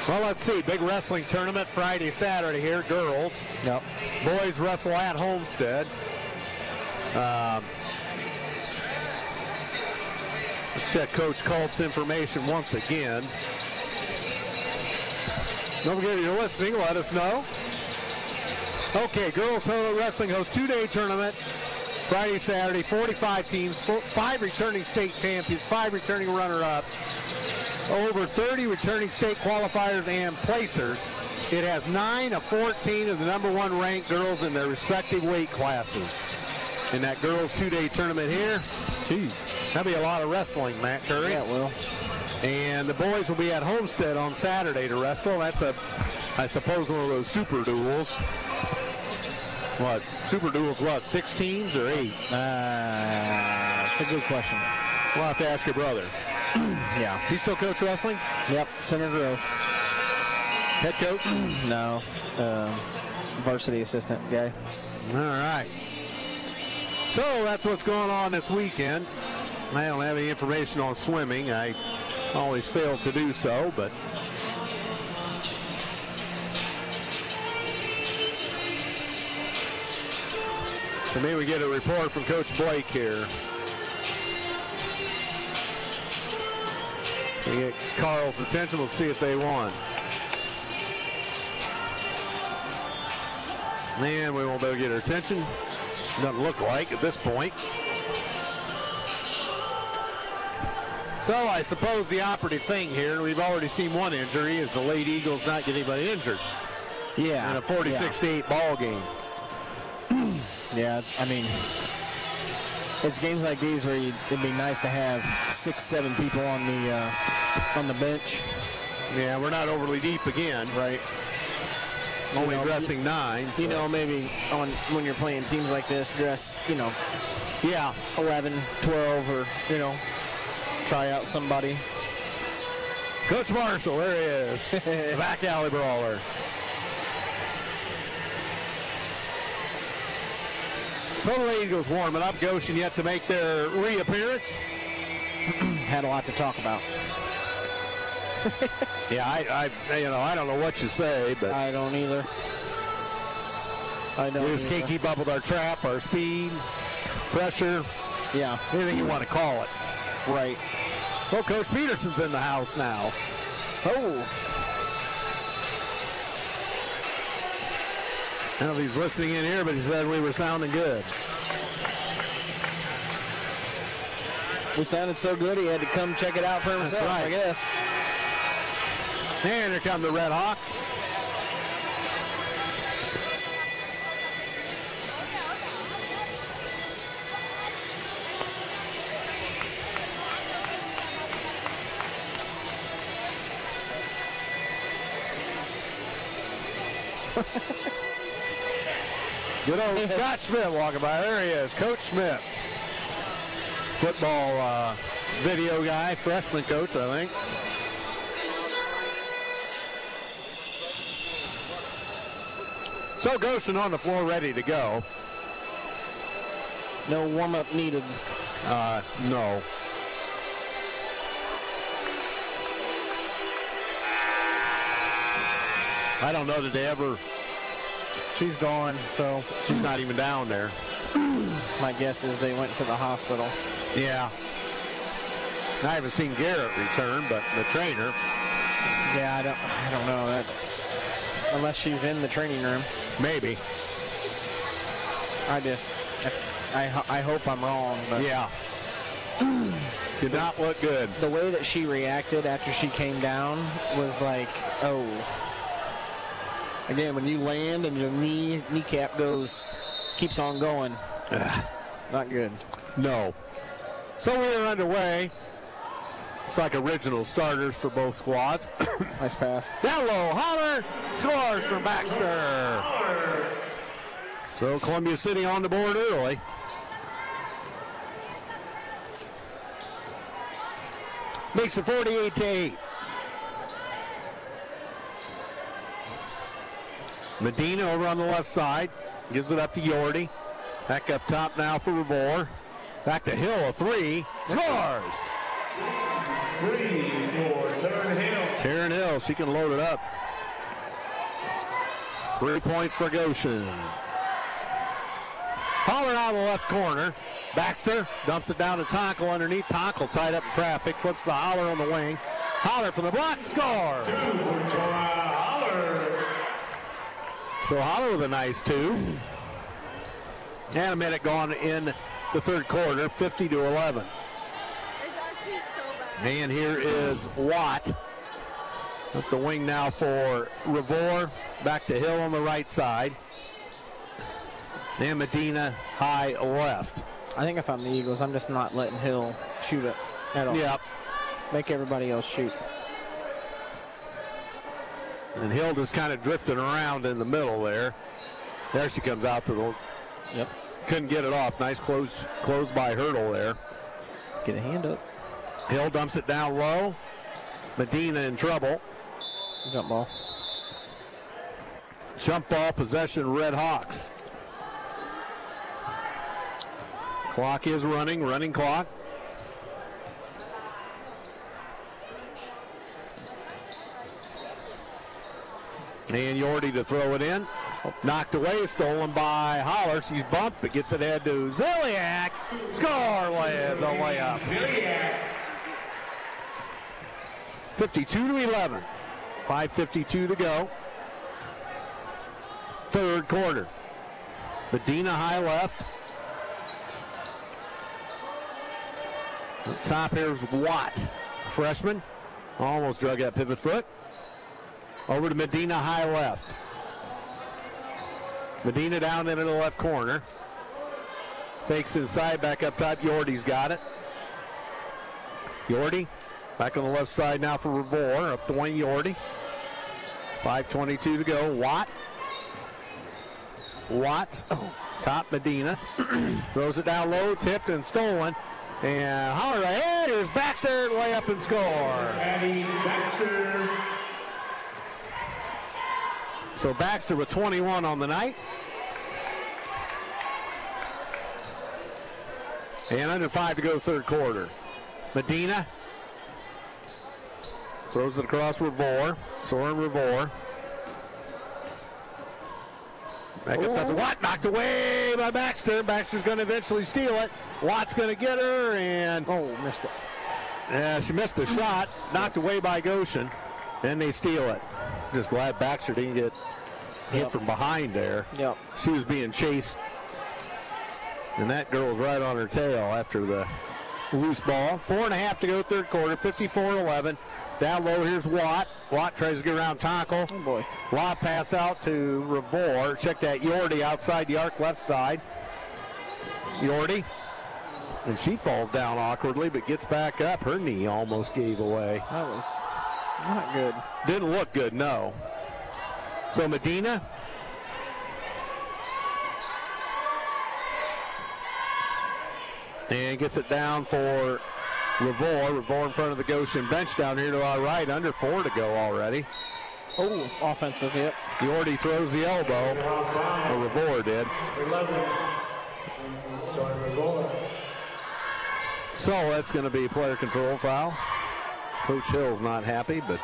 Speaker 4: Well, let's see. Big wrestling tournament Friday, Saturday here, girls.
Speaker 5: Yep.
Speaker 4: Boys wrestle at Homestead. Let's check Coach Culp's information once again. Don't forget, if you're listening, let us know. Okay, girls wrestling hosts 2-day tournament Friday, Saturday, 45 teams, 5 returning state champions, 5 returning runner-ups, over 30 returning state qualifiers and placers. It has 9 of 14 of the number 1 ranked girls in their respective weight classes. In that girls' 2-day tournament here, geez, that'll be a lot of wrestling, Matt Curry.
Speaker 5: Yeah, it will.
Speaker 4: And the boys will be at Homestead on Saturday to wrestle. That's I suppose, one of those super duels. What, super duels, what, 6 teams or 8?
Speaker 5: It's a good question.
Speaker 4: We'll have to ask your brother.
Speaker 5: Yeah.
Speaker 4: He still coach wrestling?
Speaker 5: Yep, Center Grove.
Speaker 4: Head coach?
Speaker 5: No, varsity assistant guy.
Speaker 4: All right. So that's what's going on this weekend. I don't have any information on swimming. I always fail to do so, but so maybe we get a report from Coach Blake here. We get Carl's attention. We'll see if they won. And we won't be able to get her attention. Doesn't look like at this point. So I suppose the operative thing here, we've already seen one injury, is the Lady Eagles not get anybody injured.
Speaker 5: Yeah.
Speaker 4: In a 46-8 ball game.
Speaker 5: Yeah, I mean, it's games like these where it'd be nice to have 6-7 people on the bench.
Speaker 4: Yeah, we're not overly deep again.
Speaker 5: Right.
Speaker 4: Only dressing 9. So.
Speaker 5: You know, maybe when you're playing teams like this, dress,
Speaker 4: yeah,
Speaker 5: 11, 12, or, try out somebody.
Speaker 4: Coach Marshall, there he is. The back alley brawler. So the Lady Eagles warming up. Goshen yet to make their reappearance.
Speaker 5: Had a lot to talk about.
Speaker 4: Yeah, I don't know what you say, but
Speaker 5: I don't either.
Speaker 4: We just can't keep up with our trap, our speed, pressure.
Speaker 5: Yeah.
Speaker 4: Anything you want to call it.
Speaker 5: Right.
Speaker 4: Well, Coach Peterson's in the house now.
Speaker 5: Oh.
Speaker 4: I don't know if he's listening in here, but he said we were sounding good.
Speaker 5: We sounded so good he had to come check it out for himself,
Speaker 4: right.
Speaker 5: I guess.
Speaker 4: And here come the Red Hawks. Good old Scott Schmidt walking by. There he is, Coach Schmidt. Football video guy, freshman coach, I think. So Goshen on the floor, ready to go.
Speaker 5: No warm-up needed.
Speaker 4: No. I don't know that they ever.
Speaker 5: She's gone, so
Speaker 4: She's not even down there.
Speaker 5: my guess is they went to the hospital.
Speaker 4: Yeah. I haven't seen Garrett return, but the trainer.
Speaker 5: Yeah, I don't know. That's unless she's in the training room.
Speaker 4: Maybe.
Speaker 5: I hope I'm wrong, but
Speaker 4: Yeah. Did not look good.
Speaker 5: the way that she reacted after she came down was like, oh. Again, when you land and your kneecap keeps on going, not good.
Speaker 4: No. So we are underway. It's like original starters for both squads.
Speaker 5: Nice pass.
Speaker 4: Down low, Holler scores from Baxter. So Columbia City on the board early. Makes it 48-8. Medina over on the left side. Gives it up to Yordi. Back up top now for Rabor. Back to Hill, a 3. Scores!
Speaker 3: 3 for Taryn Hill.
Speaker 4: Taryn Hill, she can load it up. 3 points for Goshen. Holler out of the left corner. Baxter dumps it down to Tonkel underneath. Tonkel tied up in traffic. Flips the Holler on the wing. Holler from the block. Scores!
Speaker 3: 2 for Holler.
Speaker 4: So Holler with a nice 2. And a minute gone in the third quarter, 50-11. And here is Watt. Up the wing now for Revore. Back to Hill on the right side. And Medina high left.
Speaker 5: I think if I'm the Eagles, I'm just not letting Hill shoot it at all.
Speaker 4: Yep.
Speaker 5: Make everybody else shoot.
Speaker 4: And Hill just kind of drifting around in the middle there. There she comes out to the...
Speaker 5: Yep.
Speaker 4: Couldn't get it off. Nice close by Hurdle there.
Speaker 5: Get a hand up.
Speaker 4: Hill dumps it down low. Medina in trouble.
Speaker 5: Jump ball.
Speaker 4: Jump ball possession, Red Hawks. Clock is running clock. And Yordi to throw it in. Knocked away, stolen by Holler. She's bumped, but gets it ahead to Ziliak. Score with the layup. 52-11. 5:52 to go. Third quarter. Medina high left. Up top here's Watt, freshman. Almost drug that pivot foot. Over to Medina high left. Medina down into the left corner. Fakes inside, back up top. Yordi's got it. Yordi back on the left side now for Revore. Up the wing, Yordi. 5:22 to go. Watt. Top Medina. Throws it down low, tipped and stolen. And Holler ahead. Here's Baxter, layup and score.
Speaker 3: Maddie Baxter.
Speaker 4: So Baxter with 21 on the night. And under 5 to go third quarter. Medina throws it across Revore. Soren Revore. Back up top to Watt, knocked away by Baxter. Baxter's going to eventually steal it. Watt's going to get her, and
Speaker 5: Missed it.
Speaker 4: yeah, she missed the shot. Knocked away by Goshen. Then they steal it. Just glad Baxter didn't get hit from behind there.
Speaker 5: Yep.
Speaker 4: She was being chased, and that girl was right on her tail after the loose ball. 4.5 to go third quarter, 54-11. Down low, here's Watt. Watt tries to get around Tackle.
Speaker 5: Oh, boy.
Speaker 4: Lob pass out to Revore. Check that, Yordi outside the arc left side. Yordi. And she falls down awkwardly, but gets back up. Her knee almost gave away.
Speaker 5: That was not good.
Speaker 4: Didn't look good, no. So Medina. And gets it down for Revore. Revore in front of the Goshen bench down here to our right. Under 4 to go already.
Speaker 5: Oh, offensive hit.
Speaker 4: Yordi throws the elbow. Or Revore did.
Speaker 3: 11. Sorry, Revore.
Speaker 4: So that's going to be player control foul. Coach Hill's not happy, but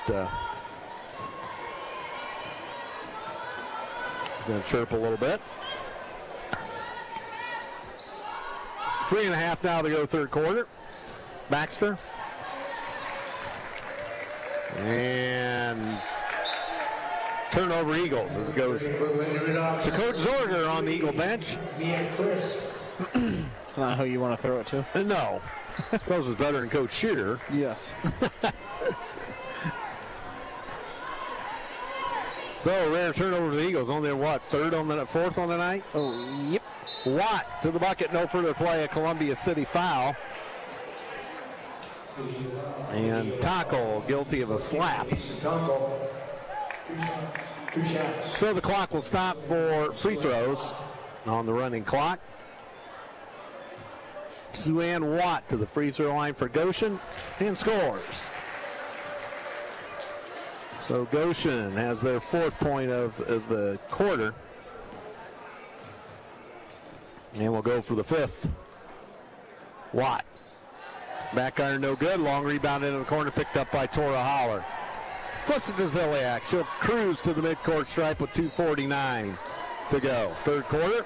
Speaker 4: going to chirp a little bit. 3.5 now to go third quarter. Baxter. And turnover Eagles as it goes to Coach Zorger on the Eagle bench.
Speaker 5: It's not who you want to throw it to.
Speaker 4: No. Suppose it's better than Coach Shearer.
Speaker 5: Yes.
Speaker 4: So rare turnover for the Eagles. Only what? Fourth on the night?
Speaker 5: Oh, yep.
Speaker 4: Watt to the bucket. No further play. A Columbia City foul. And Tackle guilty of a slap. So the clock will stop for free throws on the running clock. Sue-Ann Watt to the free throw line for Goshen and scores. So Goshen has their 4th point of the quarter. And we'll go for the 5th. Watt. Back iron no good. Long rebound into the corner picked up by Tora Holler. Flips it to Ziliak. She'll cruise to the midcourt stripe with 2:49 to go. Third quarter.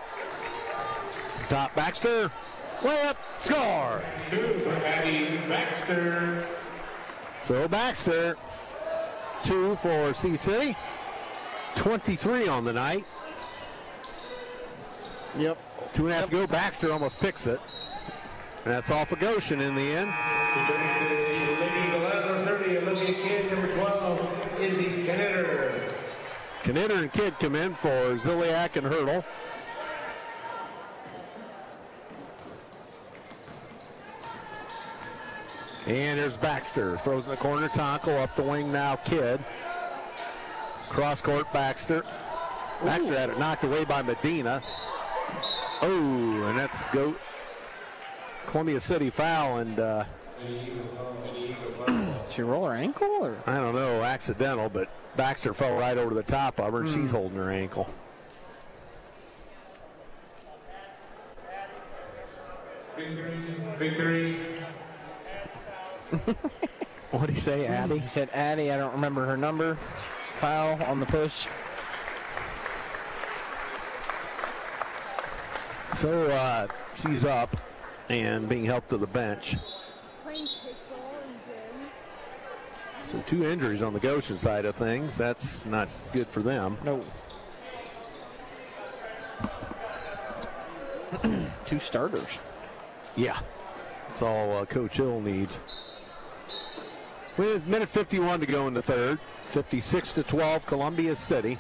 Speaker 4: Top Baxter. Layup. Score.
Speaker 3: Maddie Baxter.
Speaker 4: So Baxter, 2 for Sea City. 23 on the night.
Speaker 5: Yep.
Speaker 4: 2.5 to go. Baxter almost picks it. And that's off of Goshen in the end.
Speaker 3: Lady number 30, Olivia Kidd. Number 12, Izzy Knitter.
Speaker 4: Knitter and Kidd come in for Ziliak and Hurdle. And there's Baxter. Throws in the corner. Tonko up the wing now. Kidd. Cross court Baxter. Baxter had it knocked away by Medina. Oh, and that's Columbia City foul, and
Speaker 5: Did she roll her ankle? Or?
Speaker 4: I don't know, accidental, but Baxter fell right over the top of her, and she's holding her ankle.
Speaker 3: Victory.
Speaker 4: What did he say, Addie?
Speaker 5: He said Addie, I don't remember her number. Foul on the push.
Speaker 4: So she's up and being helped to the bench. So 2 injuries on the Goshen side of things. That's not good for them.
Speaker 5: No. 2 starters.
Speaker 4: Yeah, that's all Coach Hill needs. With minute 51 to go in the third. 56-12, Columbia City.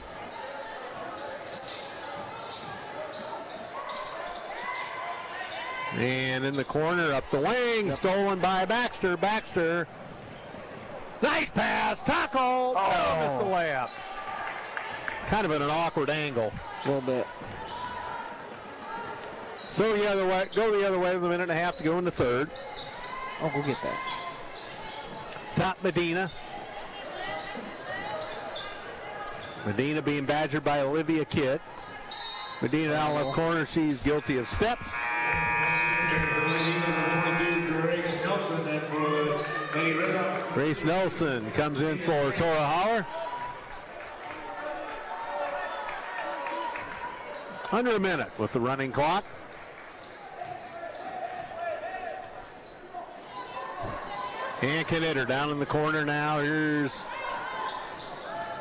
Speaker 4: And in the corner, up the wing, stolen by Baxter. Baxter, nice pass, tackle. Oh, missed the layup. Kind of at an awkward angle.
Speaker 5: A little bit.
Speaker 4: So the other way, go the other way with a minute and a half to go in the third.
Speaker 5: Oh, go get that.
Speaker 4: Top Medina. Medina being badgered by Olivia Kidd. Medina down left corner, she's guilty of steps. Grace Nelson comes in for Tora Holler. Under a minute with the running clock. And Knitter down in the corner now. Here's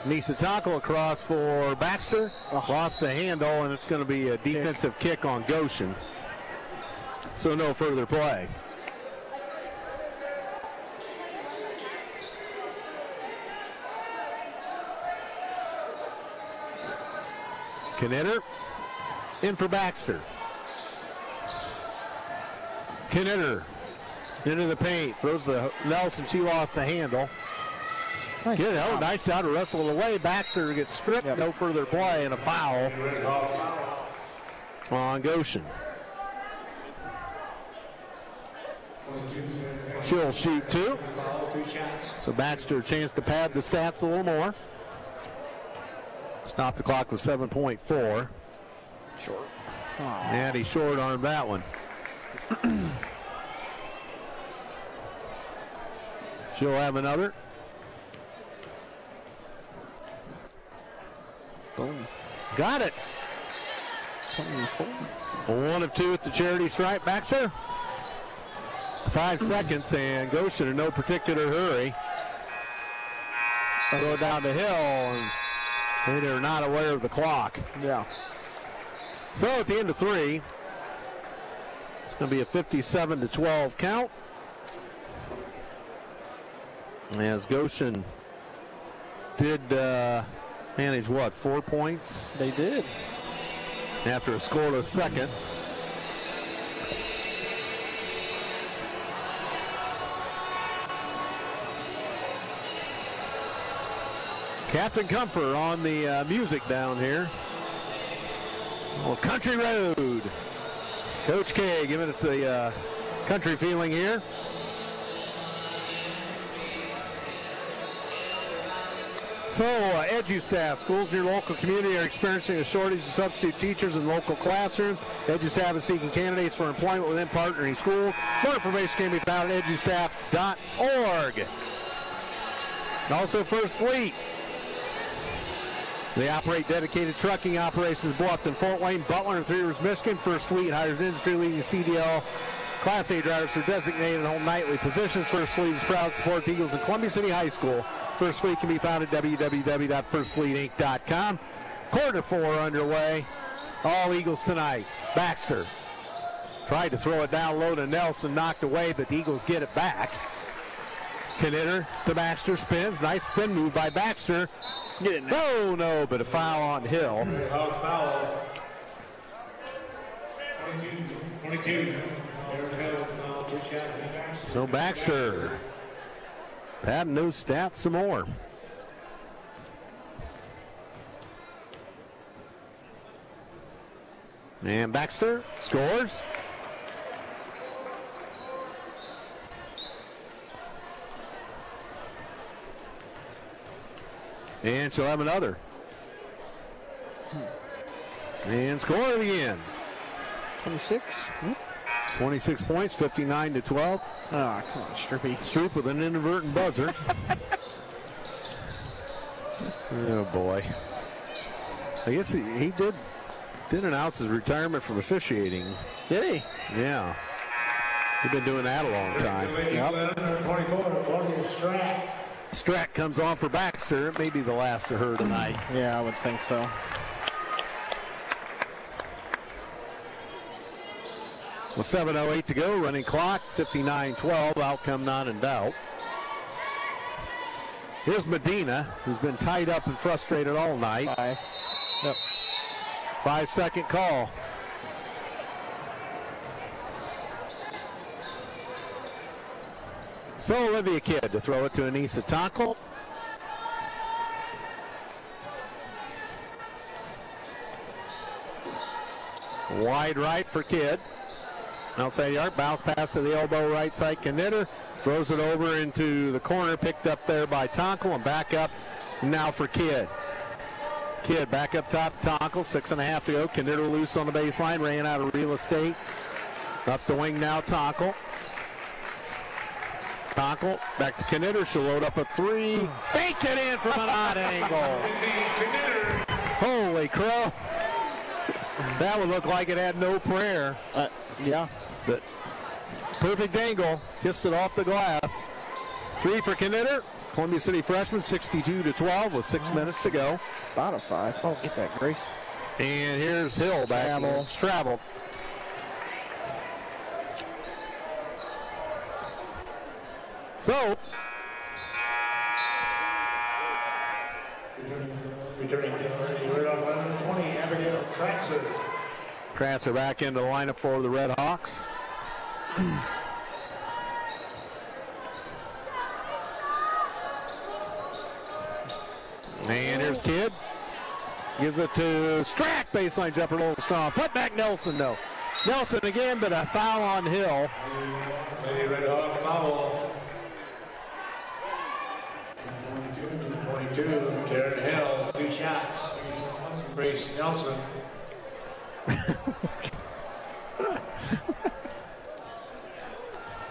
Speaker 4: Nisa Tackle across for Baxter. Lost the handle, and it's going to be a defensive kick on Goshen. So no further play. Knitter in for Baxter. Knitter into the paint, throws the Nelson. She lost the handle.
Speaker 5: Nice job.
Speaker 4: Nice job to wrestle it away. Baxter gets stripped. Yep. No further play and a foul on Goshen. She'll shoot 2. So Baxter a chance to pad the stats a little more. Stop the clock with 7.4.
Speaker 5: Short.
Speaker 4: And he short armed that one. She'll have another.
Speaker 5: Boom.
Speaker 4: Got it.
Speaker 5: 24.
Speaker 4: 1 of 2 at the charity stripe. Baxter. 5 seconds, and Goshen in no particular hurry. Go down the hill, and they're not aware of the clock.
Speaker 5: Yeah.
Speaker 4: So at the end of 3, it's going to be a 57-12 count. As Goshen did manage, 4 points?
Speaker 5: They did.
Speaker 4: After a scoreless second. Captain Comfort on the music down here. Well, Country Road. Coach K giving it the country feeling here. So, EduStaff, schools in your local community are experiencing a shortage of substitute teachers in local classrooms. EduStaff is seeking candidates for employment within partnering schools. More information can be found at edustaff.org. Also, First Fleet. They operate dedicated trucking operations in Bluffton, Fort Wayne, Butler, and Three Rivers, Michigan. First Fleet hires industry-leading CDL Class A drivers for designated and home nightly positions. First Fleet is proud to support the Eagles in Columbia City High School. First Fleet can be found at www.firstfleetinc.com. Quarter 4 underway. All Eagles tonight. Baxter tried to throw it down low to Nelson, knocked away, but the Eagles get it back. Knitter to Baxter, spins. Nice spin move by Baxter.
Speaker 5: Get it now.
Speaker 4: Oh, no, but a foul on Hill.
Speaker 3: Foul. 22.
Speaker 4: So Baxter padding those stats some more. And Baxter scores. And she'll have another. And score it again.
Speaker 5: 26.
Speaker 4: 26 points, 59-12.
Speaker 5: Oh, come on, Strippy.
Speaker 4: Stroop with an inadvertent buzzer. Oh, boy. I guess he did announce his retirement from officiating.
Speaker 5: Did he?
Speaker 4: Yeah. He's been doing that a long time.
Speaker 5: Yep.
Speaker 3: 24,
Speaker 4: Strack comes on for Baxter. It may be the last of her tonight.
Speaker 5: Yeah, I would think so.
Speaker 4: Well, 7:08 to go, running clock, 59-12, outcome not in doubt. Here's Medina, who's been tied up and frustrated all night.
Speaker 5: 5. Yep.
Speaker 4: 5-second call. So Olivia Kidd to throw it to Anissa Tonkel. Wide right for Kidd. Outside yard, bounce pass to the elbow right side. Knitter throws it over into the corner, picked up there by Tonkel, and back up now for Kidd. Kidd back up top, Tonkel, 6.5 to go. Knitter loose on the baseline, ran out of real estate. Up the wing now, Tonkel. Tonkel back to Knitter. She'll load up a 3. Banked it in from an odd angle. Holy crow. That would look like it had no prayer.
Speaker 5: Yeah.
Speaker 4: But perfect angle. Kissed it off the glass. 3 for Knitter. Columbia City freshman, 62-12 with 6 minutes to go.
Speaker 5: About a 5. Oh, get that, Grace.
Speaker 4: And here's Hill back. Travel. So,
Speaker 3: returning to 20, Abigail Kratzer.
Speaker 4: Kratzer back into the lineup for the Red Hawks. And here's Kidd. Gives it to Strack. Baseline jumper, a little strong. Put back Nelson, though. Nelson again, but a foul on Hill.
Speaker 3: Lady Red Hawk foul. 22, Jared Hill, 2 shots. Grace Nelson.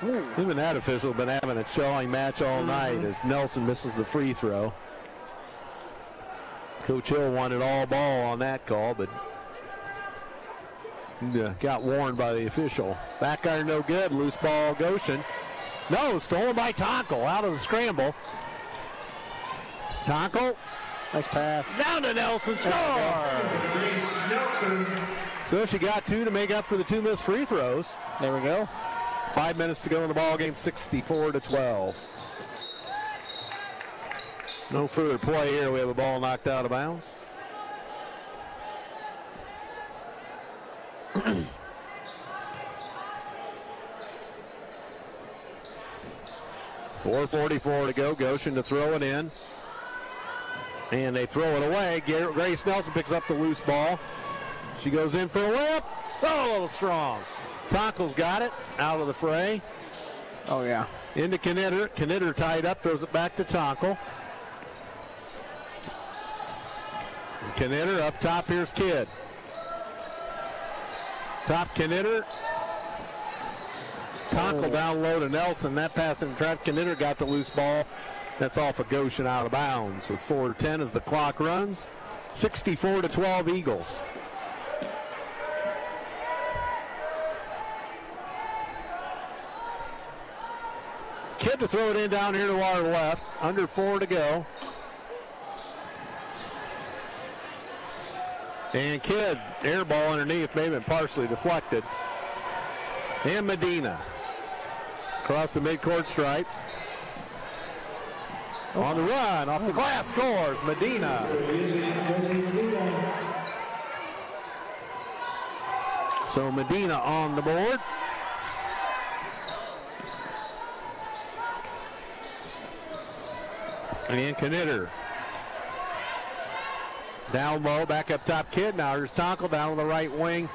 Speaker 4: Him and that official have been having a chilling match all night as Nelson misses the free throw. Coach Hill wanted all ball on that call, but got warned by the official. Back iron no good. Loose ball Goshen. No, stolen by Tonkel out of the scramble. Tonkel.
Speaker 5: Nice pass.
Speaker 4: Down to Nelson. Score!
Speaker 3: Grace Nelson.
Speaker 4: So she got 2 to make up for the 2 missed free throws.
Speaker 5: There we go.
Speaker 4: 5 minutes to go in the ball game, 64-12. No further play here. We have a ball knocked out of bounds. .444 to go. Goshen to throw it in. And they throw it away. Grace Nelson picks up the loose ball. She goes in for a layup. Oh, a little strong. Tonkel's got it. Out of the fray.
Speaker 5: Oh, yeah.
Speaker 4: Into Knitter. Knitter tied up. Throws it back to Tonkel. Knitter up top. Here's Kidd. Top Knitter. Tonkel down low to Nelson. That pass in trap. Knitter got the loose ball. That's off of Goshen out of bounds with 4:10 as the clock runs. 64-12 Eagles. Kidd to throw it in down here to our left. Under 4 to go. And Kidd, air ball underneath, may have been partially deflected. And Medina across the midcourt stripe. On the run, off the glass, scores Medina. So Medina on the board. And Knitter. Down low, back up top, Kidd. Now here's Tonkel down on the right wing.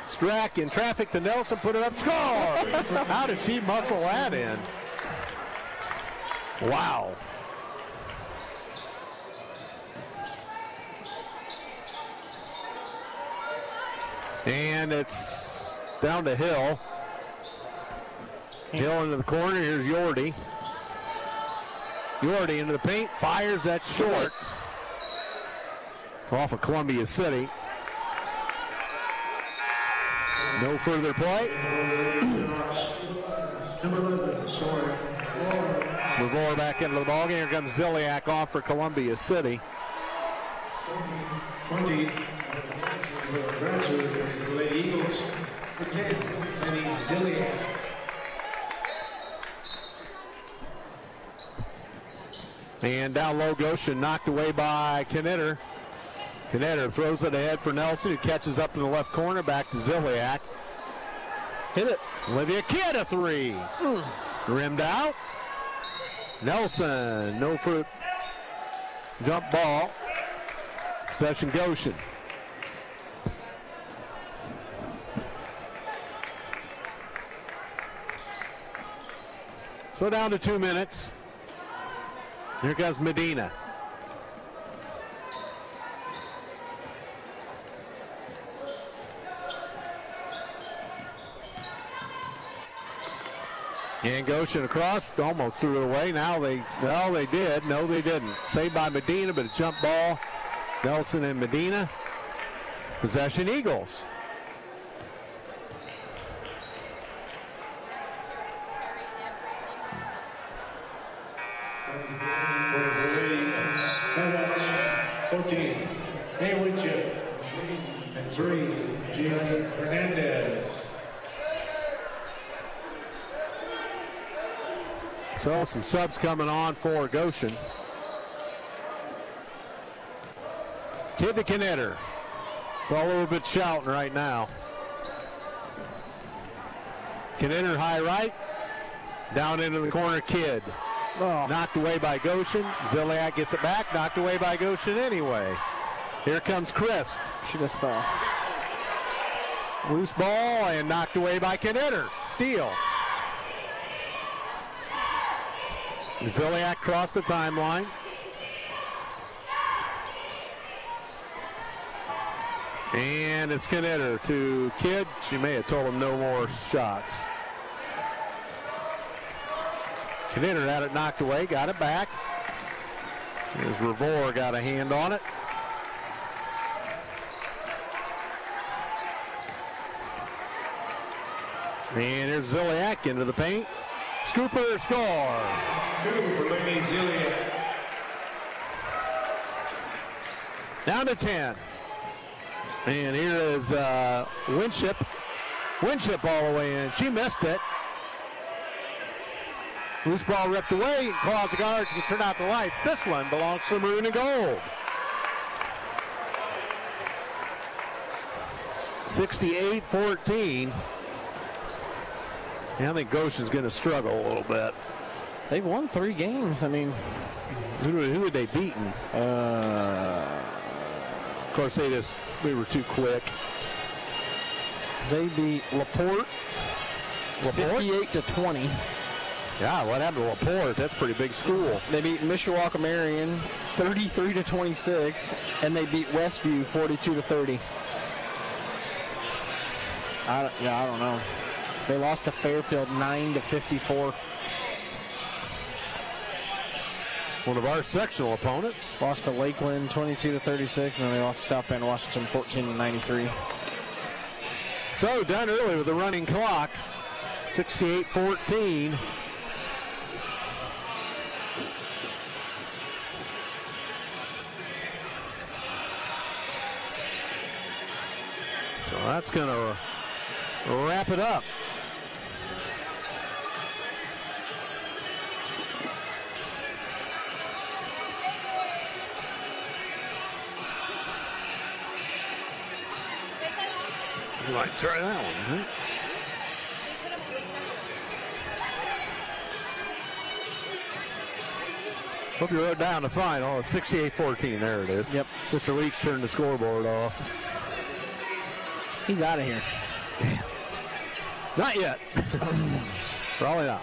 Speaker 4: Strack in traffic to Nelson, put it up, score! How did she muscle that in? Wow. And it's down to Hill. Hill into the corner, here's Yordi. Yordi into the paint, fires, that's short. Off of Columbia City. No further play. Revore back into the ballgame. Here comes Ziliak off for Columbia City.
Speaker 3: 20. The Lady Eagles. For 10, Ziliak.
Speaker 4: And down low, Goshen knocked away by Knitter. Knitter throws it ahead for Nelson, who catches up in the left corner, back to Ziliak. Hit it. Olivia Kidd, a three. Rimmed out. Nelson, no fruit. Jump ball. Possession Goshen. So down to 2 minutes. Here comes Medina. And Goshen across, almost threw it away. Now they did. No, they didn't. Saved by Medina, but a jump ball. Nelson and Medina. Possession Eagles.
Speaker 3: And 3, Jalen Hernandez.
Speaker 4: So some subs coming on for Goshen. Kidd to Knitter. Ball a little bit shouting right now. Knitter high right. Down into the corner, Kidd.
Speaker 5: Oh.
Speaker 4: Knocked away by Goshen. Ziliak gets it back. Knocked away by Goshen anyway. Here comes Christ.
Speaker 5: She just fell.
Speaker 4: Loose ball and knocked away by Knitter. Steal. Ziliak crossed the timeline. And it's Knitter to Kidd. She may have told him no more shots. Knitter had it knocked away, got it back. Here's Revore, got a hand on it. And here's Ziliak into the paint. Scooper, score.
Speaker 3: 2 for Lady Ziliak.
Speaker 4: Down to 10. And here is Winship. Winship all the way in. She missed it. Loose ball ripped away. Claws the guards and turn out the lights. This one belongs to Maroon and Gold. 68-14. Yeah, I think Goshen's going to struggle a little bit.
Speaker 5: They've won 3 games. I mean,
Speaker 4: who had they beaten? Of course, they were too quick.
Speaker 5: they beat LaPorte 58-20.
Speaker 4: Yeah, what happened to LaPorte? That's a pretty big school.
Speaker 5: They beat Mishawaka Marion 33-26, and they beat Westview 42-30. I don't know. They lost to Fairfield 9-54.
Speaker 4: One of our sectional opponents.
Speaker 5: Lost to Lakeland 22-36, and then they lost to South Bend, Washington 14-93.
Speaker 4: So done early with the running clock. 68-14. So that's going to wrap it up. You might try that one, huh? Hope you wrote down the final. It's 68-14. There it is.
Speaker 5: Yep.
Speaker 4: Mr. Leach turned the scoreboard off.
Speaker 5: He's out of here.
Speaker 4: Not yet. Probably not.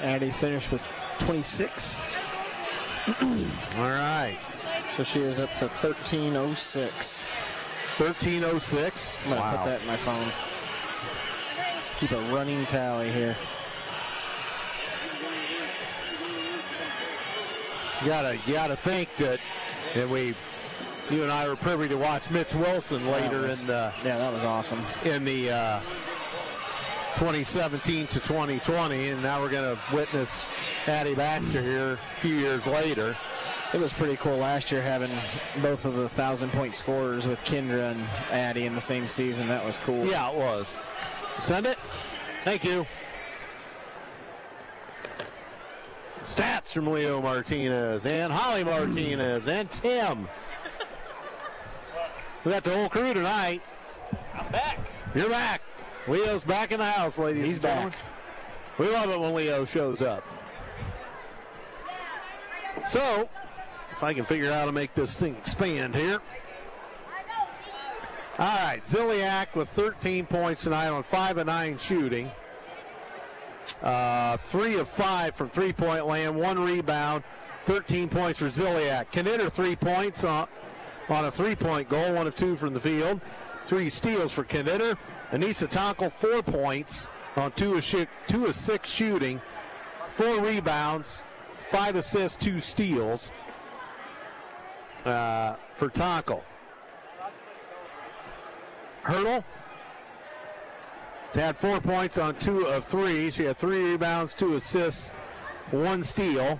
Speaker 5: Addie finished with 26.
Speaker 4: All right.
Speaker 5: So she is up to 13:06.
Speaker 4: 13:06.
Speaker 5: I'm going to put that in my phone. Keep a running tally here.
Speaker 4: You gotta think that you and I were privy to watch Mitch Wilson later
Speaker 5: that was awesome.
Speaker 4: In the 2017 to 2020, and now we're going to witness Addie Baxter here a few years later.
Speaker 5: It was pretty cool last year having both of the 1,000-point scorers with Kendra and Addie in the same season. That was cool.
Speaker 4: Yeah, it was. Send it. Thank you. Stats from Leo Martinez and Holly Martinez and Tim. We got the whole crew tonight.
Speaker 6: I'm back.
Speaker 4: You're back. Leo's back in the house, ladies.
Speaker 5: He's
Speaker 4: and gentlemen.
Speaker 5: back.
Speaker 4: We love it when Leo shows up. So, if I can figure out how to make this thing expand here. All right, Ziliak with 13 points tonight on 5 of 9 shooting. 3 of 5 from three-point land, 1 rebound, 13 points for Ziliak. Knitter 3 points on a three-point goal, 1 of 2 from the field. 3 steals for Knitter. Anissa Tonkel 4 points on 2 of 6 shooting, 4 rebounds, 5 assists, 2 steals for Tonkel. Hurdle had 4 points on 2 of 3. She had 3 rebounds, 2 assists, 1 steal.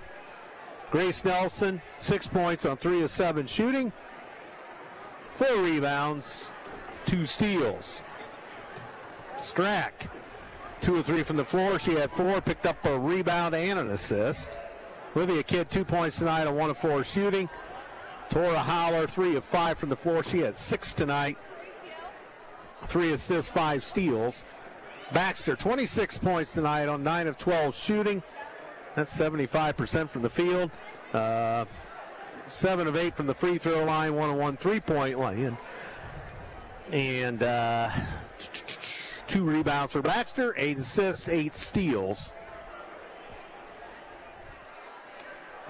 Speaker 4: Grace Nelson, 6 points on 3 of 7 shooting, 4 rebounds, 2 steals. Strack, 2 of 3 from the floor. She had 4, picked up a rebound and an assist. Olivia Kidd, 2 points tonight on 1 of 4 shooting. Tora Howler, 3 of 5 from the floor. She had 6 tonight. 3 assists, 5 steals. Baxter, 26 points tonight on 9 of 12 shooting. That's 75% from the field. 7 of 8 from the free throw line, 1 of 1 3-point line. And 2 rebounds for Baxter, 8 assists, 8 steals.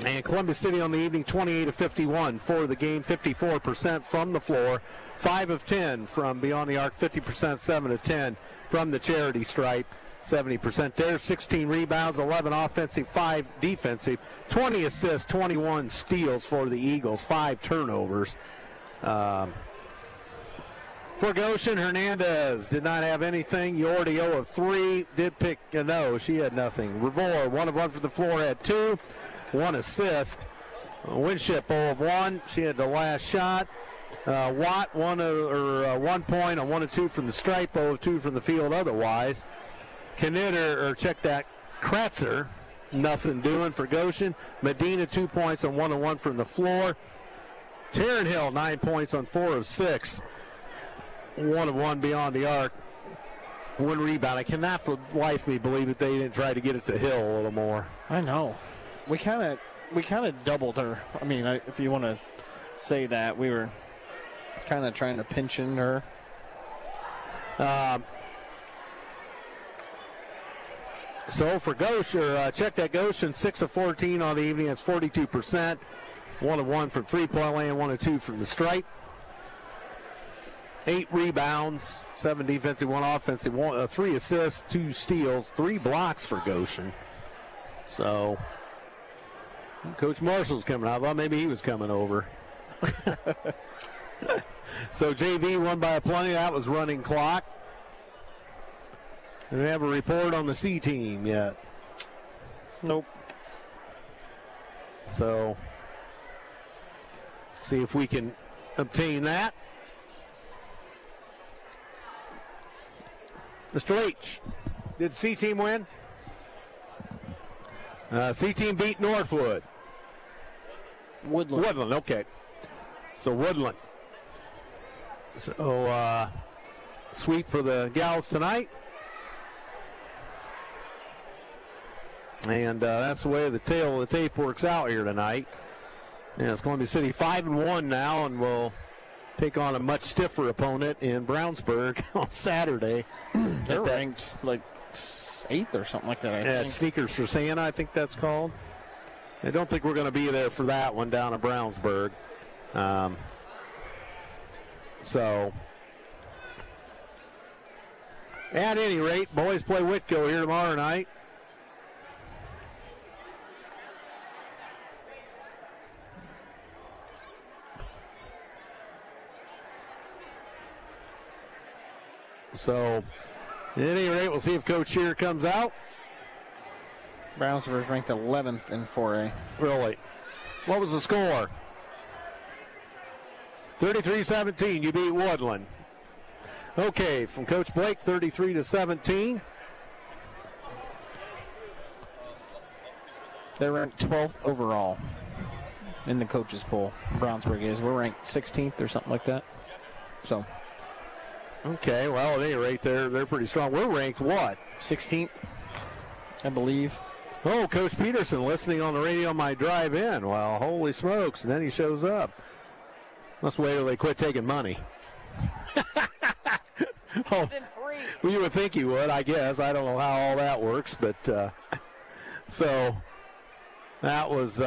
Speaker 4: And Columbia City on the evening, 28 of 51 for the game, 54% from the floor, 5 of 10 from beyond the arc, 50%, 7 of 10 from the charity stripe, 70% there, 16 rebounds, 11 offensive, 5 defensive, 20 assists, 21 steals for the Eagles, 5 turnovers. For Goshen, Hernandez did not have anything. Yordi 0 of 3, did pick no, she had nothing. Revor, 1 of 1 for the floor, had 2. 1 assist. Winship 0 of 1. She had the last shot. Watt 1 point on 1 of 2 from the stripe, 0 of 2 from the field otherwise. Kratzer, nothing doing for Goshen. Medina 2 points on 1 of 1 from the floor. Taryn Hill 9 points on 4 of 6. 1 of 1 beyond the arc. 1 rebound. I cannot for life me believe that they didn't try to get it to Hill a little more.
Speaker 5: I know. We kind of doubled her. I mean, if you want to say that, we were kind of trying to pinch in her.
Speaker 4: So for Goshen, check that Goshen, 6 of 14 on the evening. That's 42%. 1 of 1 from three-point land, 1 of 2 from the stripe. 8 rebounds, 7 defensive, 1 offensive, 3 assists, 2 steals, 3 blocks for Goshen. So Coach Marshall's coming out. Well, maybe he was coming over. So JV won by a plenty. That was running clock. Do we have a report on the C team yet?
Speaker 5: Nope.
Speaker 4: So, see if we can obtain that. Mr. Leach, did C team win? C team beat Northwood.
Speaker 5: Woodland.
Speaker 4: Okay. So Woodland. So sweep for the gals tonight. And that's the way the tail of the tape works out here tonight. And it's Columbia City 5-1 now, and will take on a much stiffer opponent in Brownsburg on Saturday.
Speaker 5: They're ranked like 8th or something like that, I think.
Speaker 4: Sneakers for Santa, I think that's called. I don't think we're going to be there for that one down in Brownsburg. So, at any rate, boys play Whitko here tomorrow night. So, at any rate, we'll see if Coach Shear comes out.
Speaker 5: Brownsburg is ranked 11th in 4A.
Speaker 4: Really? What was the score? 33-17, you beat Woodland. Okay, from Coach Blake, 33-17.
Speaker 5: They're ranked 12th overall in the coaches poll. Brownsburg is. We're ranked 16th or something like that. So.
Speaker 4: Okay, well, at any rate, they're pretty strong. We're ranked what?
Speaker 5: 16th, I believe.
Speaker 4: Oh, Coach Peterson listening on the radio on my drive in. Well, holy smokes, and then he shows up. Must wait till they quit taking money. Oh, well, you would think he would, I guess. I don't know how all that works, but so that was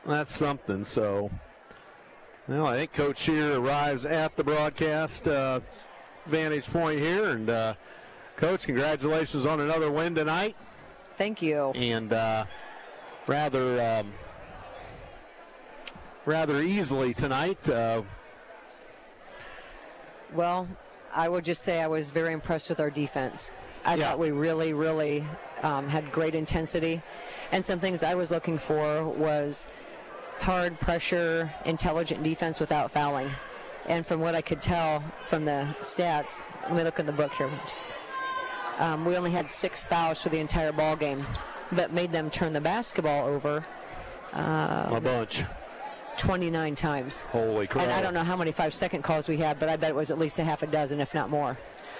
Speaker 4: that's something. So, well, I think Coach Shear arrives at the broadcast vantage point here, and Coach, congratulations on another win tonight.
Speaker 6: Thank you.
Speaker 4: And rather easily tonight.
Speaker 6: Well, I would just say I was very impressed with our defense. I thought we really, really had great intensity. And some things I was looking for was hard pressure, intelligent defense without fouling. And from what I could tell from the stats, let me look in the book here. We only had 6 fouls for the entire ball game, but made them turn the basketball over
Speaker 4: a bunch.
Speaker 6: 29 times.
Speaker 4: Holy crap.
Speaker 6: And I don't know how many 5-second calls we had, but I bet it was at least a half a dozen, if not more.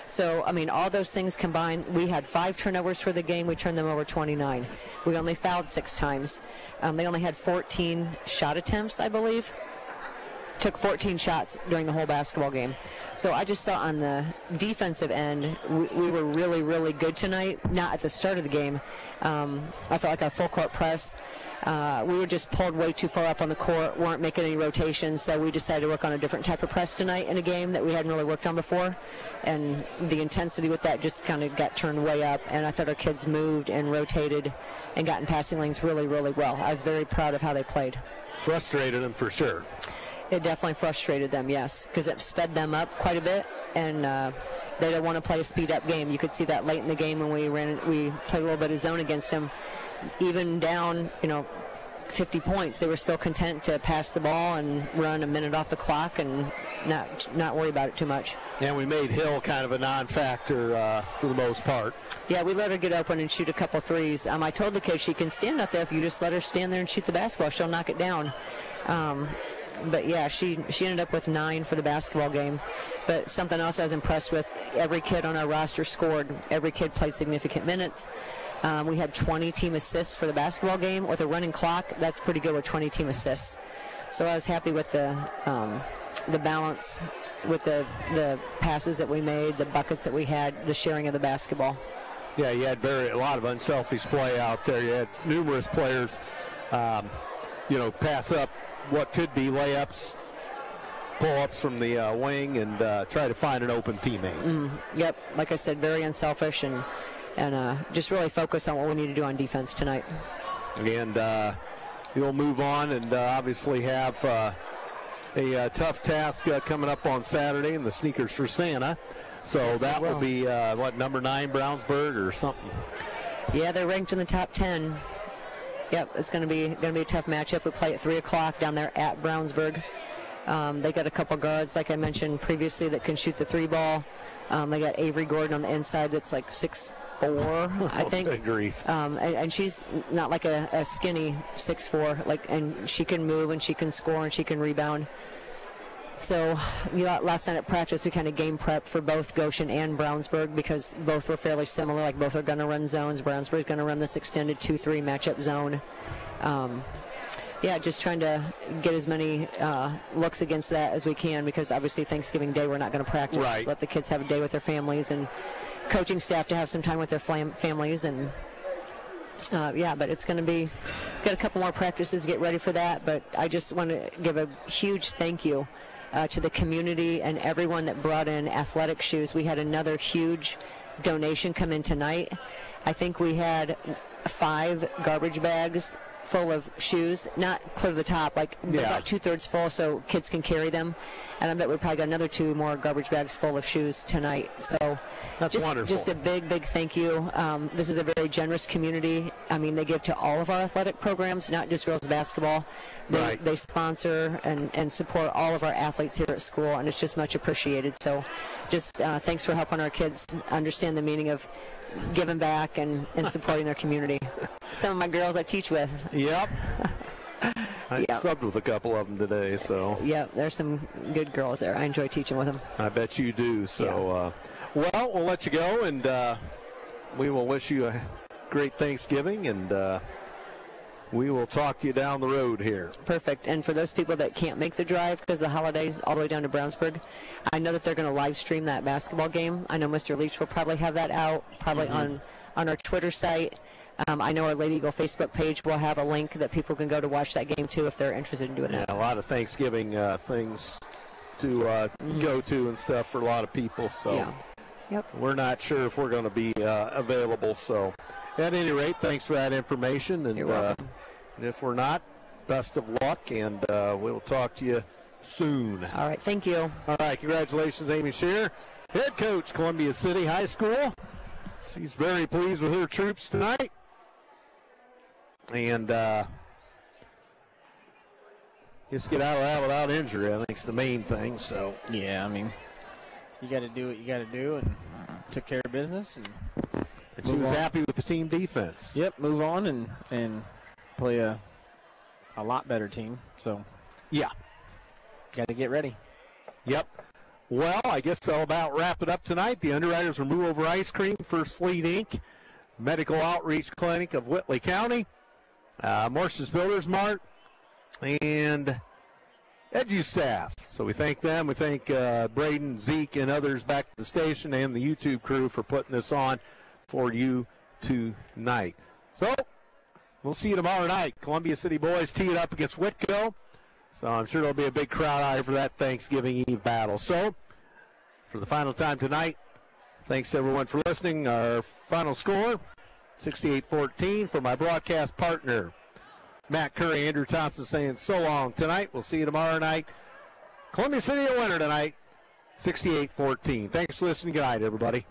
Speaker 6: So, I mean, all those things combined, we had 5 turnovers for the game. We turned them over 29. We only fouled 6 times. They only had 14 shot attempts, I believe. Took 14 shots during the whole basketball game. So I just thought on the defensive end, we were really, really good tonight. Not at the start of the game. I felt like our full court press, we were just pulled way too far up on the court, weren't making any rotations, so we decided to work on a different type of press tonight in a game that we hadn't really worked on before. And the intensity with that just kind of got turned way up, and I thought our kids moved and rotated and got in passing lanes really, really well. I was very proud of how they played.
Speaker 4: Frustrated them for sure.
Speaker 6: It definitely frustrated them, yes, because it sped them up quite a bit, and they don't want to play a speed-up game. You could see that late in the game when we played a little bit of zone against them. Even down, 50 points, they were still content to pass the ball and run a minute off the clock and not worry about it too much.
Speaker 4: And we made Hill kind of a non-factor for the most part.
Speaker 6: Yeah, we let her get open and shoot a couple threes. I told the kid she can stand up there. If you just let her stand there and shoot the basketball, she'll knock it down. But yeah, she ended up with 9 for the basketball game. But something else I was impressed with, every kid on our roster scored. Every kid played significant minutes. We had 20 team assists for the basketball game. With a running clock, that's pretty good with 20 team assists. So I was happy with the balance, with the passes that we made, the buckets that we had, the sharing of the basketball.
Speaker 4: Yeah, you had a lot of unselfish play out there. You had numerous players, pass up what could be layups, pull-ups from the wing, and try to find an open teammate.
Speaker 6: Yep, like I said, very unselfish and just really focus on what we need to do on defense tonight.
Speaker 4: And you'll move on and obviously have a tough task coming up on Saturday in the Sneakers for Santa. So
Speaker 6: Yes,
Speaker 4: that
Speaker 6: we
Speaker 4: will be, number 9 Brownsburg or something?
Speaker 6: Yeah, they're ranked in the top 10. Yep, it's going to be a tough matchup. We play at 3 o'clock down there at Brownsburg. They got a couple guards, like I mentioned previously, that can shoot the 3 ball. They got Avery Gordon on the inside that's like 6'4", I think.
Speaker 4: Good grief.
Speaker 6: And she's not like a skinny 6'4", and she can move and she can score and she can rebound. So last night at practice, we kind of game prep for both Goshen and Brownsburg because both were fairly similar. Like both are going to run zones. Brownsburg's going to run this extended 2-3 matchup zone. Just trying to get as many looks against that as we can because obviously Thanksgiving Day we're not going to practice.
Speaker 4: Right.
Speaker 6: Let the kids have a day with their families and coaching staff to have some time with their families and. But it's going to be got a couple more practices to get ready for that. But I just want to give a huge thank you to the community and everyone that brought in athletic shoes. We had another huge donation come in tonight. I think we had 5 garbage bags full of shoes, not clear to the top, about 2/3 full so kids can carry them. And I bet we probably got another 2 more garbage bags full of shoes tonight. So
Speaker 4: that's wonderful.
Speaker 6: Just a big thank you. This is a very generous community. I mean, they give to all of our athletic programs, not just girls basketball. They sponsor and support all of our athletes here at school, and it's just much appreciated. So just thanks for helping our kids understand the meaning of giving back and supporting their community. Some of my girls I teach with.
Speaker 4: Yep. I subbed with a couple of them today, so.
Speaker 6: Yeah, there's some good girls there. I enjoy teaching with them.
Speaker 4: I bet you do. So, well, we'll let you go, and we will wish you a great Thanksgiving, and we will talk to you down the road here.
Speaker 6: Perfect. And for those people that can't make the drive because the holidays all the way down to Brownsburg, I know that they're going to live stream that basketball game. I know Mr. Leach will probably have that out, probably on our Twitter site. I know our Lady Eagle Facebook page will have a link that people can go to watch that game too if they're interested in doing that.
Speaker 4: Yeah, a lot of Thanksgiving things to go to and stuff for a lot of people. So we're not sure if we're going to be available. So at any rate, thanks for that information. And
Speaker 6: You're welcome.
Speaker 4: If we're not, best of luck, and we'll talk to you soon.
Speaker 6: All right, thank you.
Speaker 4: All right, congratulations, Amy Scheer, head coach, Columbia City High School. She's very pleased with her troops tonight. And just get out of that without injury, I think, is the main thing. So
Speaker 5: yeah, I mean, you got to do what you got to do, and took care of business. And
Speaker 4: she was happy with the team defense.
Speaker 5: Yep, move on and play a lot better team. So
Speaker 4: yeah,
Speaker 5: got to get ready.
Speaker 4: Yep. Well, I guess I'll about wrap it up tonight. The underwriters are Move Over Ice Cream, First Fleet Inc., Medical Outreach Clinic of Whitley County, Marsh's Builders Mart, and EduStaff. So we thank them. We thank Braden, Zeke, and others back at the station and the YouTube crew for putting this on for you tonight. So we'll see you tomorrow night. Columbia City boys tee it up against Whitco. So I'm sure there'll be a big crowd out here for that Thanksgiving Eve battle. So for the final time tonight, thanks to everyone for listening. Our final score, 68-14, for my broadcast partner, Matt Curry, Andrew Thompson saying so long tonight. We'll see you tomorrow night. Columbia City a winner tonight, 68-14. Thanks for listening. Good night, everybody.